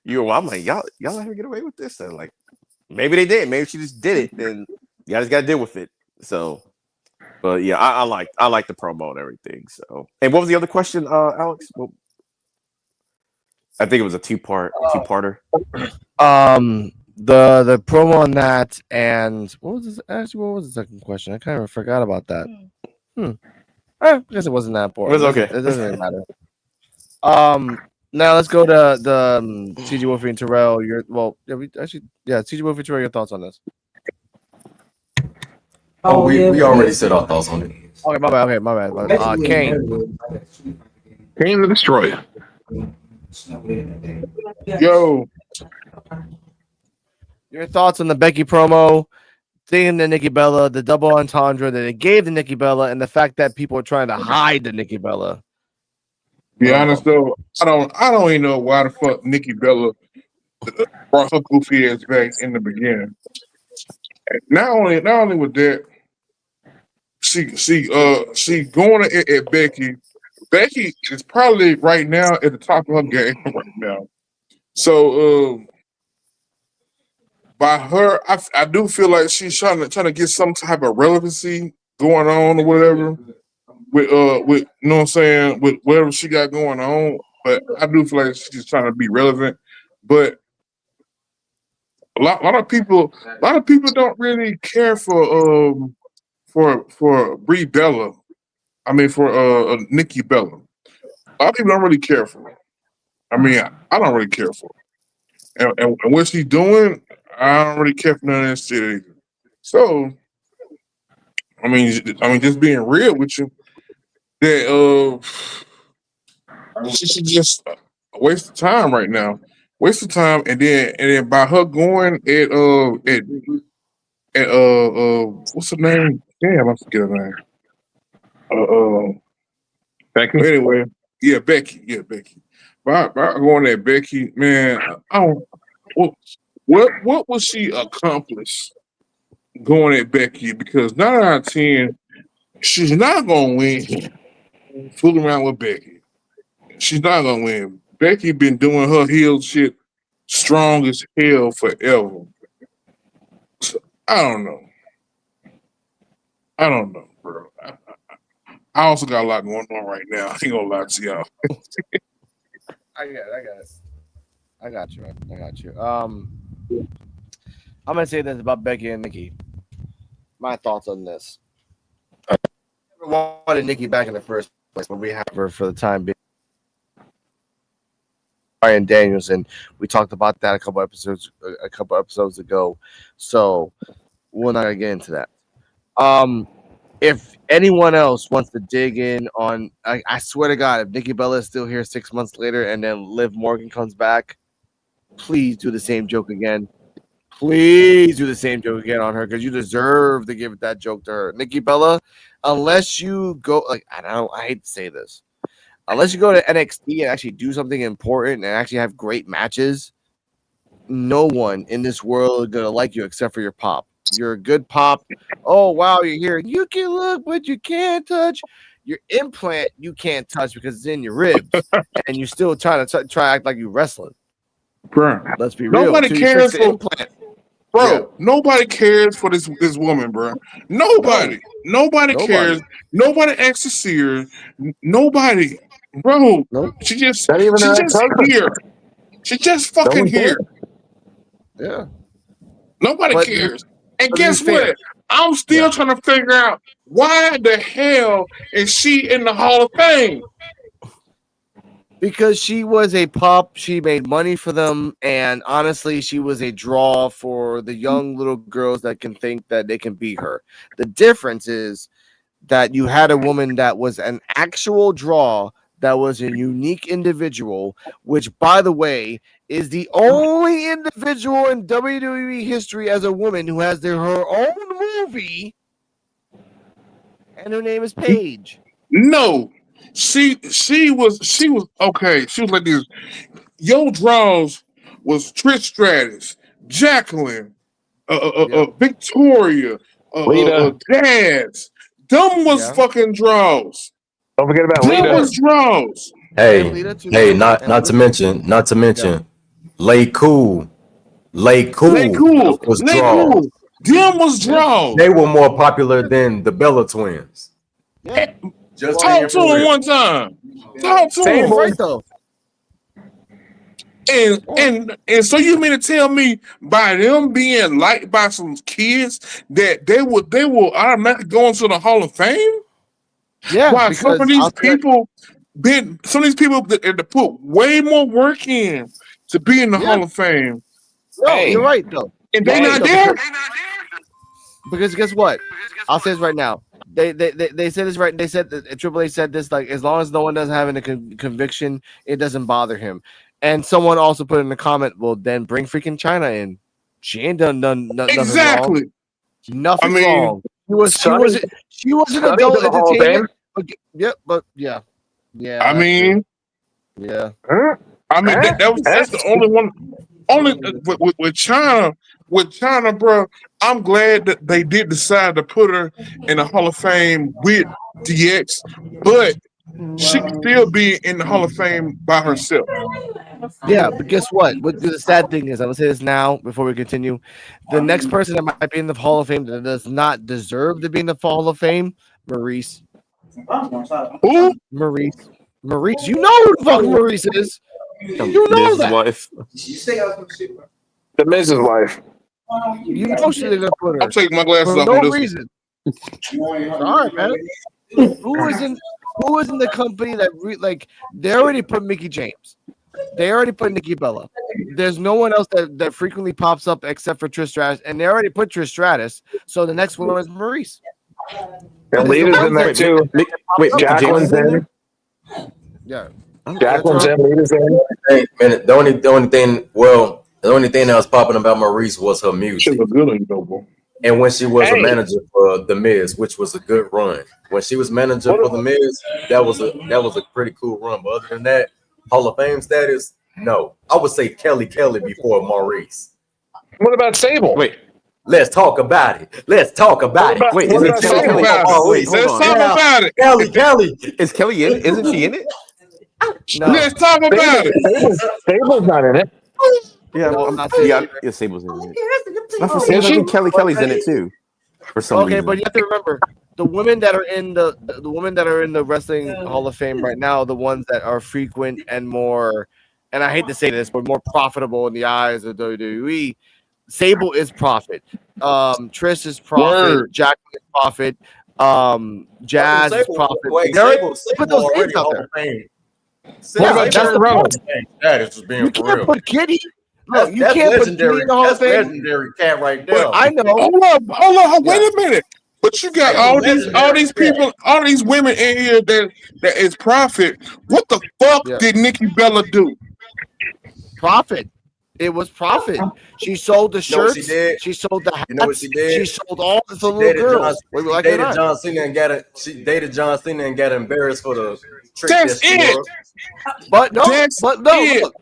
Speaker 2: You're wild. I'm like, y'all let her get away with this? And like, maybe they did. Maybe she just did it, and y'all just got to deal with it. So, but yeah, I like the promo and everything. So, and what was the other question, Alex? Well, I think it was a two-parter.
Speaker 1: The promo on that, and what was the second question? I kind of forgot about that. I guess it wasn't that important.
Speaker 2: It was okay.
Speaker 1: It doesn't really matter. Now let's go to the CG Wolfie and Terrell. CG Wolfie, Terrell, your thoughts on this?
Speaker 3: We already said our thoughts on it.
Speaker 1: Okay, my bad. Kane.
Speaker 7: Kane the Destroyer.
Speaker 6: Yo,
Speaker 1: your thoughts on the Becky promo, seeing the Nikki Bella, the double entendre that it gave the Nikki Bella, and the fact that people are trying to hide the Nikki Bella.
Speaker 6: be honest though, I don't even know why the fuck Nikki Bella brought her goofy ass back in the beginning. Not only with that, she going at Becky. Becky is probably right now at the top of her game right now. So by her, I do feel like she's trying to get some type of relevancy going on or whatever. With you know what I'm saying, with whatever she got going on. But I do feel like she's trying to be relevant. But a lot of people don't really care for Brie Bella. I mean for Nikki Bella. A lot of people don't really care for her. I mean, I don't really care for her. And what she's doing, I don't really care for none of that shit either. So I mean, just being real with you, that she should just waste of time right now. Waste of time, and then by her going at what's her name? Damn, I forget her name.
Speaker 7: Becky.
Speaker 6: Anyway, yeah, Becky. Yeah, Becky. By going at Becky, man, I don't. What will she accomplish going at Becky? Because 9 out of 10, she's not gonna win. Fooling around with Becky, she's not gonna win. Becky been doing her heel shit strong as hell forever. So, I don't know, bro. I also got a lot going on right now. I ain't gonna lie to y'all.
Speaker 1: I got you. I'm gonna say this about Becky and Nikki. My thoughts on this. I never wanted Nikki back in the first place, but we have her for the time being. Bryan Danielson. We talked about that a couple episodes ago. So we're not gonna get into that. If anyone else wants to dig in on, I swear to God, if Nikki Bella is still here 6 months later and then Liv Morgan comes back, please do the same joke again. Please do the same joke again on her because you deserve to give that joke to her. Nikki Bella, unless you go, I hate to say this, unless you go to NXT and actually do something important and actually have great matches, no one in this world is going to like you except for your pop. You're a good pop. Oh, wow, you're here. You can look, but you can't touch. Your implant, you can't touch because it's in your ribs. And you're still trying to act like you're wrestling.
Speaker 6: Bro,
Speaker 1: let's be real.
Speaker 6: Nobody cares for implant. Bro, nobody cares for this woman, bro. Nobody cares. Nobody asks to see her. Nobody, bro. She just here. She just fucking here.
Speaker 1: Yeah.
Speaker 6: Nobody cares. And guess what? I'm still trying to figure out why the hell is she in the Hall of Fame?
Speaker 1: Because she was a pop, she made money for them, and honestly, she was a draw for the young little girls that can think that they can beat her. The difference is that you had a woman that was an actual draw, that was a unique individual, which, by the way, is the only individual in WWE history as a woman who has her own movie, and her name is Paige.
Speaker 6: No. She was okay. She was like this. Your draws was Trish Stratus, Jacqueline, Victoria, Jazz. Them was fucking draws.
Speaker 7: Don't forget about
Speaker 6: Them
Speaker 7: Lita.
Speaker 6: was draws.
Speaker 3: Hey,
Speaker 1: Lita too.
Speaker 3: hey, not to mention, Lay Cool
Speaker 6: Lay Cool.
Speaker 3: was
Speaker 6: Lay
Speaker 3: draws.
Speaker 6: Cool. Them was draws.
Speaker 3: They were more popular than the Bella twins.
Speaker 1: Yeah.
Speaker 3: Just
Speaker 6: Talk to him one time. Talk to him.
Speaker 1: Right though.
Speaker 6: And so you mean to tell me by them being liked by some kids that they will automatically go into the Hall of Fame?
Speaker 1: Yeah.
Speaker 6: Why some of these people that put way more work in to be in the Hall of Fame.
Speaker 1: No, you're right though.
Speaker 6: And they not there?
Speaker 1: Because guess what? I'll say this right now. They said this right. They said that Triple H said this, like, as long as no one doesn't have any conviction, it doesn't bother him. And someone also put in the comment, well, then bring freaking China in. She ain't done nothing
Speaker 6: exactly
Speaker 1: wrong. Nothing wrong. She was an adult entertainment. Yeah.
Speaker 6: I mean,
Speaker 1: yeah.
Speaker 6: I mean that's the only one. Only with China. With China, bro, I'm glad that they did decide to put her in the Hall of Fame with DX, but she can still be in the Hall of Fame by herself.
Speaker 1: Yeah, but guess what? What the sad thing is, I'm gonna say this now before we continue. The next person that might be in the Hall of Fame that does not deserve to be in the Hall of Fame, Maurice.
Speaker 6: Who?
Speaker 1: Maurice. You know who the fuck Maurice is. You know that.
Speaker 2: Wife.
Speaker 7: The Miz's wife.
Speaker 1: You know she's gonna put her.
Speaker 6: I'm taking my glasses
Speaker 1: For
Speaker 6: off
Speaker 1: no
Speaker 6: on this
Speaker 1: reason. Sorry, man. Who is in the company that they already put Mickey James. They already put Nikki Bella. There's no one else that frequently pops up except for Trish Stratus, and they already put Trish Stratus. So the next one is Maurice.
Speaker 7: And Lita's in there too.
Speaker 2: Wait,
Speaker 7: Jacqueline's in.
Speaker 1: Yeah.
Speaker 7: Jacqueline's in. Lita's in.
Speaker 3: Hey, man, the only thing that was popping about Maurice was her music.
Speaker 6: She's a good one, though, bro.
Speaker 3: And when she was a manager for The Miz, which was a good run. When she was manager for The Miz, that was a pretty cool run. But other than that, Hall of Fame status, no. I would say Kelly before Maurice.
Speaker 7: What about Sable?
Speaker 2: Wait.
Speaker 3: Let's talk about it. Let's talk about it.
Speaker 2: Wait,
Speaker 3: Let's
Speaker 2: isn't
Speaker 3: talk
Speaker 2: Kelly?
Speaker 3: about it.
Speaker 6: Let's talk about it.
Speaker 3: Kelly.
Speaker 2: Is Kelly in it? Isn't she in it?
Speaker 1: No.
Speaker 6: Let's talk about it.
Speaker 7: Sable's not in it.
Speaker 2: Yeah, well, I'm not saying. Yeah, Sable's in it. I think Kelly's in it too. For some reason.
Speaker 1: But you have to remember the women that are in the Wrestling Hall of Fame right now, the ones that are frequent and more, and I hate to say this, but more profitable in the eyes of WWE. Sable is profit. Trish is profit. Jack is profit. Jazz is profit. Put those names out there. You can't put Kitty. Look, you can't put Kitty in the Hall of Fame.
Speaker 3: Legendary cat right there.
Speaker 1: I know.
Speaker 6: Hold on. Wait a minute. But you got all these people, all these women in here that is profit. What the fuck did Nikki Bella do?
Speaker 1: Profit. It was profit. She sold the shirts.
Speaker 3: You know what she did?
Speaker 1: She sold the hats.
Speaker 3: You know what she did?
Speaker 1: She sold all the little girls.
Speaker 3: She dated John Cena and got embarrassed for the trick.
Speaker 6: That's it.
Speaker 1: But no, look,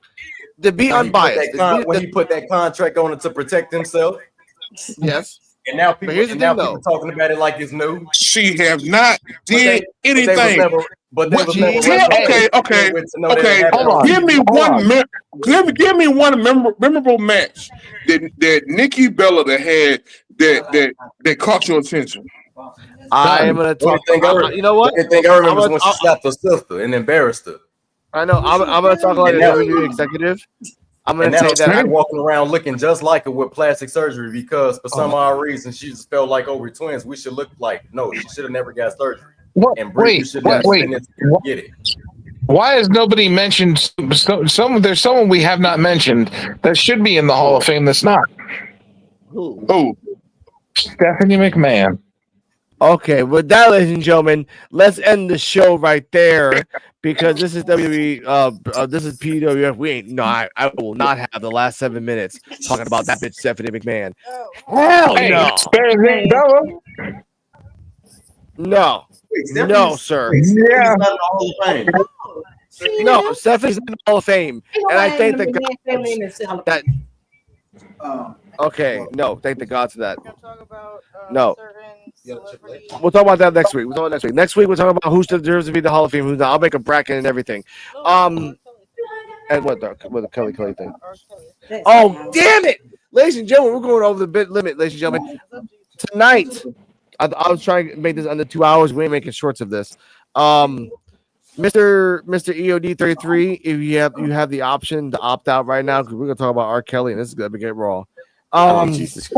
Speaker 1: to be unbiased.
Speaker 3: When he put that contract on it to protect himself.
Speaker 1: Yes.
Speaker 3: And now people talking about it like it's new.
Speaker 6: She have not did anything. Okay. Hold on. Give me one memorable match that Nikki Bella that caught your attention.
Speaker 1: I am gonna talk. You know what?
Speaker 3: I think I remember when she slapped her sister and embarrassed her.
Speaker 1: I know. I'm gonna talk like a WWE executive. I'm gonna say that
Speaker 3: I'm walking around looking just like her with plastic surgery because for some odd reason she just felt like we're twins. We should look like she should have never got surgery.
Speaker 7: Wait.
Speaker 3: Get it.
Speaker 7: Why has nobody mentioned there's someone we have not mentioned that should be in the Hall of Fame that's not?
Speaker 6: Who?
Speaker 7: Stephanie McMahon.
Speaker 1: Okay, with that, ladies and gentlemen, let's end the show right there because this is WWE. This is P.U.W.F. I will not have the last 7 minutes talking about that bitch Stephanie McMahon. Hell no. No. No, sir.
Speaker 7: Yeah.
Speaker 1: No, Stephanie's in the Hall of Fame, and I thank the God that. Okay, no, thank the gods for that. No. We'll talk about that next week. Next week we'll talk about who deserves to be the Hall of Fame. Who's not. I'll make a bracket and everything. And what the Kelly thing? Oh, damn it, ladies and gentlemen, we're going over the bit limit, ladies and gentlemen. Tonight, I was trying to make this under 2 hours. We ain't making shorts of this. Mr. EOD33, if you have the option to opt out right now, because we're gonna talk about R. Kelly, and this is gonna get raw.
Speaker 3: Jesus.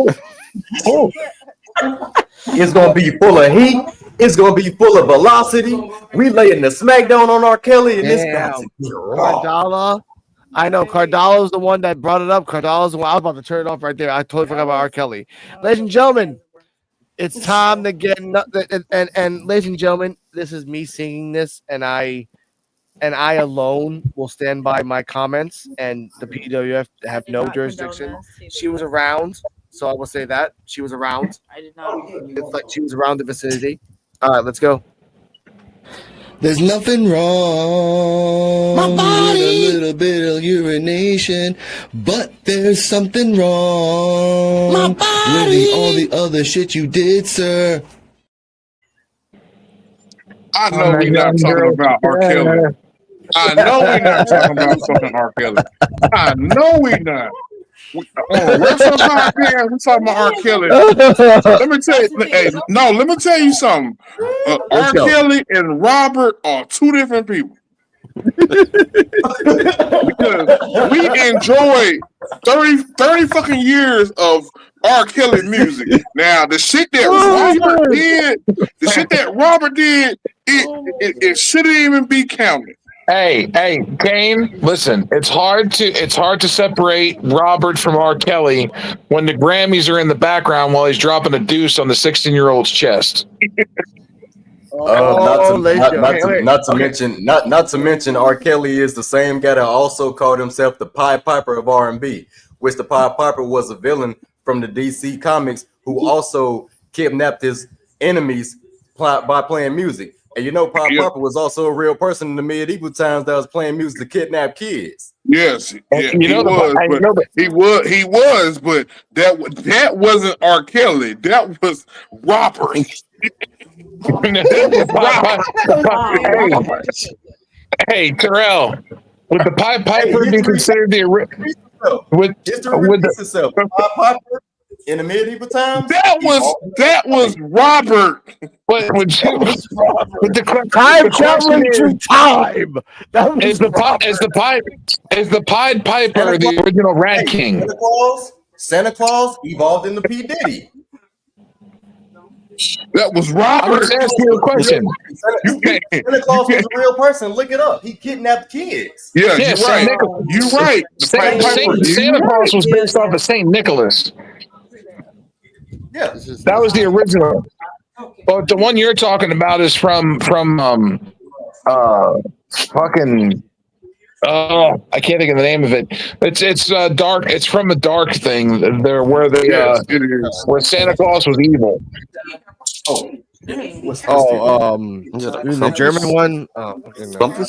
Speaker 3: It's gonna be full of heat. It's gonna be full of velocity. We laying the smackdown on R. Kelly, and this
Speaker 1: Cardala. I know Cardala's the one that brought it up. Cardala's the one. I was about to turn it off right there. I totally forgot about R. Kelly. Ladies and gentlemen, it's time to get and ladies and gentlemen, this is me singing this, and I alone will stand by my comments, and the P.U.W.F have no jurisdiction. She was around, so I will say that she was around.
Speaker 5: I did not.
Speaker 1: It's like she was around the vicinity. All right, let's go.
Speaker 11: There's nothing wrong
Speaker 12: My body.
Speaker 11: with a little bit of urination, but there's something wrong
Speaker 12: My body.
Speaker 11: with all the other shit you did, sir.
Speaker 6: I know we're not talking about R. Kelly. I know we're not talking about something R. Kelly. I know we're not. Wrestling podcast, we're talking about R. Kelly. Let me tell you, let me tell you something. R. Kelly and Robert are two different people. Because we enjoyed 30 fucking years of R. Kelly music. Now, the shit that Robert did, it shouldn't even be counted.
Speaker 7: Hey, Kane, listen, it's hard to separate Robert from R. Kelly when the Grammys are in the background while he's dropping a deuce on the 16-year-old's chest.
Speaker 3: Not to mention, R. Kelly is the same guy that also called himself the Pied Piper of R&B, which the Pied Piper was a villain from the DC comics who also kidnapped his enemies by playing music. And you know, Pied Piper was also a real person in the medieval times that was playing music to kidnap kids.
Speaker 6: Yes, he was, but that wasn't R. Kelly. That was Robert.
Speaker 7: Hey, Terrell, would the Pied Piper be considered the original?
Speaker 3: Pied Piper in the medieval times?
Speaker 6: That was Robert.
Speaker 7: But the
Speaker 1: time traveling through time.
Speaker 7: Is the Pied Piper the original Rat King?
Speaker 3: Santa Claus evolved into P. Diddy.
Speaker 6: That was Robert.
Speaker 7: I'm just asking you a question.
Speaker 3: Santa Claus was a real person. Look it up. He kidnapped kids.
Speaker 6: Yeah, you're right. You're right.
Speaker 7: Santa Claus was based off of Saint Nicholas.
Speaker 3: Yeah,
Speaker 7: that was the original. But the one you're talking about is from fucking. Oh, I can't think of the name of it. It's dark. It's from a dark thing there where where Santa Claus was evil.
Speaker 1: The German one.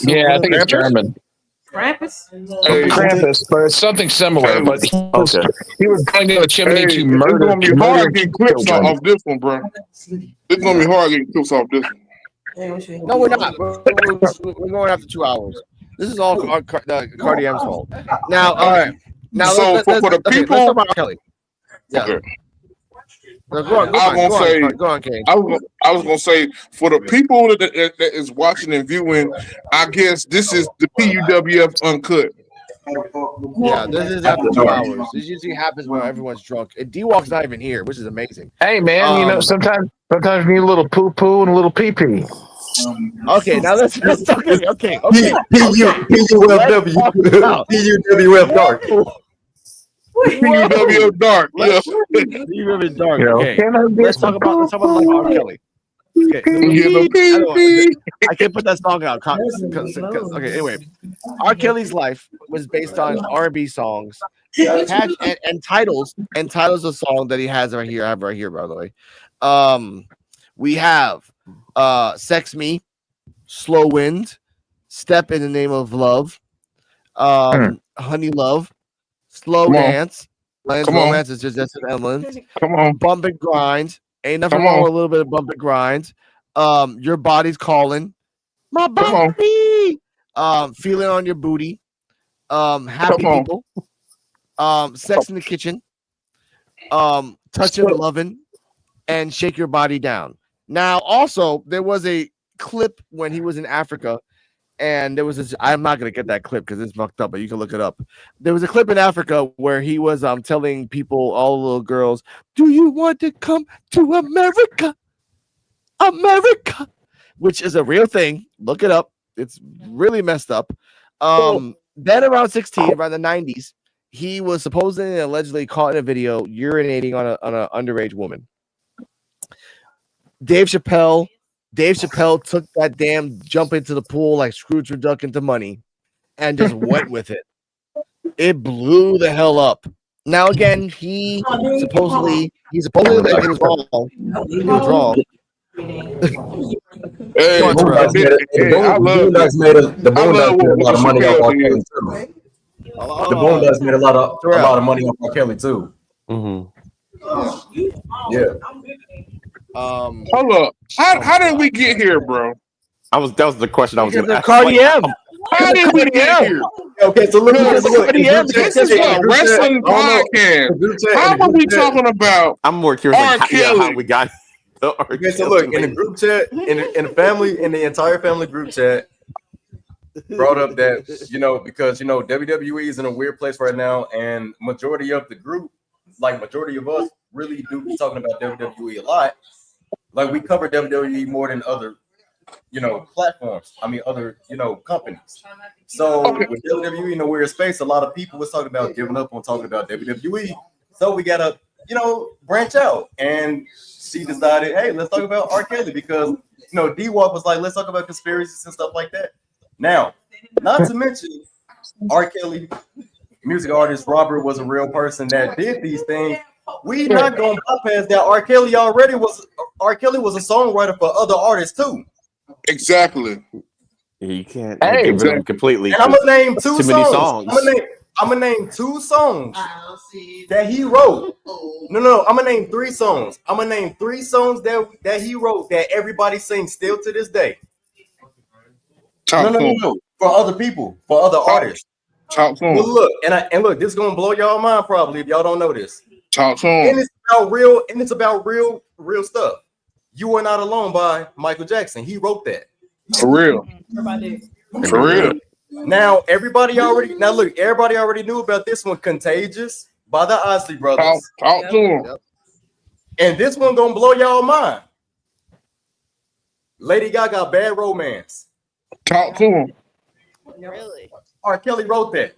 Speaker 7: Yeah, I think it's German.
Speaker 4: Krampus?
Speaker 7: Krampus, but it's something similar. But he was going down the chimney to murder.
Speaker 6: It's gonna be hard getting clips off this one, bro. It's gonna be hard getting clips off this one.
Speaker 1: No, we're not. We're going after 2 hours. This is all Cardi M's fault. Now, all right. Now,
Speaker 6: so
Speaker 1: let's
Speaker 6: for the people,
Speaker 1: let's talk about Kelly. Yeah.
Speaker 6: Okay.
Speaker 1: Go on, Kane.
Speaker 6: I was gonna say for the people that is watching and viewing, I guess this is the P.U.W.F uncut.
Speaker 1: Yeah, this is after 2 hours. This usually happens when everyone's drunk. And D-Walk's not even here, which is amazing.
Speaker 7: Hey man, you know sometimes you need a little poo poo and a little pee pee.
Speaker 1: Okay, now let's talk. Okay.
Speaker 3: P.U.W.F dark.
Speaker 6: P.U.W.F dark. Yeah.
Speaker 1: P.U.W.F dark. Okay. Let's talk about R. Kelly. Okay. I can't put that song out. Okay. Anyway, R. Kelly's life was based on R&B songs and titles of songs that he has right here. I have right here, by the way. We have Sex Me, Slow Wind, Step in the Name of Love, Honey Love, Slow Dance, Land's Romance is just an Emlyn.
Speaker 6: Come on,
Speaker 1: Bump and Grind, Ain't nothing wrong with a little bit of bump and grind. Your body's calling. My body. Feeling on your booty. Happy people. Sex in the kitchen. Touching, loving, and shake your body down. Now, also, there was a clip when he was in Africa, and there was this. I'm not gonna get that clip because it's fucked up, but you can look it up. There was a clip in Africa where he was telling people, all the little girls, "Do you want to come to America? America," which is a real thing. Look it up. It's really messed up. Then around 16, around the 90s, he was supposedly and allegedly caught in a video urinating on an underage woman. Dave Chappelle took that damn jump into the pool like Scrooge McDuck into money and just went with it. It blew the hell up. Now again, he supposedly that he was wrong. He was wrong.
Speaker 6: Hey,
Speaker 3: the Boondocks made a lot of money off R. Kelly too. The Boondocks made a lot of money off R. Kelly too. Yeah.
Speaker 6: Hold up. How did we get here, bro?
Speaker 2: That was the question I was going to ask.
Speaker 1: Cardi M.
Speaker 6: How did we get here?
Speaker 3: Okay, so look.
Speaker 6: This is a wrestling podcast. How are we talking about?
Speaker 2: I'm more curious how we got.
Speaker 3: Okay, so look, in the group chat, in the family, in the entire family group chat, brought up that, because WWE is in a weird place right now, and majority of the group, like majority of us, really do be talking about WWE a lot. Like we cover WWE more than other, platforms. I mean, other, companies. So with WWE in a weird space, a lot of people was talking about giving up on talking about WWE. So we gotta, branch out. And she decided, hey, let's talk about R. Kelly because D-Walk was like, let's talk about conspiracies and stuff like that. Now, not to mention R. Kelly, music artist Robert was a real person that did these things. We not gonna bypass that. R. Kelly was a songwriter for other artists too.
Speaker 6: Exactly.
Speaker 2: You can't get rid of them completely.
Speaker 3: And I'm gonna name two
Speaker 2: songs.
Speaker 3: I'm gonna name 2 songs that he wrote. No, I'm gonna name 3 songs. I'm gonna name 3 songs that he wrote that everybody sings still to this day. No. For other people, for other artists.
Speaker 6: Talk to him.
Speaker 3: Well, look, and look, this is gonna blow y'all mind probably if y'all don't know this.
Speaker 6: Talk to him.
Speaker 3: And it's about real stuff. You Are Not Alone by Michael Jackson. He wrote that.
Speaker 6: For real. For real.
Speaker 3: Now everybody already knew about this one, Contagious by the Isley Brothers.
Speaker 6: Talk to him.
Speaker 3: And this one gonna blow y'all mind. Lady Gaga, Bad Romance.
Speaker 6: Talk to him.
Speaker 5: Really?
Speaker 3: R. Kelly wrote that.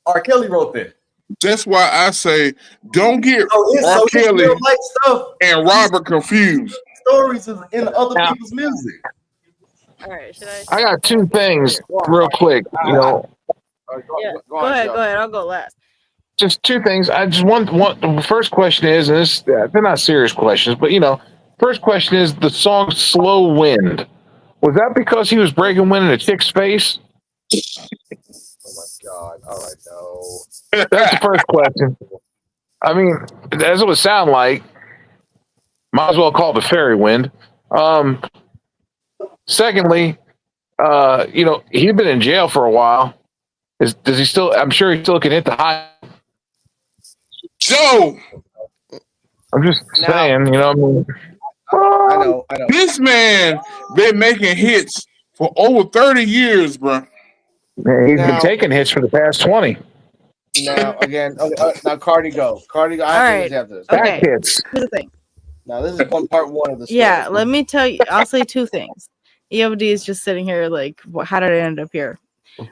Speaker 3: R. Kelly wrote that.
Speaker 6: That's why I say don't get R. Kelly
Speaker 3: stuff
Speaker 6: and Robert confused.
Speaker 3: Stories in other people's music.
Speaker 5: All right,
Speaker 7: I got 2 things real quick.
Speaker 5: Go ahead. I'll go last.
Speaker 7: Just 2 things. I just want the first question is, and they're not serious questions, but first question is the song "Slow Wind." Was that because he was breaking wind in a chick's face?
Speaker 3: Oh my God! All right, no.
Speaker 7: That's the first question. I mean, that's what it sounded like. Might as well call it the fairy wind. Secondly, he'd been in jail for a while. Does he still? I'm sure he still can hit the high.
Speaker 6: Joe,
Speaker 7: I'm just saying, I mean.
Speaker 1: I know.
Speaker 6: This man been making hits for over 30 years, bro.
Speaker 7: Man, he's been taking hits for the past 20.
Speaker 1: Now again, now Cardi go. I have to after this.
Speaker 7: Back hits.
Speaker 5: Here's the thing.
Speaker 1: Now this is part 1 of the story.
Speaker 5: Yeah, let me tell you. I'll say 2 things. EOD is just sitting here like, how did I end up here?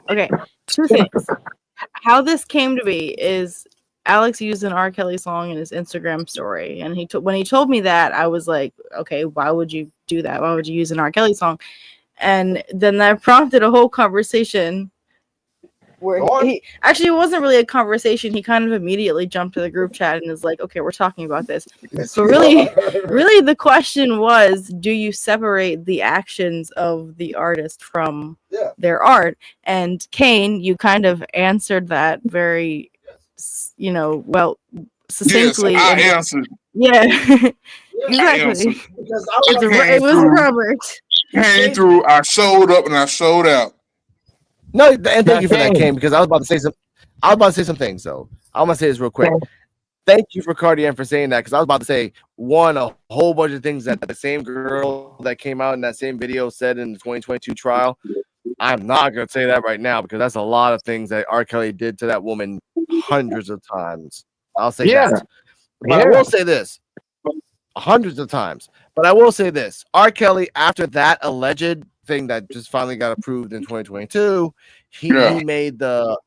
Speaker 5: Okay, 2 things. How this came to be is Alex used an R. Kelly song in his Instagram story, and when he told me that, I was like, okay, why would you do that? Why would you use an R. Kelly song? And then that prompted a whole conversation where it wasn't really a conversation. He kind of immediately jumped to the group chat and is like, okay, we're talking about this. So really the question was, do you separate the actions of the artist from their art? And Kane, you kind of answered that very, succinctly.
Speaker 6: Yes, I answered.
Speaker 5: Yeah,
Speaker 6: Damn,
Speaker 5: exactly.
Speaker 6: I
Speaker 5: It was Robert.
Speaker 6: came through. I showed up and I showed out.
Speaker 1: No, and thank you for that, Kane, because I was about to say some. I was about to say some things, though. I'm gonna say this real quick. Thank you for Cardian for saying that, because I was about to say a whole bunch of things that the same girl that came out in that same video said in the 2022 trial. I'm not gonna say that right now because that's a lot of things that R. Kelly did to that woman hundreds of times. I'll say that. But I will say this hundreds of times. But I will say this: R. Kelly, after that alleged thing that just finally got approved in 2022, he made the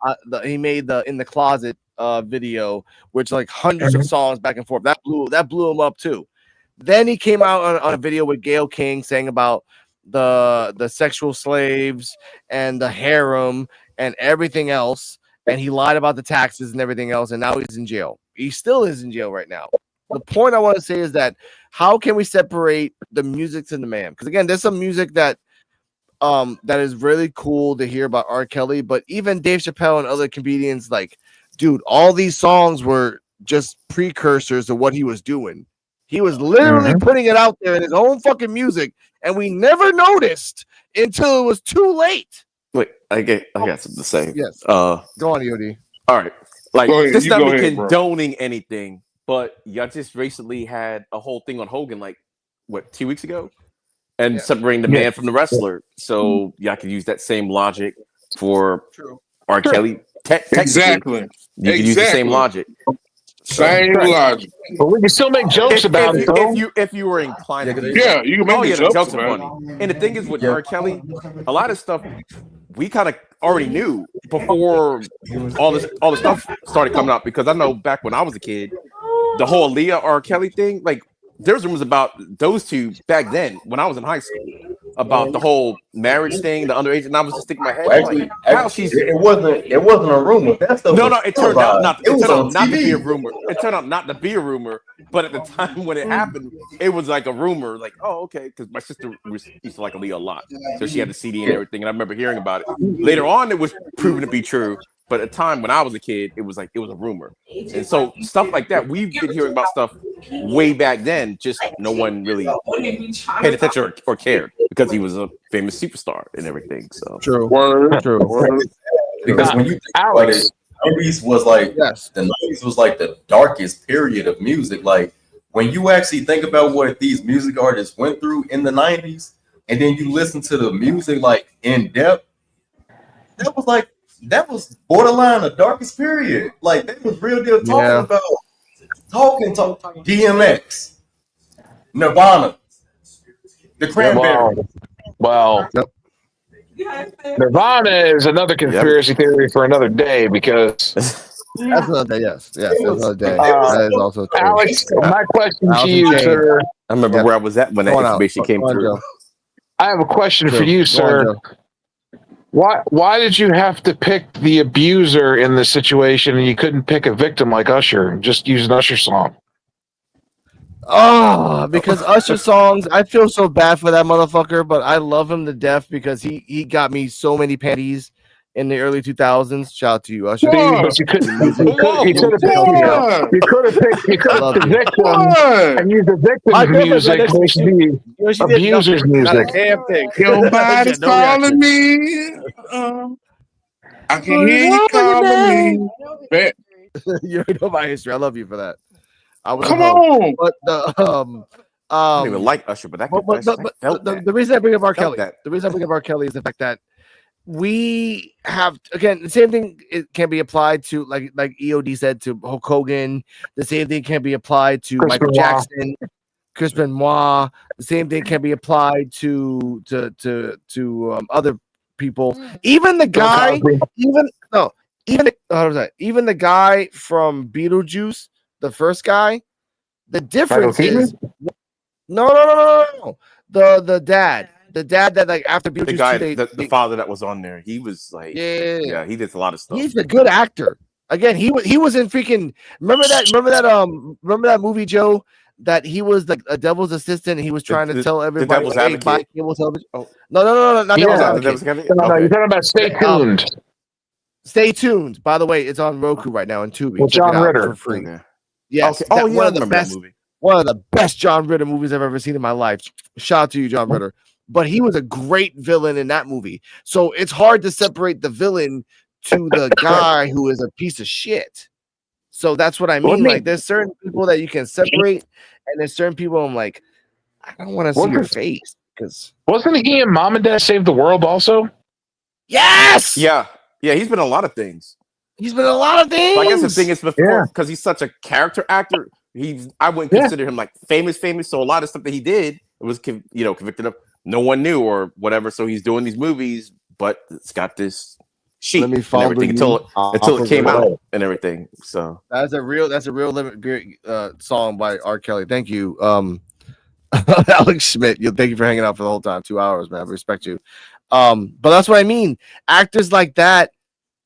Speaker 1: In the Closet video, which like hundreds of songs back and forth. That blew him up too. Then he came out on a video with Gayle King saying about the sexual slaves and the harem and everything else, and he lied about the taxes and everything else, and now he's in jail. He still is in jail right now. The point I want to say is that how can we separate the music to the man? Because again, there's some music that is really cool to hear about R. Kelly, but even Dave Chappelle and other comedians, like, dude, all these songs were just precursors to what he was doing. He was literally putting it out there in his own fucking music, and we never noticed until it was too late.
Speaker 2: Wait, I got something to say.
Speaker 1: Yes. Go on, EOD.
Speaker 2: All right. Like, this not me condoning
Speaker 6: bro.
Speaker 2: anything, but y'all just recently had a whole thing on Hogan, like, what, 2 weeks ago? And separating the man from the wrestler. So y'all can use that same logic for R. Kelly.
Speaker 6: Exactly.
Speaker 2: You can use the same logic.
Speaker 6: Same logic.
Speaker 7: But we can still make jokes about it, though.
Speaker 2: If you were inclined to
Speaker 6: you can make jokes about
Speaker 2: it. And the thing is with R. Kelly, a lot of stuff we kind of already knew before all the stuff started coming out, because I know back when I was a kid, the whole Aaliyah R. Kelly thing, like, there's rumors about those two back then when I was in high school about the whole marriage thing, the underage, and I was just thinking in my head,
Speaker 3: it wasn't a rumor. That stuff
Speaker 2: it turned out not to be a rumor. It turned out not to be a rumor, but at the time when it happened, it was like a rumor, like, oh, okay, because my sister used to like Aaliyah a lot, so she had the CD and everything, and I remember hearing about it. Later on, it was proven to be true. But at the time when I was a kid, it was a rumor. And so stuff like that, we've been hearing about stuff way back then, just no one really paid attention or cared because he was a famous superstar and everything. So
Speaker 1: true.
Speaker 3: Because when you think about it, the 90s was like the 90s was like the darkest period of music. Like, when you actually think about what these music artists went through in the 90s, and then you listen to the music like in depth, that was borderline the darkest period. Like, they was real deal talking about DMX, Nirvana, the Cranberries.
Speaker 7: Well, Nirvana is another conspiracy theory for another day, because
Speaker 1: that's another day. Yes, that's another day. That is also true.
Speaker 7: Alex, my question to you, sir.
Speaker 2: I remember where I was at when that information came through.
Speaker 7: I have a question for you, sir. Why did you have to pick the abuser in the situation and you couldn't pick a victim like Usher and just use an Usher song?
Speaker 1: Oh, because Usher songs, I feel so bad for that motherfucker, but I love him to death because he got me so many panties in the early 2000s. Shout out to you, Usher.
Speaker 7: But you could have picked the victim and used the victim's music versus the abuser's music.
Speaker 6: Your body's calling me. I can hear you calling me.
Speaker 1: You already know my history. I love you for that.
Speaker 6: Come on.
Speaker 1: But the
Speaker 2: I don't even like Usher, but
Speaker 1: the reason I bring up R. Kelly, is the fact that we have, again, the same thing. It can be applied to like EOD said, to Hulk Hogan. The same thing can be applied to Michael Jackson, Chris Benoit. The same thing can be applied to other people. Even the guy, even the guy from Beetlejuice, the first guy. The difference is no. The dad that, like, after Beetlejuice,
Speaker 2: the guy, the father that was on there, he was like, yeah, he did a lot of stuff.
Speaker 1: He's a good actor. Again, he was in freaking. Remember that movie, Joe, that he was like a devil's assistant, and he was trying to tell everybody,
Speaker 2: hey, buy
Speaker 1: cable television. Oh no, not
Speaker 7: Devil's Advocate. No, you're talking about Stay Tuned.
Speaker 1: Stay Tuned. By the way, it's on Roku right now in Tubi.
Speaker 7: With John Ritter
Speaker 1: for free. Yes.
Speaker 2: Okay. Oh yeah,
Speaker 1: one of the best one of the best John Ritter movies I've ever seen in my life. Shout out to you, John Ritter. But he was a great villain in that movie. So it's hard to separate the villain to the guy who is a piece of shit. So that's what I mean. Like, there's certain people that you can separate, and there's certain people I'm like, I don't want to see your face. Because
Speaker 7: wasn't he in Mom and Dad Save the World also?
Speaker 1: Yes!
Speaker 2: Yeah. Yeah, he's been in a lot of things.
Speaker 1: He's been in a lot of things.
Speaker 2: But I guess the thing is before, because he's such a character actor, I wouldn't consider him like famous. So a lot of stuff that he did was convicted of, no one knew or whatever. So he's doing these movies, but it's got this sheet and everything until it came out and everything. So
Speaker 1: that's a real great song by R. Kelly. Thank you, Alex Schmidt. Thank you for hanging out for the whole time. 2 hours, man. I respect you. But that's what I mean. Actors like that.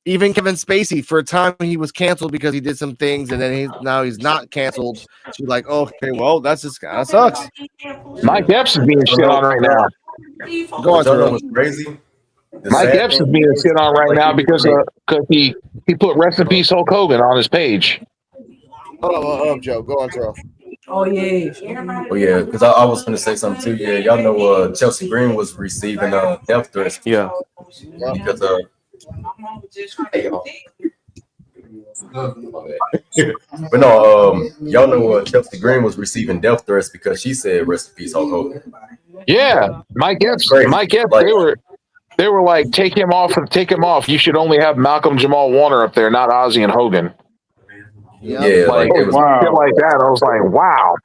Speaker 1: Even Kevin Spacey, for a time he was canceled because he did some things, and then now he's not canceled. She's like, oh, okay, well, that's just kind of sucks.
Speaker 7: Mike Epps is being shit on right now.
Speaker 1: Go on, Terrell.
Speaker 3: Was crazy.
Speaker 7: Mike Epps is being shit on right now because he put rest in peace Hulk Hogan on his page.
Speaker 1: Hold up, Joe. Go on, Terrell.
Speaker 4: Oh yeah.
Speaker 3: Oh yeah, because I was going to say something too. Yeah, y'all know Chelsea Green was receiving death threats.
Speaker 2: Yeah.
Speaker 3: Because but no, y'all know Chelsea Green was receiving death threats because she said rest in peace Hulk Hogan.
Speaker 7: Yeah, Mike Epps. Like, they were like, take him off. You should only have Malcolm Jamal Warner up there, not Ozzy and Hogan.
Speaker 3: Yeah,
Speaker 7: like it was shit like that. I was like, wow.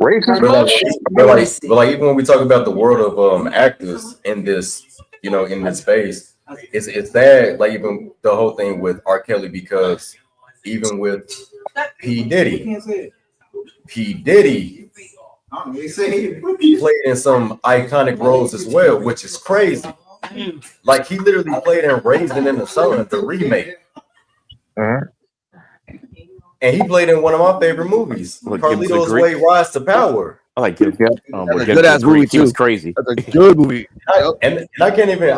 Speaker 7: Racist much?
Speaker 3: But like even when we talk about the world of actors in this, in this space, it's that, like, even the whole thing with R. Kelly, because even with P. Diddy played in some iconic roles as well, which is crazy. Like, he literally played in Raisin in the Sun, the remake. And he played in one of my favorite movies, Carlito's Way: Rise to Power.
Speaker 2: I like it.
Speaker 1: Good ass movie too.
Speaker 2: It's crazy.
Speaker 1: That's a good movie.
Speaker 3: And I can't even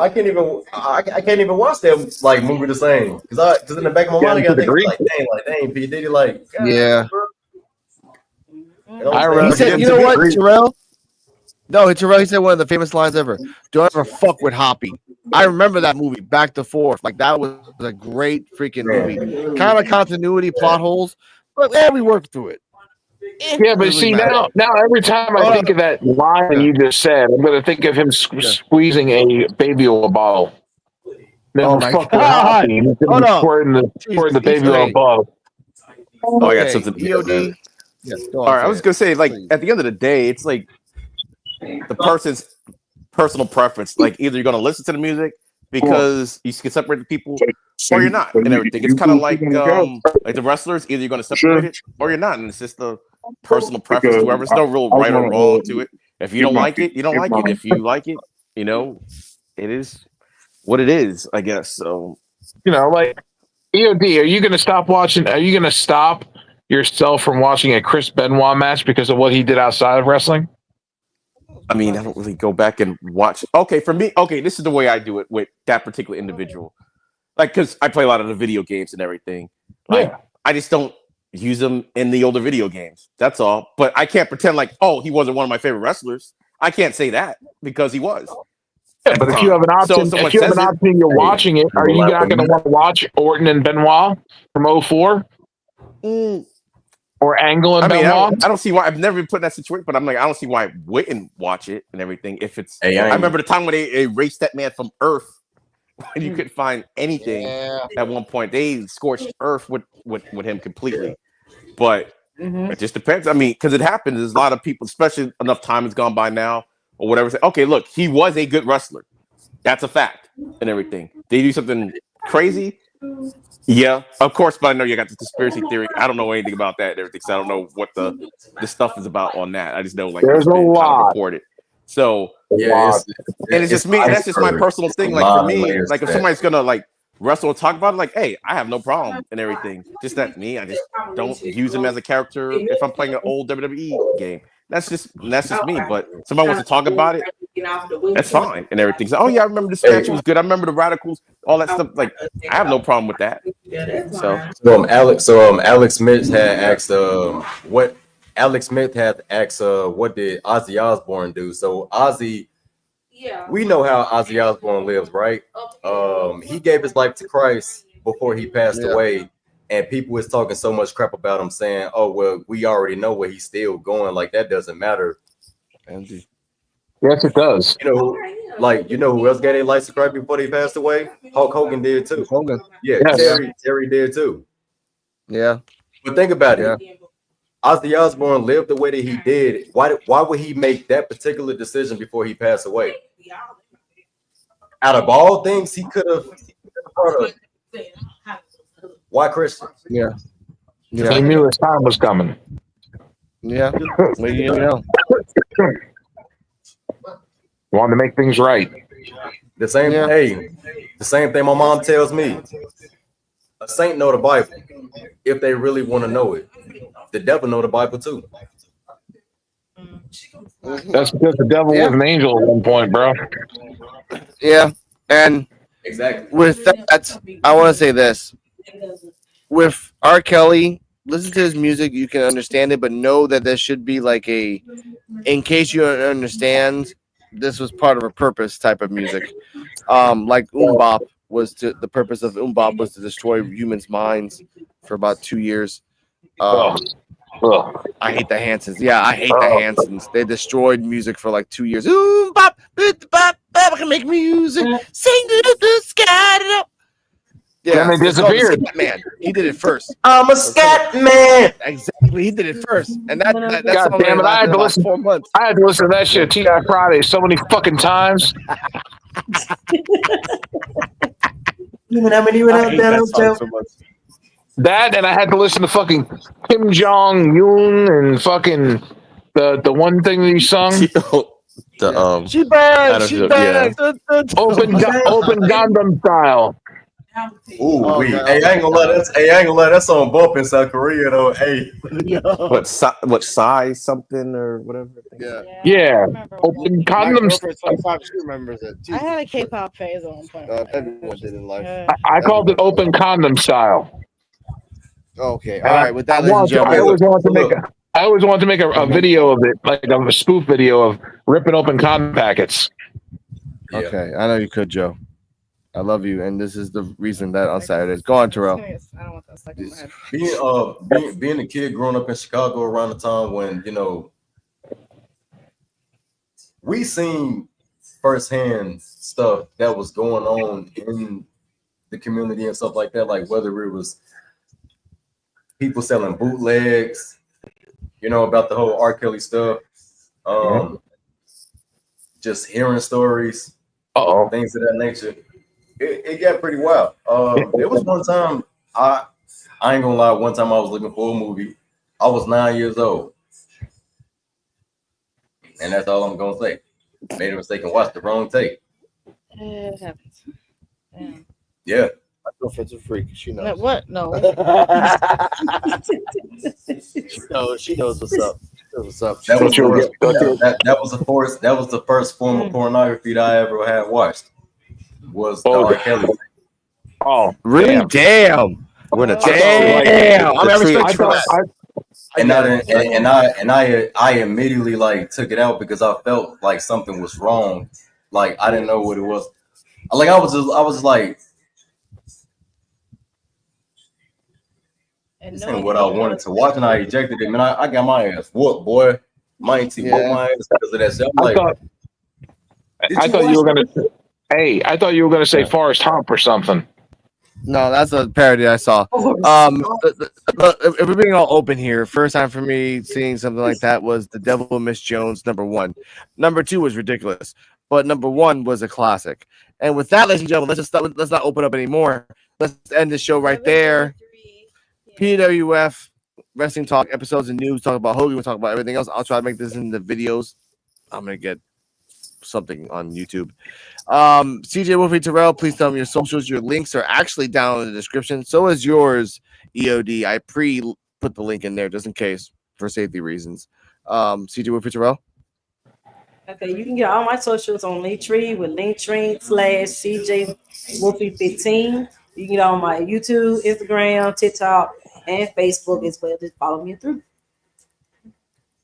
Speaker 3: watch that like movie the same because in the back of my mind I got to think like dang, P. Diddy, like,
Speaker 1: yeah.
Speaker 3: I remember.
Speaker 1: He said, you know what, Terrell? No, Terrell. He said one of the famous lines ever. Don't ever fuck with Hoppy. I remember that movie, Back to Forth. Like, that was a great freaking movie. Kind of continuity, plot holes, but we worked through it.
Speaker 7: Yeah, but see, now every time I think of that line you just said, I'm going to think of him squeezing a baby oil bottle. Never fuck with Hoppy. Pouring the baby oil bottle.
Speaker 2: Oh, I got something.
Speaker 1: P.O.D.
Speaker 2: Yes, all right, I was going to say, like, at the end of the day, it's like the person's personal preference. Like, either you're going to listen to the music because you can separate the people, or you're not, and everything. It's kind of like the wrestlers. Either you're going to separate it, or you're not, and it's just the personal preference. Whoever, there's no real right or wrong to it. If you don't like it, you don't like it. If you like it, it is what it is, I guess. So,
Speaker 7: like, P.O.D., are you going to stop watching? Are you going to stop yourself from watching a Chris Benoit match because of what he did outside of wrestling?
Speaker 2: I mean, I don't really go back and watch. Okay, for me, this is the way I do it with that particular individual. Like, because I play a lot of the video games and everything. Like, I just don't use them in the older video games. That's all. But I can't pretend like, he wasn't one of my favorite wrestlers. I can't say that because he was.
Speaker 7: Yeah, but if you have an option, you're watching it. Are you not going to want to watch Orton and Benoit from 04? Or Angle and Benoit?
Speaker 2: I don't see why. I've never been put in that situation, but I'm like, I don't see why I wouldn't watch it and everything. If it's, I remember the time when they erased that man from Earth, when you couldn't find anything. At one point, they scorched Earth with him completely. But it just depends. I mean, because it happens. There's a lot of people, especially enough time has gone by now or whatever. Say, okay, look, he was a good wrestler. That's a fact and everything. They do something crazy. Yeah, of course, but I know you got the conspiracy theory. I don't know anything about that and everything, so I don't know what the stuff is about on that. I just know, like,
Speaker 7: there's a lot
Speaker 2: reported. So it's just me. That's just my personal thing. Like, for me, like, if somebody's gonna like wrestle or talk about it, like, hey, I have no problem and everything. Just that me. I just don't use him as a character if I'm playing an old WWE game. That's just me. But somebody wants to talk about it, that's fine and everything. So, I remember this match was good. I remember the Radicals, all that stuff. Like, I have no problem with that. So
Speaker 3: Alex Smith had asked what Alex Smith had asked, what did Ozzy Osbourne do? So Ozzy, we know how Ozzy Osbourne lives, right? He gave his life to Christ before he passed away, and people was talking so much crap about him, saying, "Oh well, we already know where he's still going. Like that doesn't matter."
Speaker 1: Andy.
Speaker 7: Yes, it does.
Speaker 3: You know, like you know who else gave their life to Christ before they passed away? Hulk Hogan did too.
Speaker 1: Hogan.
Speaker 3: Yeah,
Speaker 7: Yes.
Speaker 3: Terry did too.
Speaker 1: Yeah.
Speaker 3: But think about it. Ozzy Osbourne lived the way that he did. Why would he make that particular decision before he passed away? Out of all things he could have part of, why Christian?
Speaker 1: Yeah.
Speaker 7: He knew his time was coming.
Speaker 1: Yeah. Well, you know.
Speaker 7: Wanted to make things right.
Speaker 3: The same the same thing my mom tells me. A saint know the Bible if they really want to know it. The devil know the Bible too.
Speaker 7: That's because the devil was an angel at one point, bro.
Speaker 1: Yeah. And
Speaker 3: exactly
Speaker 1: with that, I want to say this. With R. Kelly, listen to his music, you can understand it, but know that there should be like a, in case you don't understand, this was part of a purpose type of music. Like Bop was to, the purpose of Bop was to destroy humans' minds for about 2 years. I hate the Hansons. Yeah, I hate the Hansons. They destroyed music for like 2 years. Bop, bop, I can make music, sing to the sky. Yeah,
Speaker 7: then they disappeared.
Speaker 1: Man, he did it first.
Speaker 3: I'm a scat man.
Speaker 1: Exactly, he did it first, and that
Speaker 7: God
Speaker 1: song
Speaker 7: damn it! I had to listen.
Speaker 1: 4 months.
Speaker 7: I had to listen to that shit T.I. Friday so many fucking times.
Speaker 4: You know how many went out there?
Speaker 1: So much.
Speaker 7: That and I had to listen to fucking Kim Jong Un and fucking the one thing that he sung.
Speaker 1: She back.
Speaker 7: Open Gundam style.
Speaker 3: Ooh,
Speaker 1: Oh,
Speaker 3: hey,
Speaker 1: God.
Speaker 3: I ain't gonna let that song bump in South Korea though. Hey,
Speaker 2: What size something or whatever?
Speaker 7: Yeah. Open
Speaker 1: My
Speaker 7: condom.
Speaker 1: girlfriend's 25. She remembers it.
Speaker 5: I had a K-pop phase at one point.
Speaker 1: Everyone did in life.
Speaker 7: I called it open condom style.
Speaker 1: Okay, all right. With that, ladies and
Speaker 7: I
Speaker 1: gentlemen,
Speaker 7: always wanted to make a video of it, like a spoof video of ripping open condom packets.
Speaker 1: okay, I know you could, Joe. I love you, and this is the reason that on Saturdays. Go on, Terrell.
Speaker 5: I don't want that stuck in my head.
Speaker 3: Being a kid growing up in Chicago around the time when we seen firsthand stuff that was going on in the community and stuff like that, like whether it was people selling bootlegs, about the whole R. Kelly stuff, just hearing stories, things of that nature. It got pretty wild. There was one time I ain't gonna lie. One time I was looking for a movie. I was 9 years old, and that's all I'm gonna say. Made a mistake and watched the wrong tape.
Speaker 5: It happens.
Speaker 3: Yeah.
Speaker 1: My girlfriend's a freak. She knows.
Speaker 5: What? No.
Speaker 1: She knows what's up.
Speaker 3: That was the first form of pornography that I ever had watched. Was the R. Kelly.
Speaker 7: Oh,
Speaker 1: really? Damn.
Speaker 2: We're in a
Speaker 1: damn. I'm ever
Speaker 3: I immediately like took it out because I felt like something was wrong. Like I didn't know what it was. Like I was just like, this ain't what I wanted to watch, and I ejected it. Man, I got my ass whooped, boy. My auntie whooped my ass because of that shit. I'm like,
Speaker 7: I thought you were gonna. Hey, I thought you were gonna say Forrest Hump or something.
Speaker 1: No, that's a parody I saw. If we're being all open here, first time for me seeing something like that was The Devil Miss Jones #1. #2 was ridiculous, but #1 was a classic. And with that, ladies and gentlemen, let's not open up anymore. Let's end the show right there. P.U.W.F. Wrestling Talk episodes and news. Talk about Hogan. We'll talk about everything else. I'll try to make this into videos. I'm gonna get something on YouTube. CJ Wolfie Terrell, please tell me your socials. Your links are actually down in the description. So is yours, EOD. I put the link in there just in case for safety reasons. CJ Wolfie Terrell.
Speaker 4: Okay, you can get all my socials on Linktree with Linktree/CJ Wolfie 15. You can get on my YouTube, Instagram, TikTok, and Facebook as well. Just follow me through.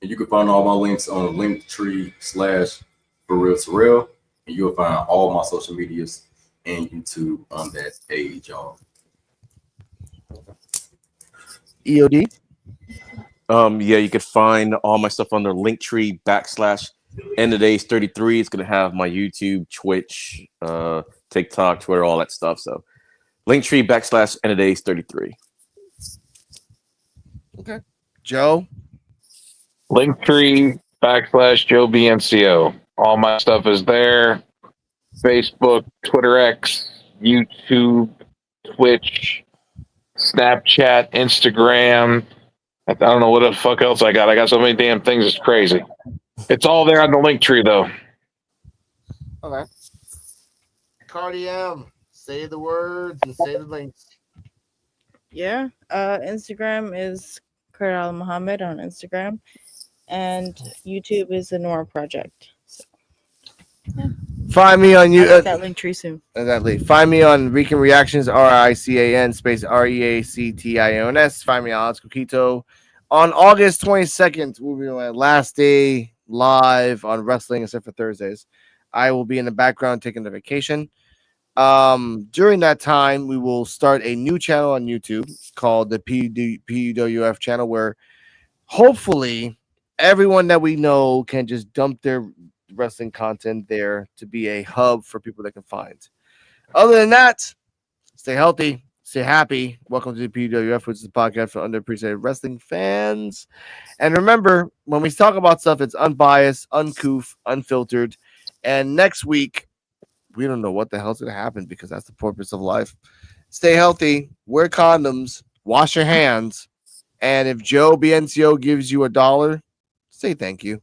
Speaker 3: And you can find all my links on Linktree/ForRealTerrell, and you'll find all my social medias and YouTube on that page, y'all.
Speaker 1: EOD.
Speaker 2: Yeah, you could find all my stuff under Linktree /EndOfDays33. It's gonna have my YouTube, Twitch, TikTok, Twitter, all that stuff. So Linktree /EndOfDays33.
Speaker 1: Okay. Joe.
Speaker 7: Linktree /Joe BNCO. All my stuff is there. Facebook, Twitter X, YouTube, Twitch, Snapchat, Instagram. I don't know what the fuck else I got. I got so many damn things. It's crazy. It's all there on the Linktree, though.
Speaker 1: Okay. Cardi M, say the words and say the links.
Speaker 5: Yeah. Instagram is Kurt Al Muhammad on Instagram, and YouTube is the Nora Project. So, yeah.
Speaker 1: Find me on you.
Speaker 5: That link tree soon.
Speaker 1: Exactly. Find me on Rican Reactions, RICAN space REACTIONS. Find me on Coquito. On August 22nd, we'll be on my last day live on wrestling, except for Thursdays. I will be in the background taking a vacation. During that time, we will start a new channel on YouTube called the P.U.W.F channel, where hopefully everyone that we know can just dump their wrestling content there to be a hub for people that can find. Other than that, stay healthy, stay happy. Welcome to the P.U.W.F, which is the podcast for underappreciated wrestling fans. And remember, when we talk about stuff, it's unbiased, uncouth, unfiltered. And next week, we don't know what the hell's going to happen, because that's the purpose of life. Stay healthy, wear condoms, wash your hands, and if Joe BNCO gives you $1, say thank you.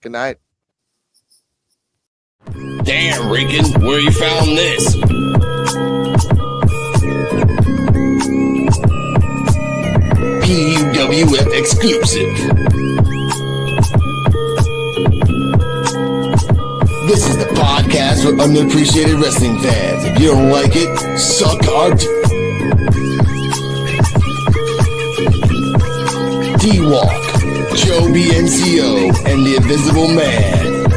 Speaker 1: Good night.
Speaker 11: Damn, Rican, where you found this? P.U.W.F exclusive. This is the podcast for underappreciated wrestling fans. If you don't like it, suck our D-Walk, Joe BNCO, and the Invisible Man.